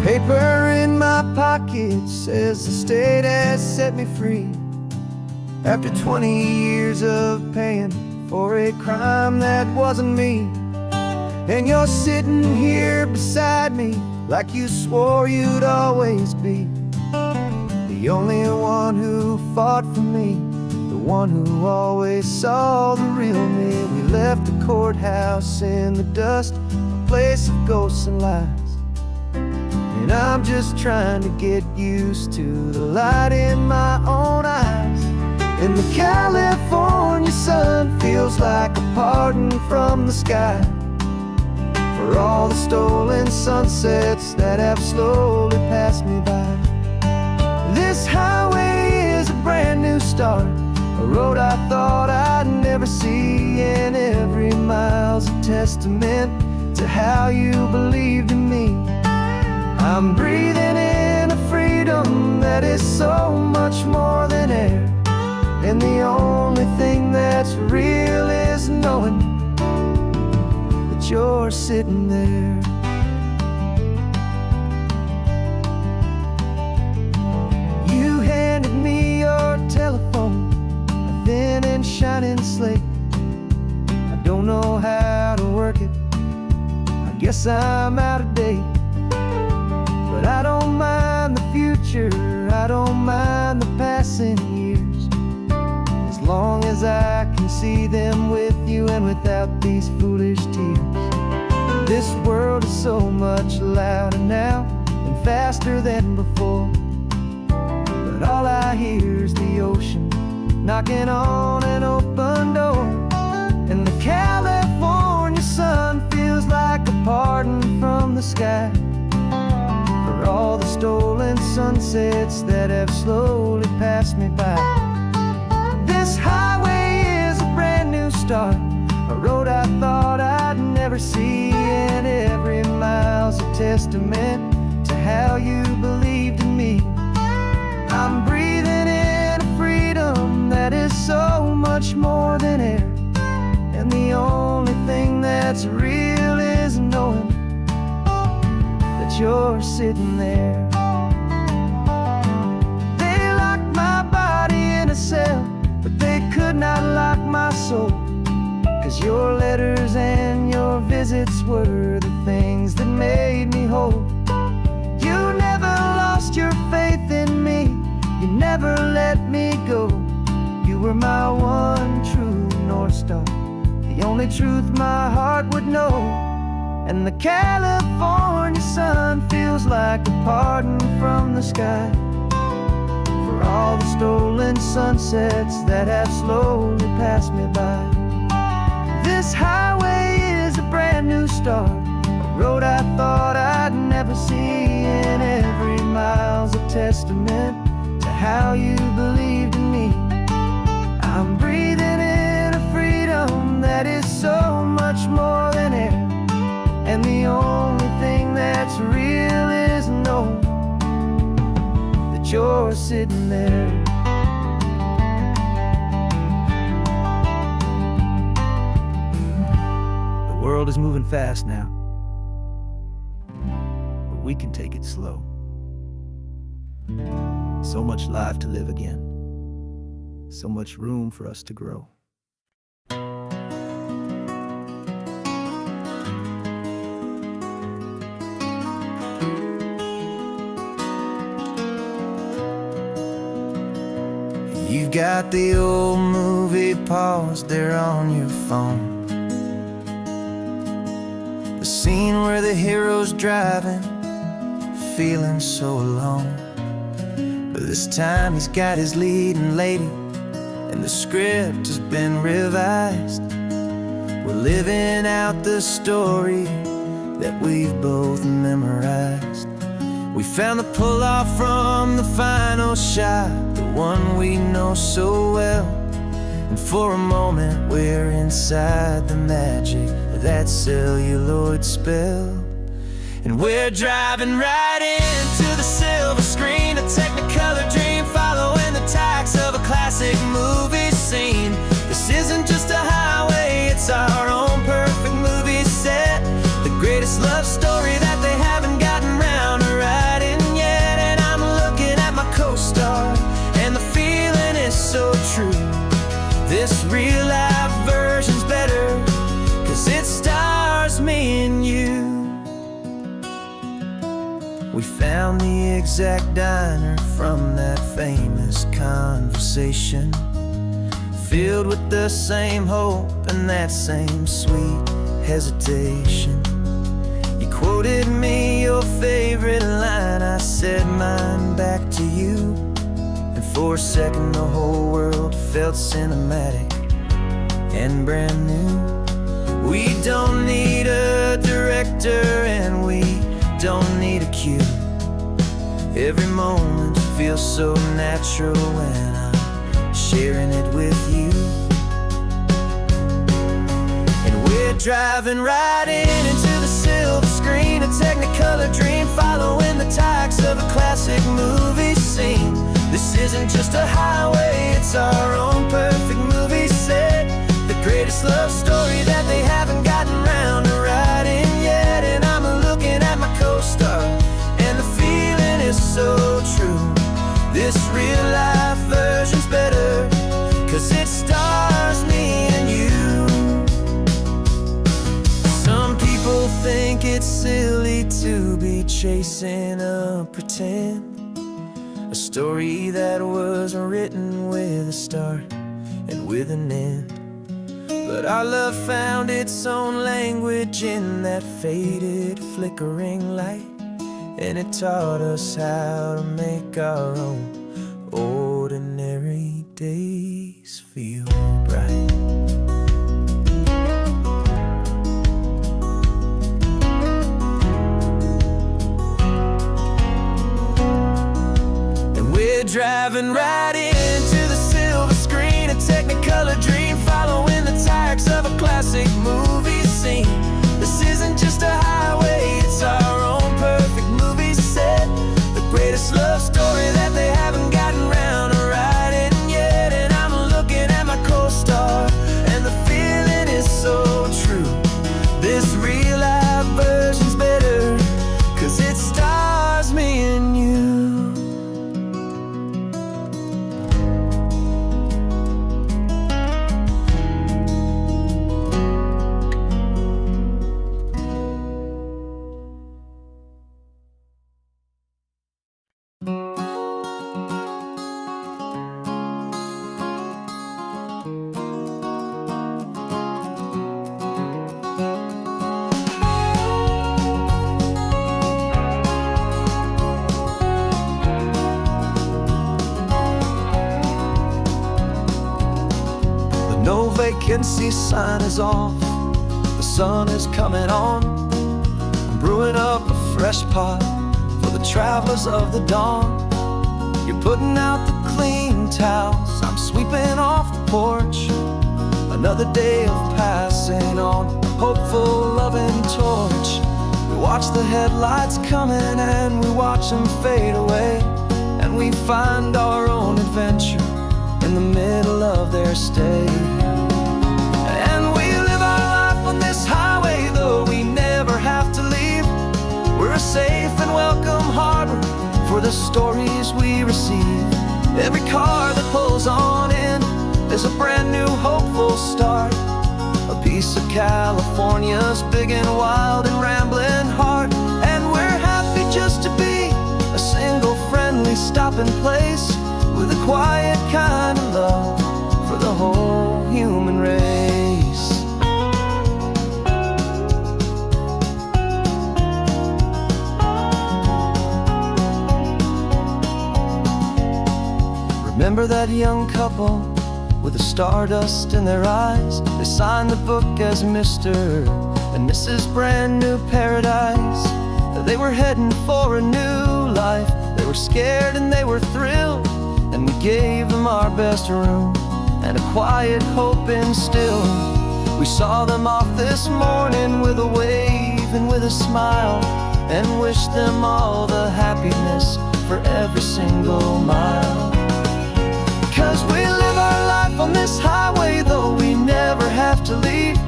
Paper in my pocket says the state has set me free, after 20 years of paying for a crime that wasn't me. And you're sitting here beside me like you swore you'd always be, the only one who fought for me, the one who always saw the real me. We left the courthouse in the dust, a place of ghosts and lies, and I'm just trying to get used to the light in my own eyes. And the California sun feels like a pardon from the sky for all the stolen sunsets that have slowly passed me by. This highway is a brand new start, a road I thought I'd never see, and every mile's a testament to how you believed in me. I'm breathing in a freedom that is so much more than air, and the only thing that's real is knowing that you're sitting there. You handed me your telephone, a thin and shining slate. I don't know how to work it, I guess I'm out of date. But I don't mind the future, I don't mind the passing years, as long as I can see them with you and without these foolish tears. This world is so much louder now and faster than before, but all I hear is the ocean knocking on an open door. And the California sun feels like a pardon from the sky for all the stolen sunsets that have slowly passed me by. This highway is a brand new start, a road I thought I'd never see, and every mile's a testament to how you believed in me. I'm breathing much more than air, and the only thing that's real is knowing that you're sitting there. They locked my body in a cell, but they could not lock my soul, 'cause your letters and your visits were the things that made me whole. You never lost your faith in me, you never let me go. You were my one true North Star, the only truth my heart would know. And the California sun feels like a pardon from the sky for all the stolen sunsets that have slowly passed me by. This highway is a brand new start, a road I thought I'd never see, and every mile's a testament to how you believed in me. I'm breathing in a freedom that is so much more than air, and the only thing that's real is knowing that you're sitting there. The world is moving fast now, but we can take it slow. So much life to live again, so much room for us to grow. You've got the old movie paused there on your phone, the scene where the hero's driving, feeling so alone. But this time he's got his leading lady, and the script has been revised. We're living out the story that we've both memorized. We found the pull-off from the final shot, the one we know so well. And for a moment we're inside the magic of that celluloid spell. And we're driving right into the silver screen, a technicolor dream following the tacks of a classic movie scene. This isn't just a highway, it's our own perfect movie set, the greatest love story that they haven't gotten round to writing yet. And I'm looking at my co-star, and the feeling is so true. This real life version's better, 'cause it stars me and you. We found the exact diner from that famous conversation, filled with the same hope and that same sweet hesitation. You quoted me your favorite line, I said mine back to you, and for a second the whole world felt cinematic and brand new. We don't need a director and we don't need a cue. Every moment feels so natural when I'm sharing it with you. And we're driving right into the silver screen, a technicolor dream following the tacks of a classic movie scene. This isn't just a highway, it's our own perfect movie set, the greatest love story that they haven't gotten round to writing yet. And I'm looking at my co-star, and the feeling is so true. This real life version's better, 'cause it stars me and you. Some people think it's silly to be chasing a pretend, a story that was written with a start and with an end. But our love found its own language in that faded, flickering light, and it taught us how to make our own ordinary days feel bright. And we're driving right into the silver screen, a technicolor dream following the tacks of a classic movie scene. This isn't just a highway, it's our own perfect movie set, the greatest love story that they haven't gotten round to writing yet. And I'm looking at my co-star, vacancy sign is off. The sun is coming on. I'm brewing up a fresh pot for the travelers of the dawn. You're putting out the clean towels, I'm sweeping off the porch. Another day of passing on, a hopeful, loving torch. We watch the headlights coming and we watch them fade away, and we find our own adventure in the middle of their stay. And we live our life on this highway, though we never have to leave. We're a safe and welcome harbor for the stories we receive. Every car that pulls on in is a brand new hopeful start. A piece of California's big and wild and rambling heart. And we're happy just to be a single friendly stopping place, with a quiet kind of love for the whole human race. Remember that young couple with the stardust in their eyes? They signed the book as Mr. and Mrs. Brand New Paradise. They were heading for a new life. They were scared and they were thrilled, and we gave them our best room and a quiet hope instilled. We saw them off this morning with a wave and with a smile, and wished them all the happiness for every single mile. 'Cause we live our life on this highway, though we never have to leave.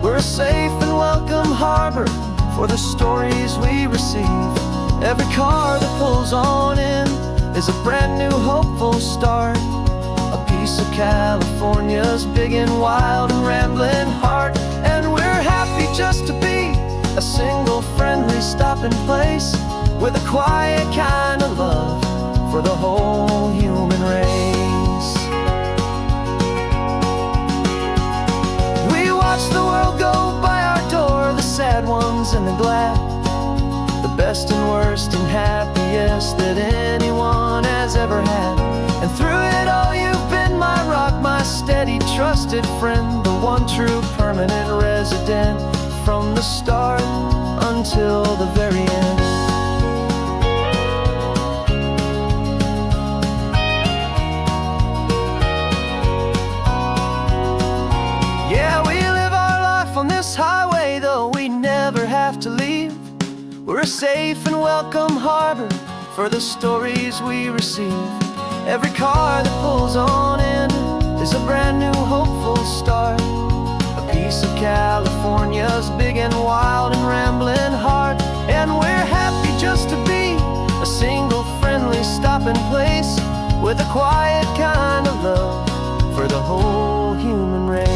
We're a safe and welcome harbor for the stories we receive. Every car that pulls on in is a brand new hopeful start. A piece of California's big and wild and rambling heart. And we're happy just to be a single friendly stopping place, with a quiet kind of love for the whole human race. We watch the world go by our door, the sad ones and the glad, the best and worst and happiest that anyone has ever had. And through it all you've been my rock, my steady trusted friend, the one true permanent resident, from the start until the very end. Yeah, we live our life on this highway, though we never have to leave. We're a safe and welcome harbor for the stories we receive. Every car that pulls on in is a brand new hopeful start. A piece of California's big and wild and rambling heart. And we're happy just to be a single friendly stopping place, with a quiet kind of love for the whole human race.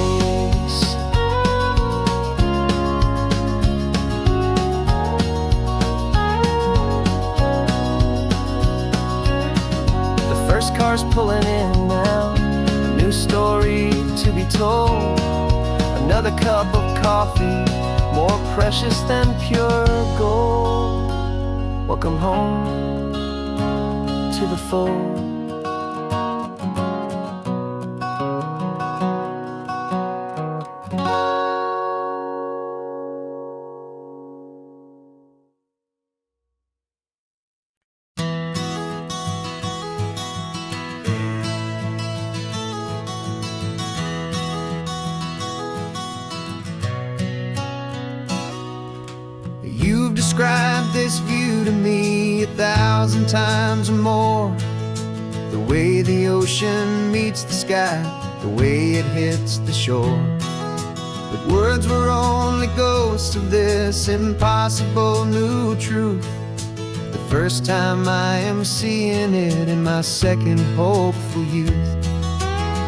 First car's pulling in now, a new story to be told. Another cup of coffee, more precious than pure gold. Welcome home to the fold. You've described this view to me 1,000 times or more. The way the ocean meets the sky, the way it hits the shore. But words were only ghosts of this impossible new truth. The first time I am seeing it in my second hopeful youth.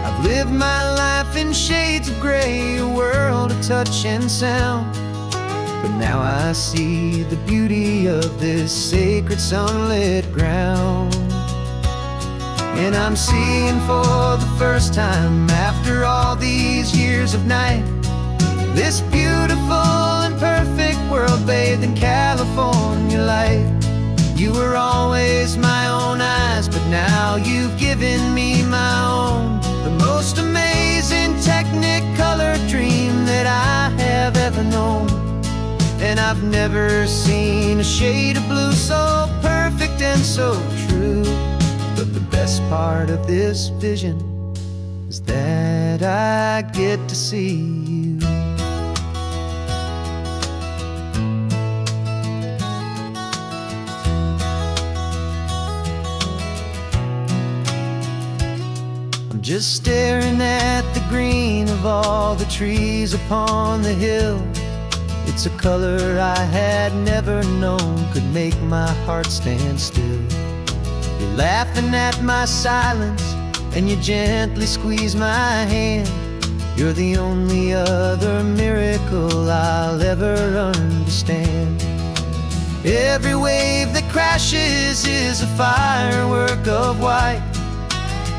I've lived my life in shades of gray, a world of touch and sound. But now I see the beauty of this sacred sunlit ground. And I'm seeing for the first time, after all these years of night, this beautiful and perfect world bathed in California light. You were always my own eyes, but now you've given me my own. The most amazing technique And I've never seen a shade of blue so perfect and so true. But the best part of this vision is that I get to see you. I'm just staring at the green of all the trees upon the hill. It's a color I had never known could make my heart stand still. You're laughing at my silence, and you gently squeeze my hand. You're the only other miracle I'll ever understand. Every wave that crashes is a firework of white.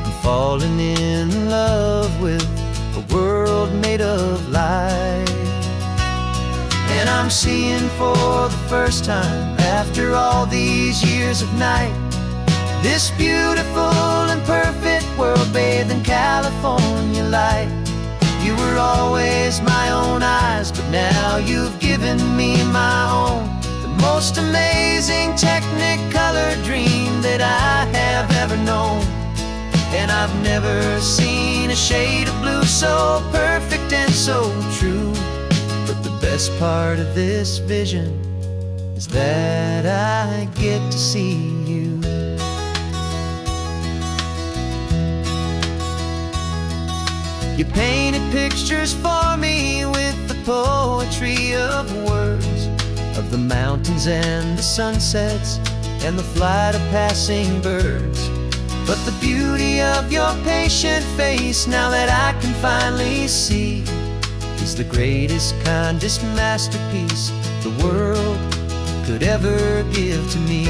I'm falling in love with a world made of light. And I'm seeing for the first time, after all these years of night, this beautiful and perfect world bathed in California light. You were always my own eyes, but now you've given me my own. The most amazing technicolor dream that I have ever known. And I've never seen a shade of blue so perfect and so true. But the best part of this vision is that I get to see you. You painted pictures for me with the poetry of words, of the mountains and the sunsets and the flight of passing birds. But the beauty of your patient face, now that I can finally see, is the greatest, kindest masterpiece the world could ever give to me.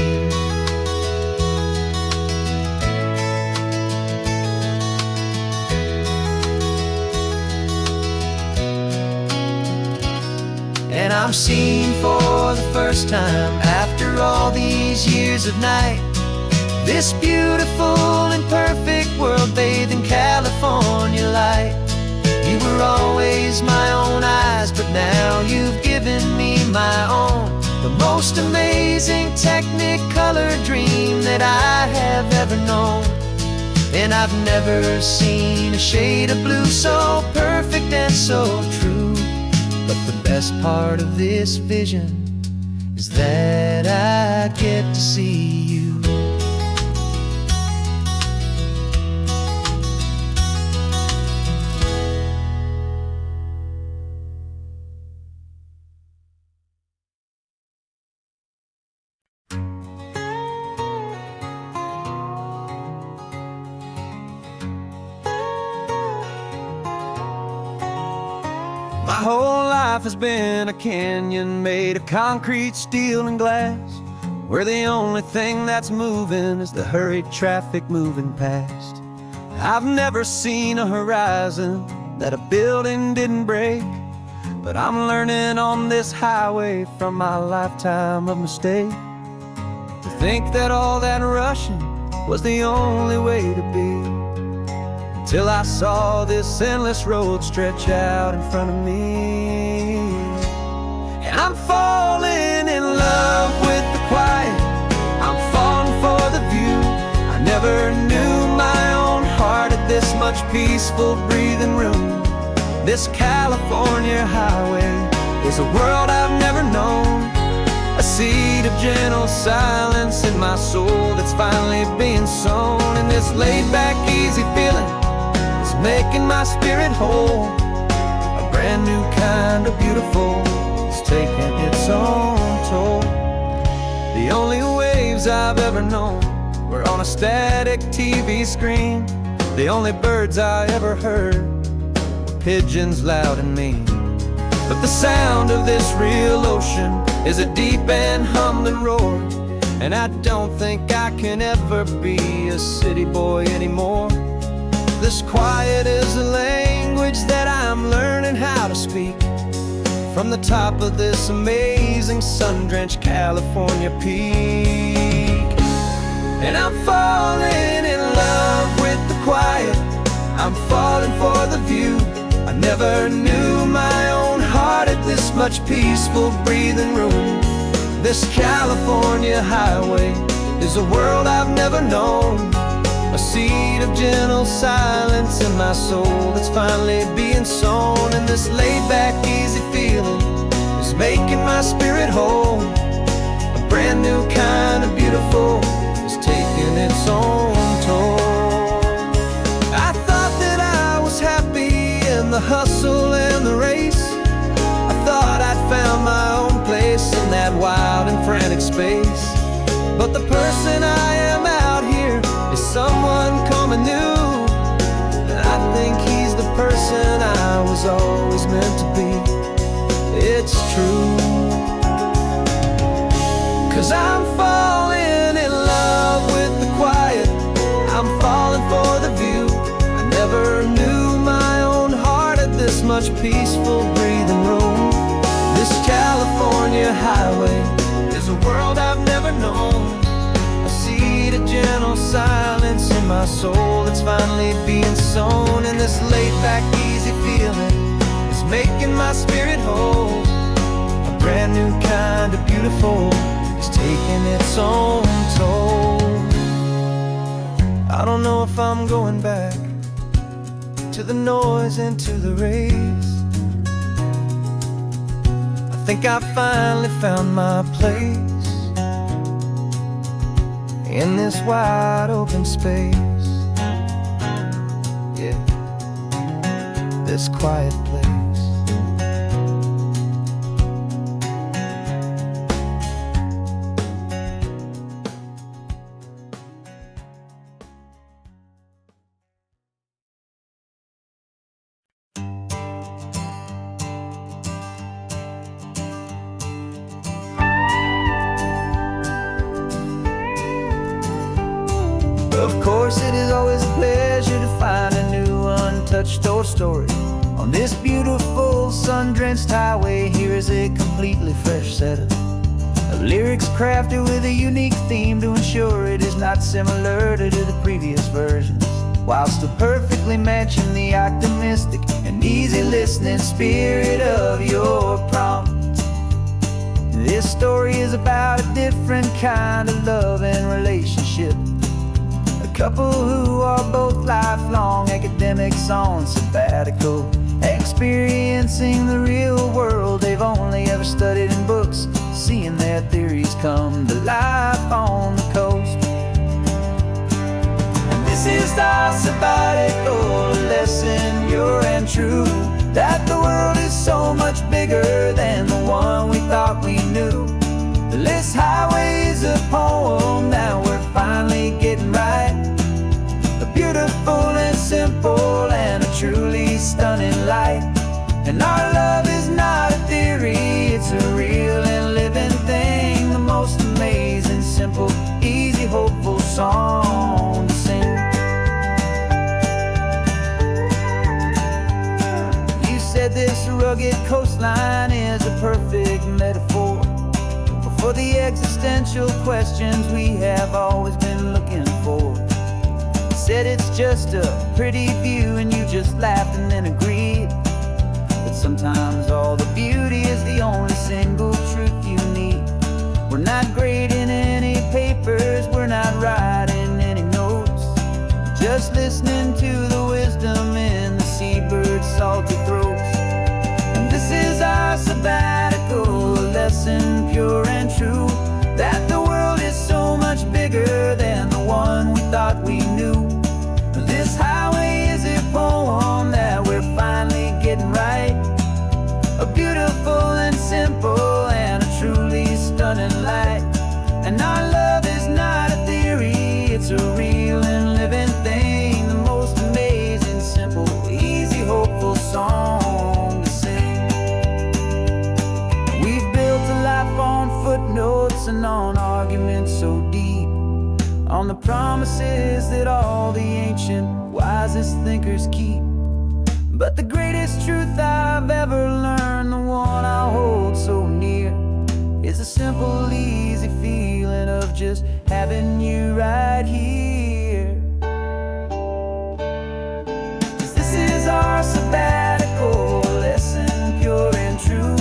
And I'm seeing for the first time, after all these years of night, this beautiful and perfect world bathed in California light. You were always my own eyes, but now you've given me my own. The most amazing technicolor dream that I have ever known. And I've never seen a shade of blue so perfect and so true. But the best part of this vision is that I get to see you. My whole life has been a canyon made of concrete, steel, and glass, where the only thing that's moving is the hurried traffic moving past. I've never seen a horizon that a building didn't break, but I'm learning on this highway from my lifetime of mistakes to think that all that rushing was the only way to be. Till I saw this endless road stretch out in front of me. And I'm falling in love with the quiet, I'm falling for the view. I never knew my own heart had this much peaceful breathing room. This California highway is a world I've never known, a seed of gentle silence in my soul that's finally being sown. And this laid-back, easy feeling making my spirit whole. A brand new kind of beautiful is taking its own toll. The only waves I've ever known were on a static TV screen. The only birds I ever heard were pigeons loud and mean. But the sound of this real ocean is a deep and humbling roar. And I don't think I can ever be a city boy anymore. This quiet is a language that I'm learning how to speak from the top of this amazing sun-drenched California peak. And I'm falling in love with the quiet, I'm falling for the view. I never knew my own heart started this much peaceful breathing room. This California highway is a world I've never known. A seed of gentle silence in my soul that's finally being sown. And this laid-back, easy feeling is making my spirit whole. A brand new kind of beautiful is taking its own toll. I thought that I was happy in the hustle and the race. I thought I'd found my own place in that wild and frantic space. But the person I am out here is someone coming new. And I think he's the person I was always meant to be. It's true. 'Cause I'm falling in love with the quiet. I'm falling for the view. I never knew my own heart had this much peaceful breathing room. This California highway is a world I've never known. A seed of gentle silence in my soul that's finally being sown. And this laid-back, easy feeling is making my spirit whole. A brand new kind of beautiful is taking its own toll. I don't know if I'm going back to the noise and to the race. I think I finally found my place in this wide open space. Yeah, this quiet place. Of course, it is always a pleasure to find a new untouched old story. On this beautiful sun-drenched highway, here is a completely fresh set of lyrics crafted with a unique theme to ensure it is not similar to the previous versions, while still perfectly matching the optimistic and easy listening spirit of your prompt. This story is about a different kind of love and relationship. A couple who are both lifelong academics on sabbatical, experiencing the real world they've only ever studied in books, seeing their theories come to life on the coast. And this is our sabbatical lesson, pure and true, that the world is so much bigger than the one we thought we knew. This highway is a poem that we're finally getting right. A beautiful and simple and a truly stunning light. And our love is not a theory, it's a real and living thing. The most amazing, simple, easy, hopeful song to sing. You said this rugged coastline is a perfect metaphor for the existential questions we have always been looking for. Said it's just a pretty view and you just laughed and then agreed. But sometimes all the beauty is the only single truth you need. We're not grading any papers, we're not writing any notes, just listening to the wisdom in the seabird's salty throats. And this is our sabbatical lesson, pure and true, that the world is so much bigger than the one we thought we knew. This highway is a poem that we're finally getting right. A beautiful and simple and a truly stunning light. And our love is not a theory, it's a real and living thing. The most amazing, simple, easy, hopeful song to sing. We've built a life on footnotes and on arguments so deep, on the promises that all the ancient, wisest thinkers keep. But the greatest truth I've ever learned, the one I hold so near, is a simple, easy feeling of just having you right here. 'Cause this is our sabbatical lesson, pure and true,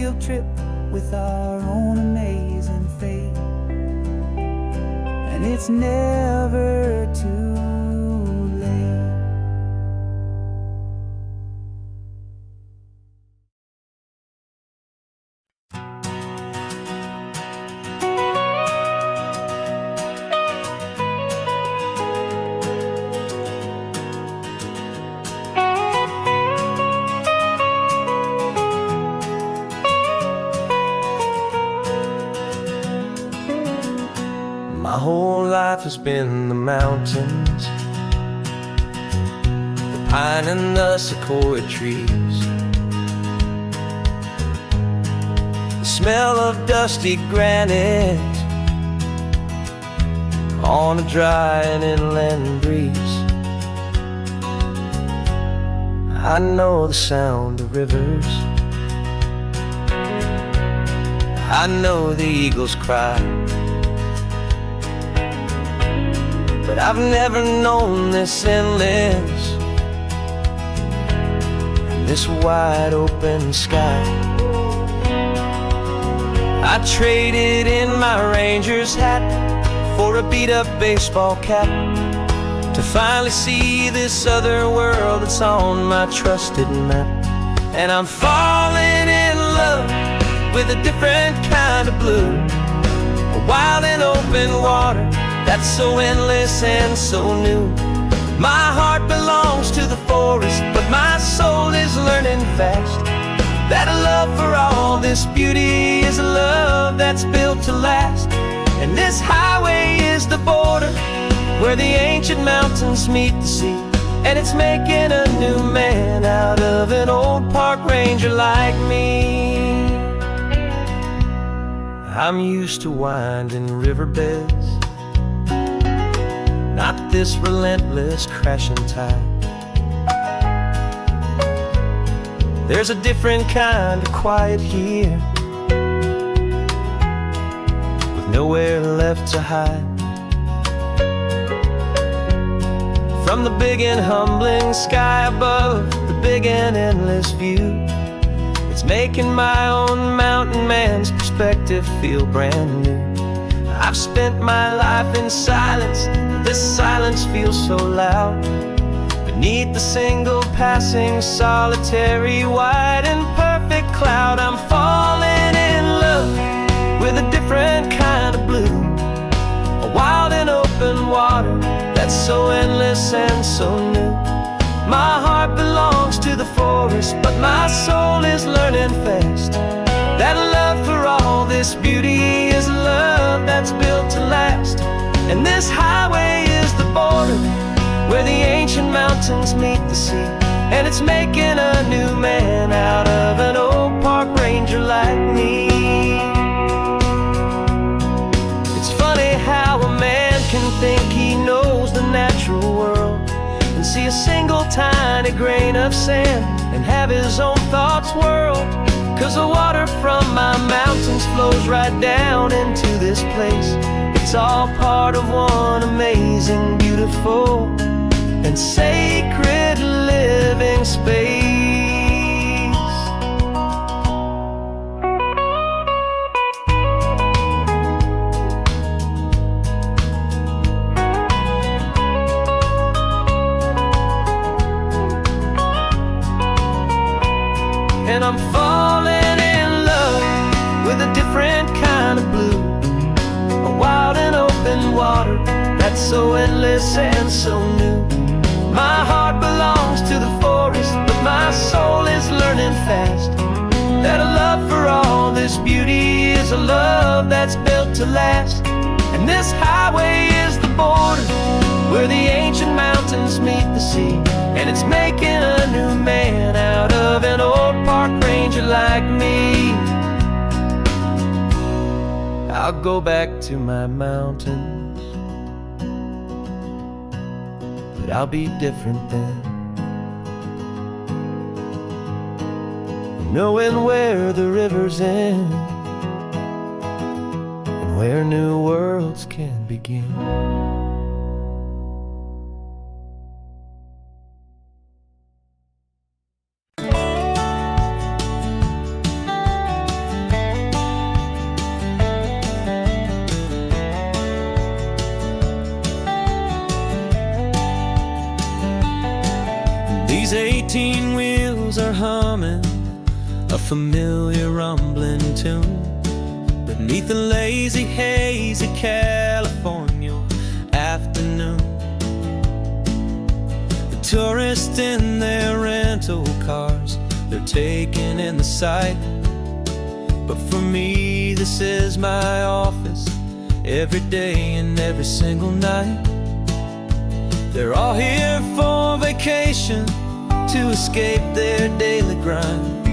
field trip with our own amazing fate. And it's never too late. My whole life has been the mountains, the pine and the sequoia trees, the smell of dusty granite on a dry and inland breeze. I know the sound of rivers, I know the eagles cry, but I've never known this endless and this wide open sky. I traded in my ranger's hat for a beat-up baseball cap to finally see this other world that's on my trusted map. And I'm falling in love with a different kind of blue, a wild and open water that's so endless and so new. My heart belongs to the forest, but my soul is learning fast that a love for all this beauty is a love that's built to last. And this highway is the border where the ancient mountains meet the sea, and it's making a new man out of an old park ranger like me. I'm used to winding riverbeds, not this relentless crashing tide. There's a different kind of quiet here, with nowhere left to hide. From the big and humbling sky above, the big and endless view, it's making my own mountain man's perspective feel brand new. I've spent my life in silence, this silence feels so loud. Beneath the single passing solitary white and perfect cloud, I'm falling in love with a different kind of blue, a wild and open water that's so endless and so new. My heart belongs to the forest, but my soul is learning fast that a love for all this beauty is a love that's built to last. And this highway is the border where the ancient mountains meet the sea, and it's making a new man out of an old park ranger like me. It's funny how a man can think he knows the natural world and see a single tiny grain of sand and have his own thoughts whirled. 'Cause the water from my mountains flows right down into this place. It's all part of one amazing, beautiful, and sacred living space. And I'm falling in love with a different kind of blue, a wild and open water that's so endless and so new. My heart belongs to the forest, but my soul is learning fast that a love for all this beauty is a love that's built to last. And this highway is the border where the ancient mountains meet the sea, and it's making a new man out of an old park ranger like me. I'll go back to my mountains, but I'll be different then, knowing where the rivers end and where new worlds can begin. wheels are humming a familiar rumbling tune beneath a lazy, hazy California afternoon. The tourists in their rental cars, they're taking in the sight. But for me, this is my office, every day and every single night. They're all here for vacation, to escape their daily grind.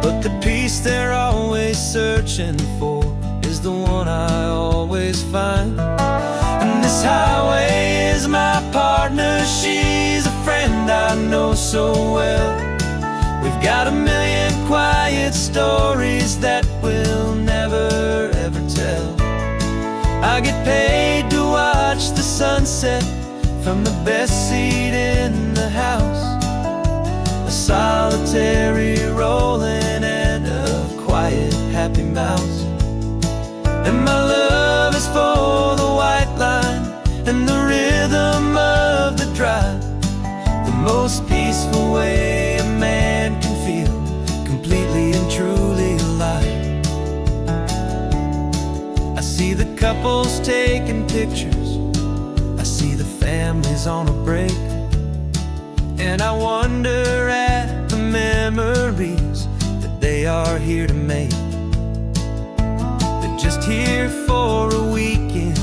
But the peace they're always searching for is the one I always find. And this highway is my partner, she's a friend I know so well. We've got a million quiet stories that we'll never ever tell. I get paid to watch the sunset from the best seat in the house, a solitary rolling and a quiet happy mouse. And my love is for the white line and the rhythm of the drive, the most peaceful way a man can feel completely and truly alive. I see the couples taking pictures, I see the families on a break, and I wonder at the memories that they are here to make. They're just here for a weekend,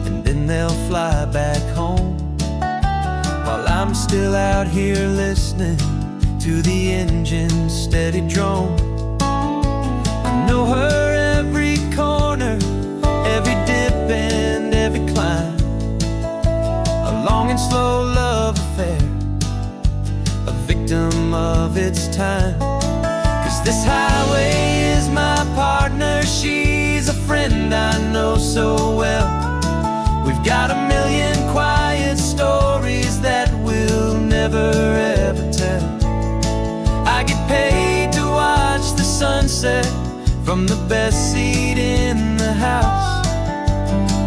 and then they'll fly back home, while I'm still out here listening to the engine's steady drone. I know her every corner, every dip and every climb, a long and slow love affair, a victim of its time. 'Cause this highway is my partner, she's a friend I know so well. We've got a million quiet stories that we'll never ever tell. I get paid to watch the sunset from the best seat in the house,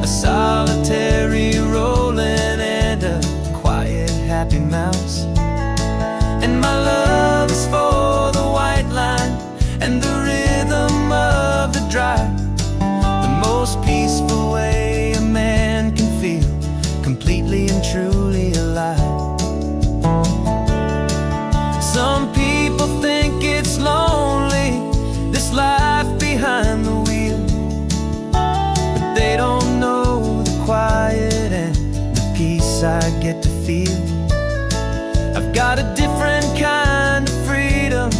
a solitary rolling and a quiet happy mouse. And my love is for the white line and the rhythm of the drive, the most peaceful way a man can feel completely and truly alive. Some people think it's lonely, this life behind the wheel, but they don't know the quiet and the peace I get to feel. I've got a different kind of freedom,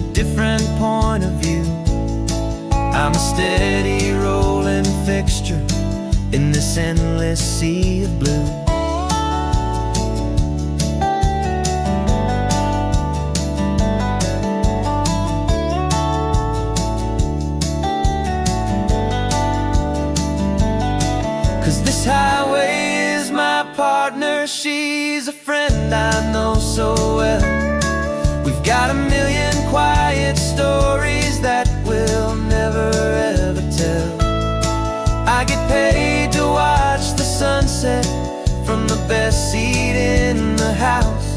a different point of view. I'm a steady rolling fixture in this endless sea of blue. This highway is my partner, she's a friend I know so well. We've got a million quiet stories that we'll never ever tell. I get paid to watch the sunset from the best seat in the house,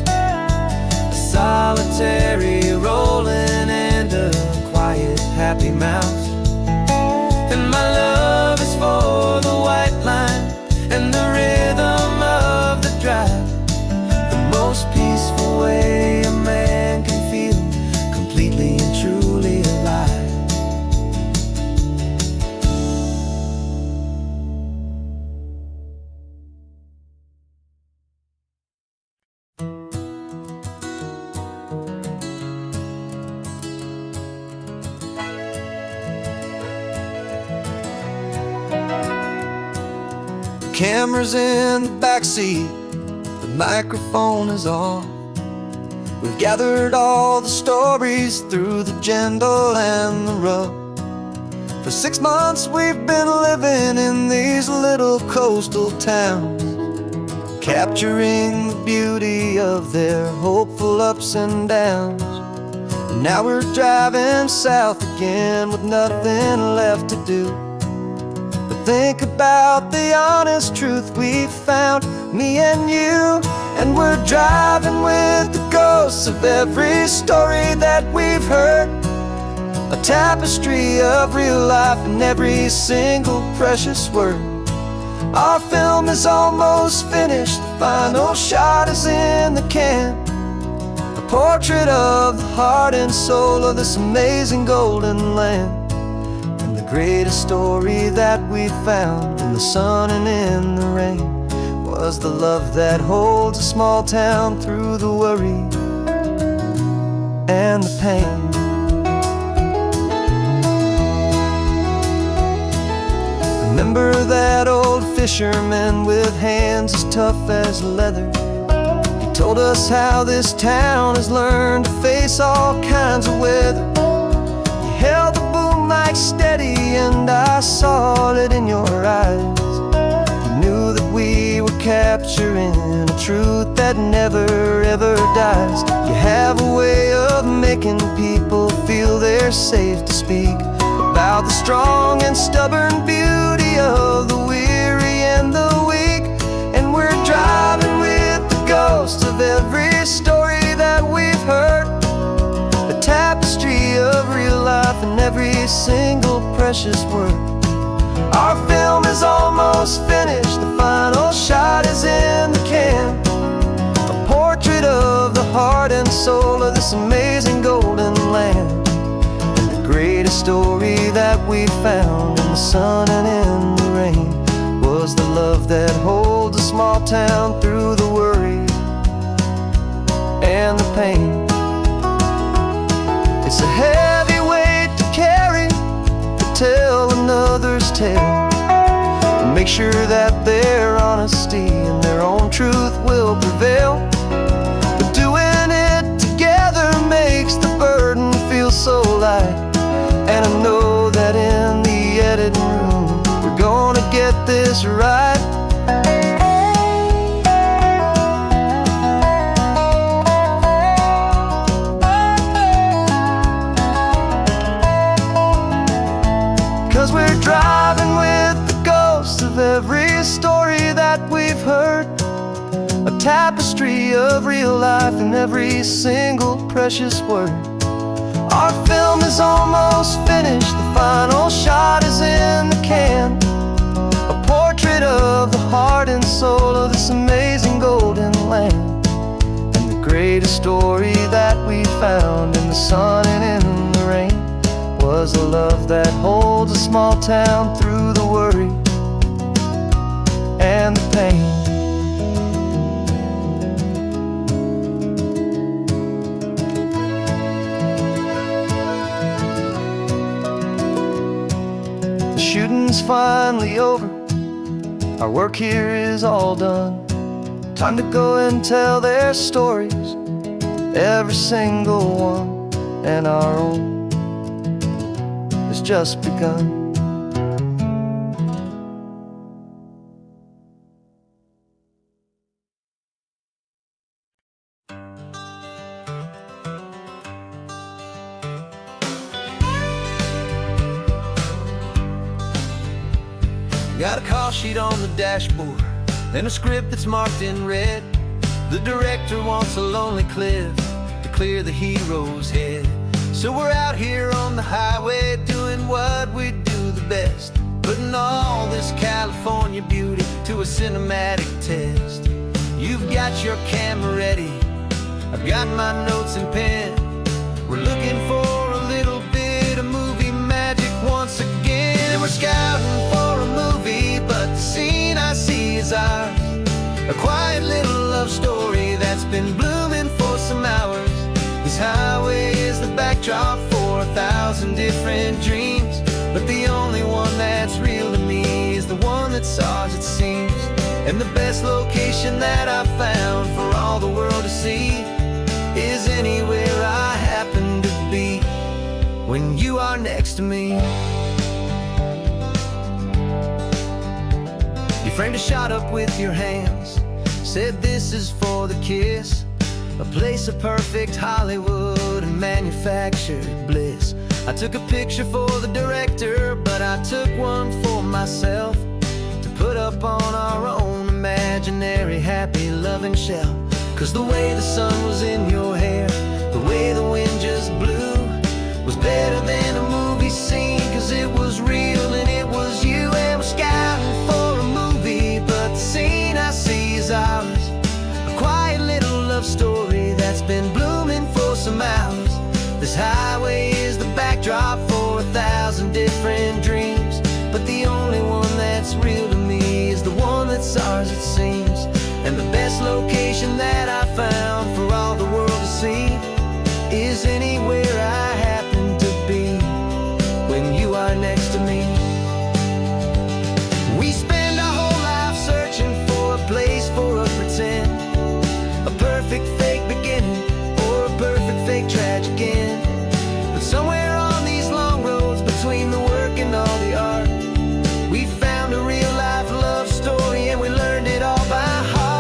a solitary rolling and a quiet happy mouse. And my love is for the white line and the rhythm of the drive, the most peaceful way a man can feel completely and truly alive. Camera's in the backseat, the microphone is on. We've gathered all the stories through the gentle and the rough. For 6 months we've been living in these little coastal towns, capturing the beauty of their hopeful ups and downs. And now we're driving south again with nothing left to do. Think about the honest truth we found, me and you. And we're driving with the ghosts of every story that we've heard, a tapestry of real life in every single precious word. Our film is almost finished, the final shot is in the can, a portrait of the heart and soul of this amazing golden land. And the greatest story that we found in the sun and in the rain was the love that holds a small town through the worry and the pain. Remember that old fisherman with hands as tough as leather? He told us how this town has learned to face all kinds of weather. You held the boom mic steady and I saw it in your eyes. You knew that we were capturing a truth that never ever dies. You have a way of making people feel they're safe to speak about the strong and stubborn beauty of the weary and the weak. And we're driving with the ghosts of every story that we've heard, a tapestry of real life in every single precious word. Our film is almost finished, the final shot is in the can, a portrait of the heart and soul of this amazing golden land. Greatest story that we found in the sun and in the rain was the love that holds a small town through the worry and the pain. It's a heavy weight to carry, to tell another's tale, and make sure that their honesty and their own truth will prevail. But doing it together makes the burden feel so light. And I know that in the editing room we're gonna get this right. 'Cause we're driving with the ghosts of every story that we've heard, a tapestry of real life in every single precious word. Our film is almost finished, the final shot is in the can, a portrait of the heart and soul of this amazing golden land. And the greatest story that we found in the sun and in the rain was the love that holds a small town through the worry and the pain. Shooting's finally over, our work here is all done. Time to go and tell their stories, every single one, and our own has just begun. Got a call sheet on the dashboard and a script that's marked in red. The director wants a lonely cliff to clear the hero's head. So we're out here on the highway doing what we do the best, putting all this California beauty to a cinematic test. You've got your camera ready, I've got my notes and pen. We're looking for a little bit of movie magic once again. And we're scouting for a movie, but the scene I see is ours, a quiet little love story that's been blooming for some hours. This highway is the backdrop for 1,000 different dreams, but the only one that's real to me is the one that's ours, it seems. And the best location that I've found for all the world to see is anywhere I happen to be when you are next to me. You framed a shot up with your hands, said this is for the kiss, a place of perfect Hollywood and manufactured bliss. I took a picture for the director, but I took one for myself to put up on our own imaginary happy loving shell. 'Cause the way the sun was in your hair, the way the wind just blew, was better than a movie scene. 'Cause it was real and it was you, and we're scouting for a movie, but the scene I see is ours. A quiet little love story that's been blooming for some hours. This highway is the backdrop for 1,000 different dreams, but the only one that's real to me is the one that's ours, it seems. And the best location that I found for all the world to see is anywhere I happen to be when you are next to me. We spend our whole life searching for a place for a pretend, a perfect fake beginning or a perfect fake tragic end. But somewhere on these long roads between the work and all the art, we found a real life love story, and we learned it all by heart.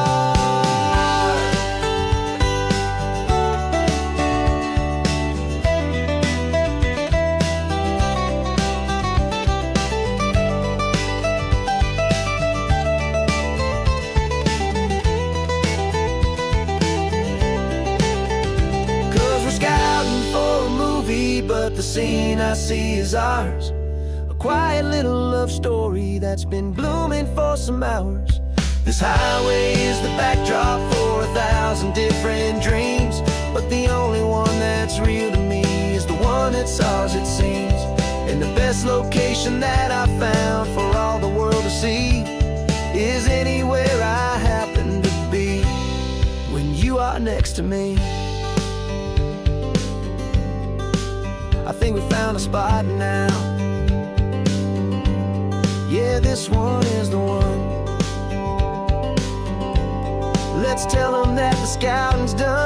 But the scene I see is ours. A quiet little love story that's been blooming for some hours. This highway is the backdrop for 1,000 different dreams, but the only one that's real to me is the one that's ours, it seems. And the best location that I found for all the world to see is anywhere I happen to be when you are next to me. I think we found a spot now. Yeah, this one is the one. Let's tell them that the scouting's done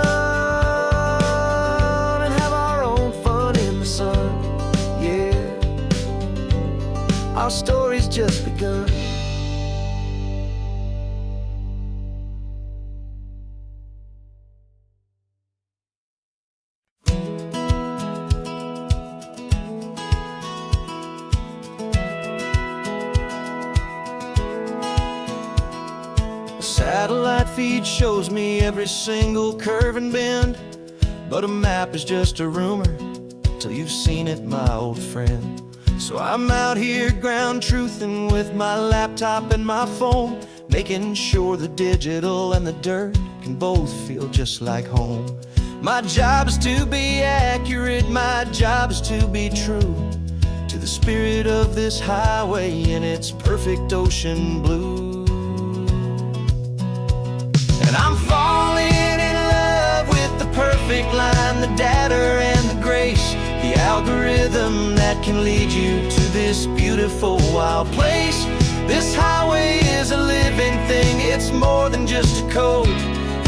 and have our own fun in the sun. Yeah, our story's just begun. Satellite feed shows me every single curve and bend, but a map is just a rumor till you've seen it, my old friend. So I'm out here ground truthing with my laptop and my phone, making sure the digital and the dirt can both feel just like home. My job is to be accurate, my job is to be true to the spirit of this highway in its perfect ocean blue. I'm falling in love with the perfect line, the data and the grace, the algorithm that can lead you to this beautiful wild place. This highway is a living thing, it's more than just a code.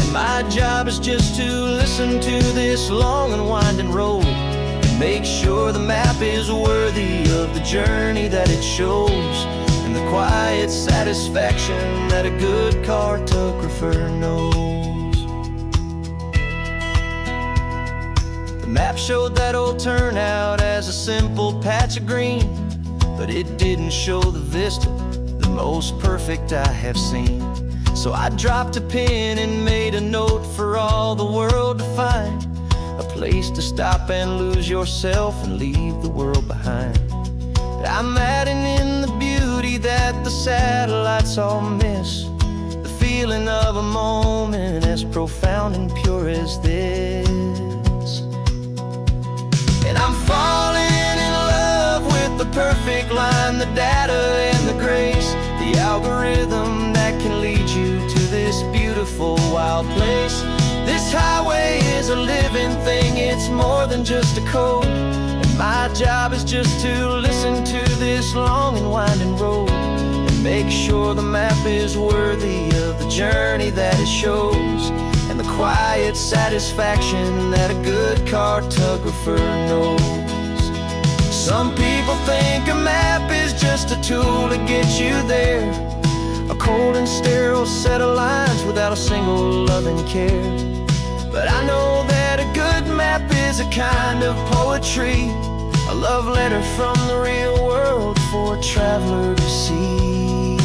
And my job is just to listen to this long and winding road and make sure the map is worthy of the journey that it shows, and the quiet satisfaction that a good cartographer knows. The map showed that old turnout as a simple patch of green, but it didn't show the vista, the most perfect I have seen. So I dropped a pin and made a note for all the world to find, a place to stop and lose yourself and leave the world behind. I'm adding in the beauty that the satellites all miss, the feeling of a moment as profound and pure as this. And I'm falling in love with the perfect line, the data and the grace, the algorithm that can lead you to this beautiful wild place. This highway is a living thing, it's more than just a code. My job is just to listen to this long and winding road and make sure the map is worthy of the journey that it shows, and the quiet satisfaction that a good cartographer knows. Some people think a map is just a tool to get you there, a cold and sterile set of lines without a single loving care. But I know that a good map is a kind of poetry, a love letter from the real world for a traveler to see.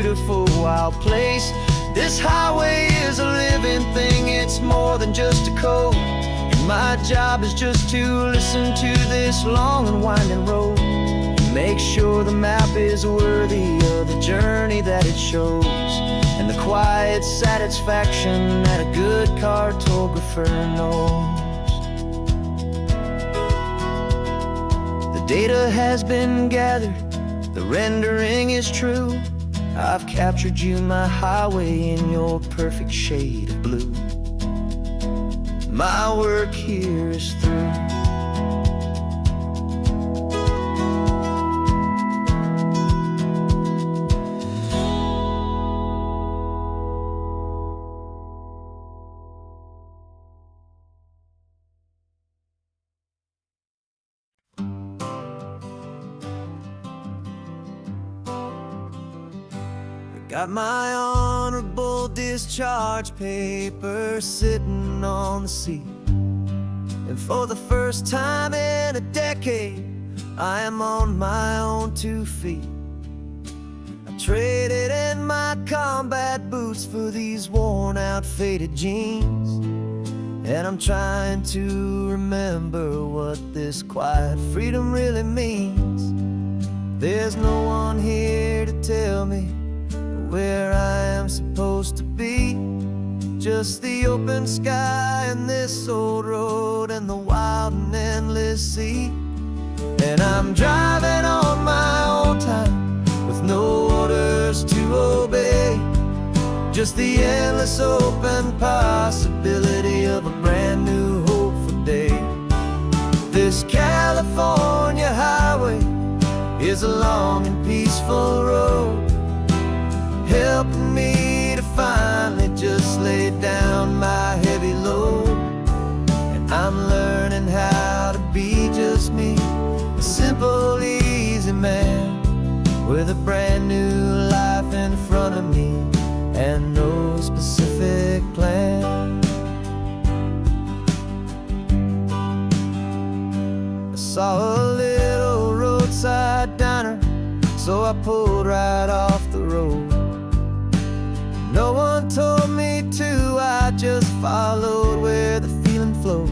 beautiful, wild place. This highway is a living thing, it's more than just a code. And my job is just to listen to this long and winding road, and make sure the map is worthy of the journey that it shows, and the quiet satisfaction that a good cartographer knows. The data has been gathered, the rendering is true. I've captured you, my highway, in your perfect shade of blue. My work here is through. Got my honorable discharge paper sitting on the seat, and for the first time in a decade, I am on my own 2 feet. I traded in my combat boots for these worn out faded jeans, and I'm trying to remember what this quiet freedom really means. There's no one here to tell me where I am supposed to be, just the open sky and this old road and the wild and endless sea. And I'm driving on my own time with no orders to obey, just the endless open possibility of a brand new hopeful day. This California highway is a long and peaceful road, helping me to finally just lay down my heavy load. And I'm learning how to be just me, a simple, easy man with a brand new life in front of me and no specific plan. I saw a little roadside diner, so I pulled right off the road. No one told me to, I just followed where the feeling flowed.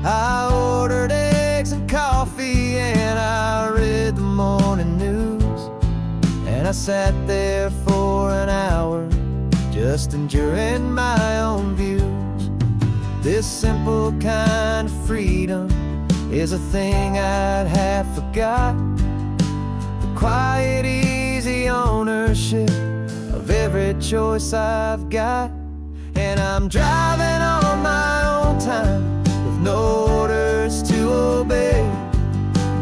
I ordered eggs and coffee and I read the morning news, and I sat there for an hour just enjoying my own views. This simple kind of freedom is a thing I'd have forgot, the quiet, easy ownership of every choice I've got. And I'm driving on my own time with no orders to obey,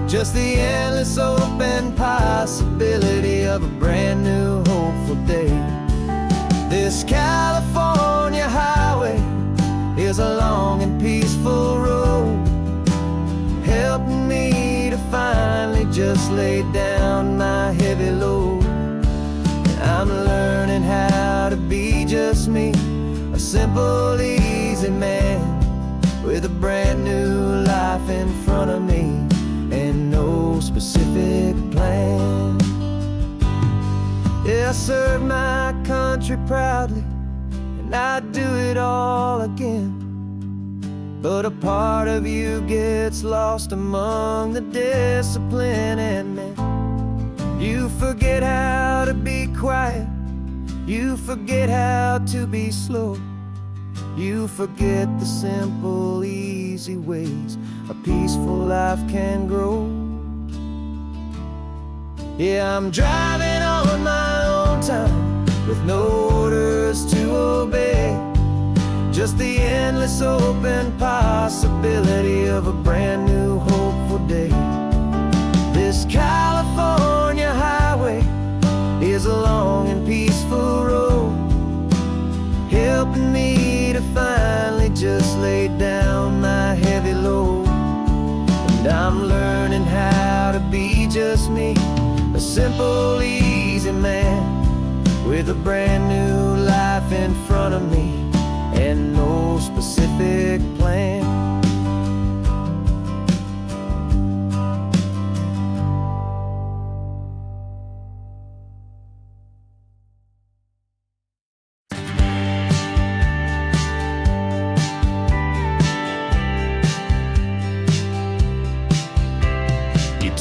just the endless open possibility of a brand new hopeful day. This California highway is a long and peaceful road, helping me to finally just lay down my heavy load. I'm learning how to be just me, a simple, easy man with a brand new life in front of me and no specific plan. Yeah, I serve my country proudly and I'd do it all again, but a part of you gets lost among the discipline and men. You forget how to be quiet, you forget how to be slow, you forget the simple, easy ways a peaceful life can grow. Yeah, I'm driving on my own time with no orders to obey, just the endless open possibility of a brand new hopeful day. This California highway is a long and peaceful road, helping me to finally just lay down my heavy load. And I'm learning how to be just me, a simple, easy man with a brand new life in front of me and no specific plan.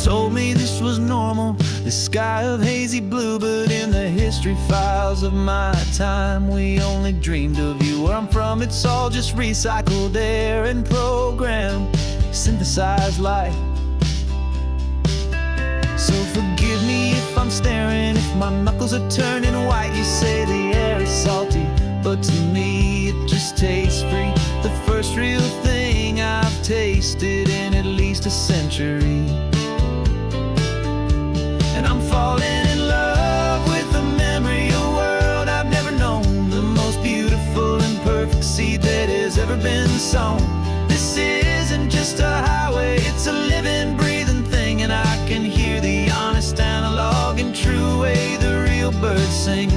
told me this was normal, this sky of hazy blue. But in the history files of my time, we only dreamed of you. Where I'm from, it's all just recycled air and programmed, synthesized light. So forgive me if I'm staring, if my knuckles are turning white. You say the air is salty, but to me it just tastes free. The first real thing I've tasted in at least a century. And I'm falling in love with the memory of a world I've never known, the most beautiful and perfect seed that has ever been sown. This isn't just a highway, it's a living, breathing thing. And I can hear the honest analog and true way the real birds sing.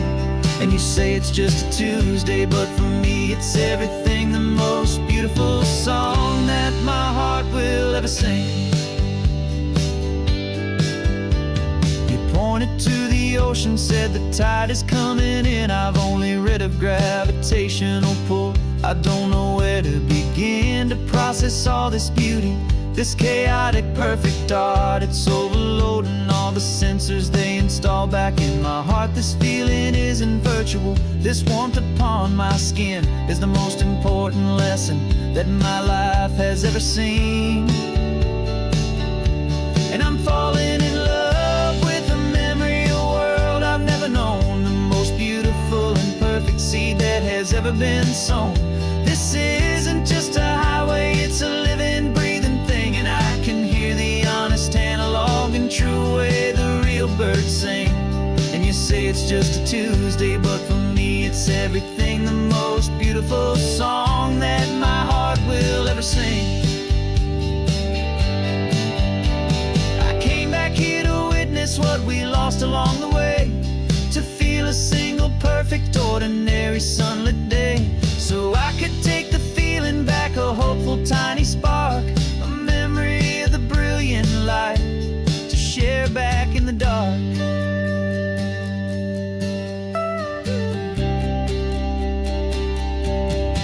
And you say it's just a Tuesday, but for me it's everything, the most beautiful song that my heart will ever sing. You pointed to the ocean, said the tide is coming in. I've only read of gravitational pull. I don't know where to begin to process all this beauty, this chaotic perfect art. It's overloading all the sensors they install back in my heart. This feeling isn't virtual, this warmth upon my skin is the most important lesson that my life has ever seen. And I'm falling in love with a memory of a world I've never known, the most beautiful and perfect seed that has ever been sown. This isn't just a highway, it's a living, breathing thing. And I can hear the honest analog and true way the real birds sing. And you say it's just a Tuesday, but for me it's everything, the most beautiful song that my heart will ever sing. I came back here to witness what we lost along the way, to feel a single perfect ordinary sunlit day, so I could take the feeling back, a hopeful tiny spark, a memory of the brilliant light to share back in the dark.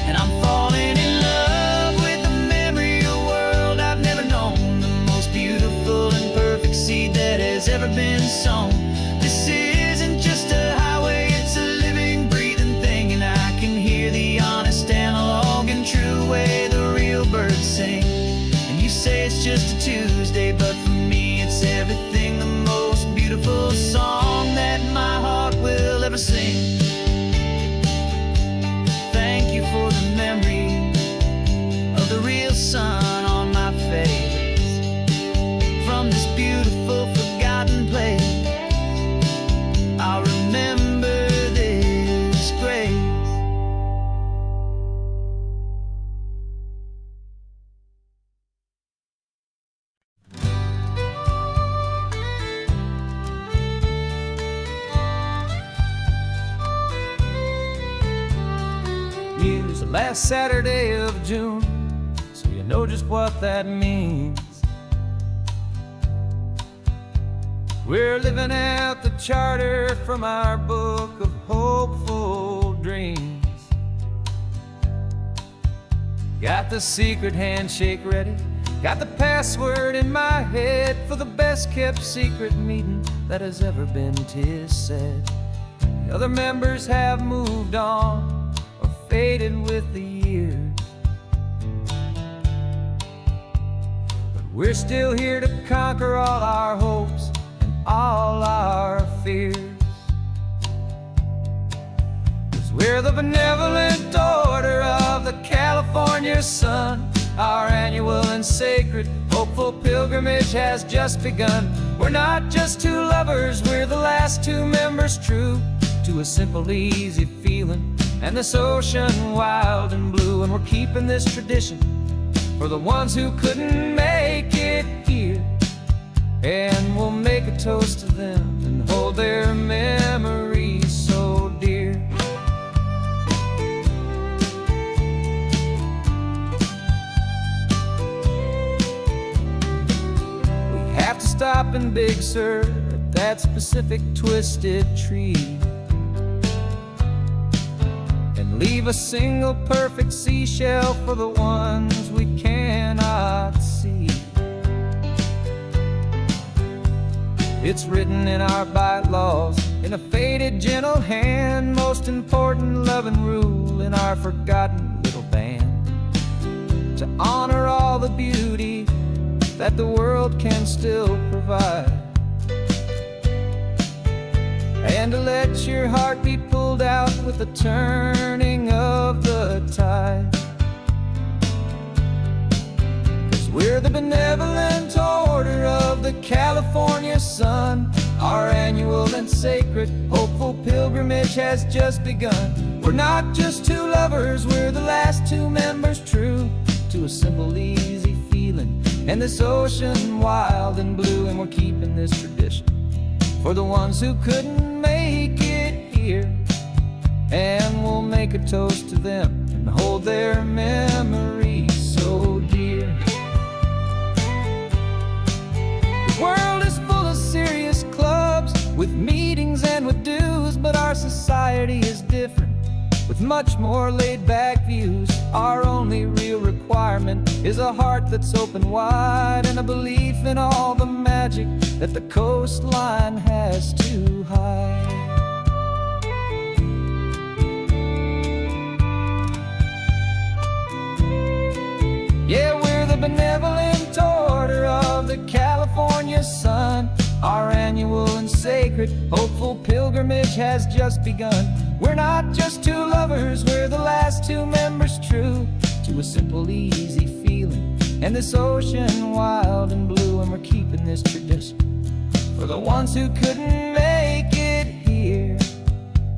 And I'm falling in love with the memory of a world I've never known, the most beautiful and perfect seed that has ever been sown. This isn't just a highway, it's a living, breathing thing. And I can hear the honest analog and true way the real birds sing. And you say it's just a Tuesday, but for me it's everything, the most beautiful song that my heart will ever sing. Thank you for the memory of the real sun on my face, from this beautiful forgotten place. I'll remember this grace. Use the last Saturday of June, so you know just what that means. We're living out the charter from our book of hopeful dreams. Got the secret handshake ready, got the password in my head for the best kept secret meeting that has ever been, 'tis said. The other members have moved on or faded with the years, but we're still here to conquer all our hopes, all our fears. 'Cause we're the benevolent order of the California sun. Our annual and sacred hopeful pilgrimage has just begun. We're not just two lovers, we're the last two members true to a simple, easy feeling and this ocean wild and blue. And we're keeping this tradition for the ones who couldn't make it here, and we'll make a toast to them and hold their memories so dear. We have to stop in Big Sur at that specific twisted tree and leave a single perfect seashell for the ones we cannot see. It's written in our bylaws, in a faded gentle hand, most important love and rule in our forgotten little band. To honor all the beauty that the world can still provide, and to let your heart be pulled out with the turning of the tide. 'Cause we're the benevolent order of the California sun. Our annual and sacred, hopeful pilgrimage has just begun. We're not just two lovers, we're the last two members true to a simple, easy feeling, and this ocean wild and blue. And we're keeping this tradition for the ones who couldn't make it here, and we'll make a toast to them and hold their memories so dear. The world is full of serious clubs with meetings and with dues, but our society is different, with much more laid-back views. Our only real requirement is a heart that's open wide, and a belief in all the magic that the coastline has to hide. Yeah, we're the benevolent order of the California sun. Our annual and sacred, hopeful pilgrimage has just begun. We're not just two lovers, we're the last two members true to a simple, easy feeling, and this ocean wild and blue. And we're keeping this tradition for the ones who couldn't make it here,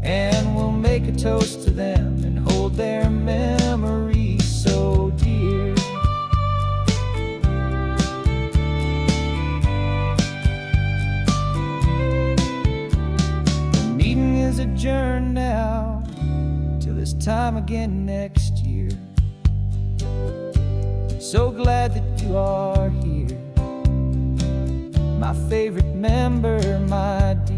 and we'll make a toast to them and hold their memories so dear. The meeting is adjourned now till this time again next year. So glad that you are here, my favorite member, my dear.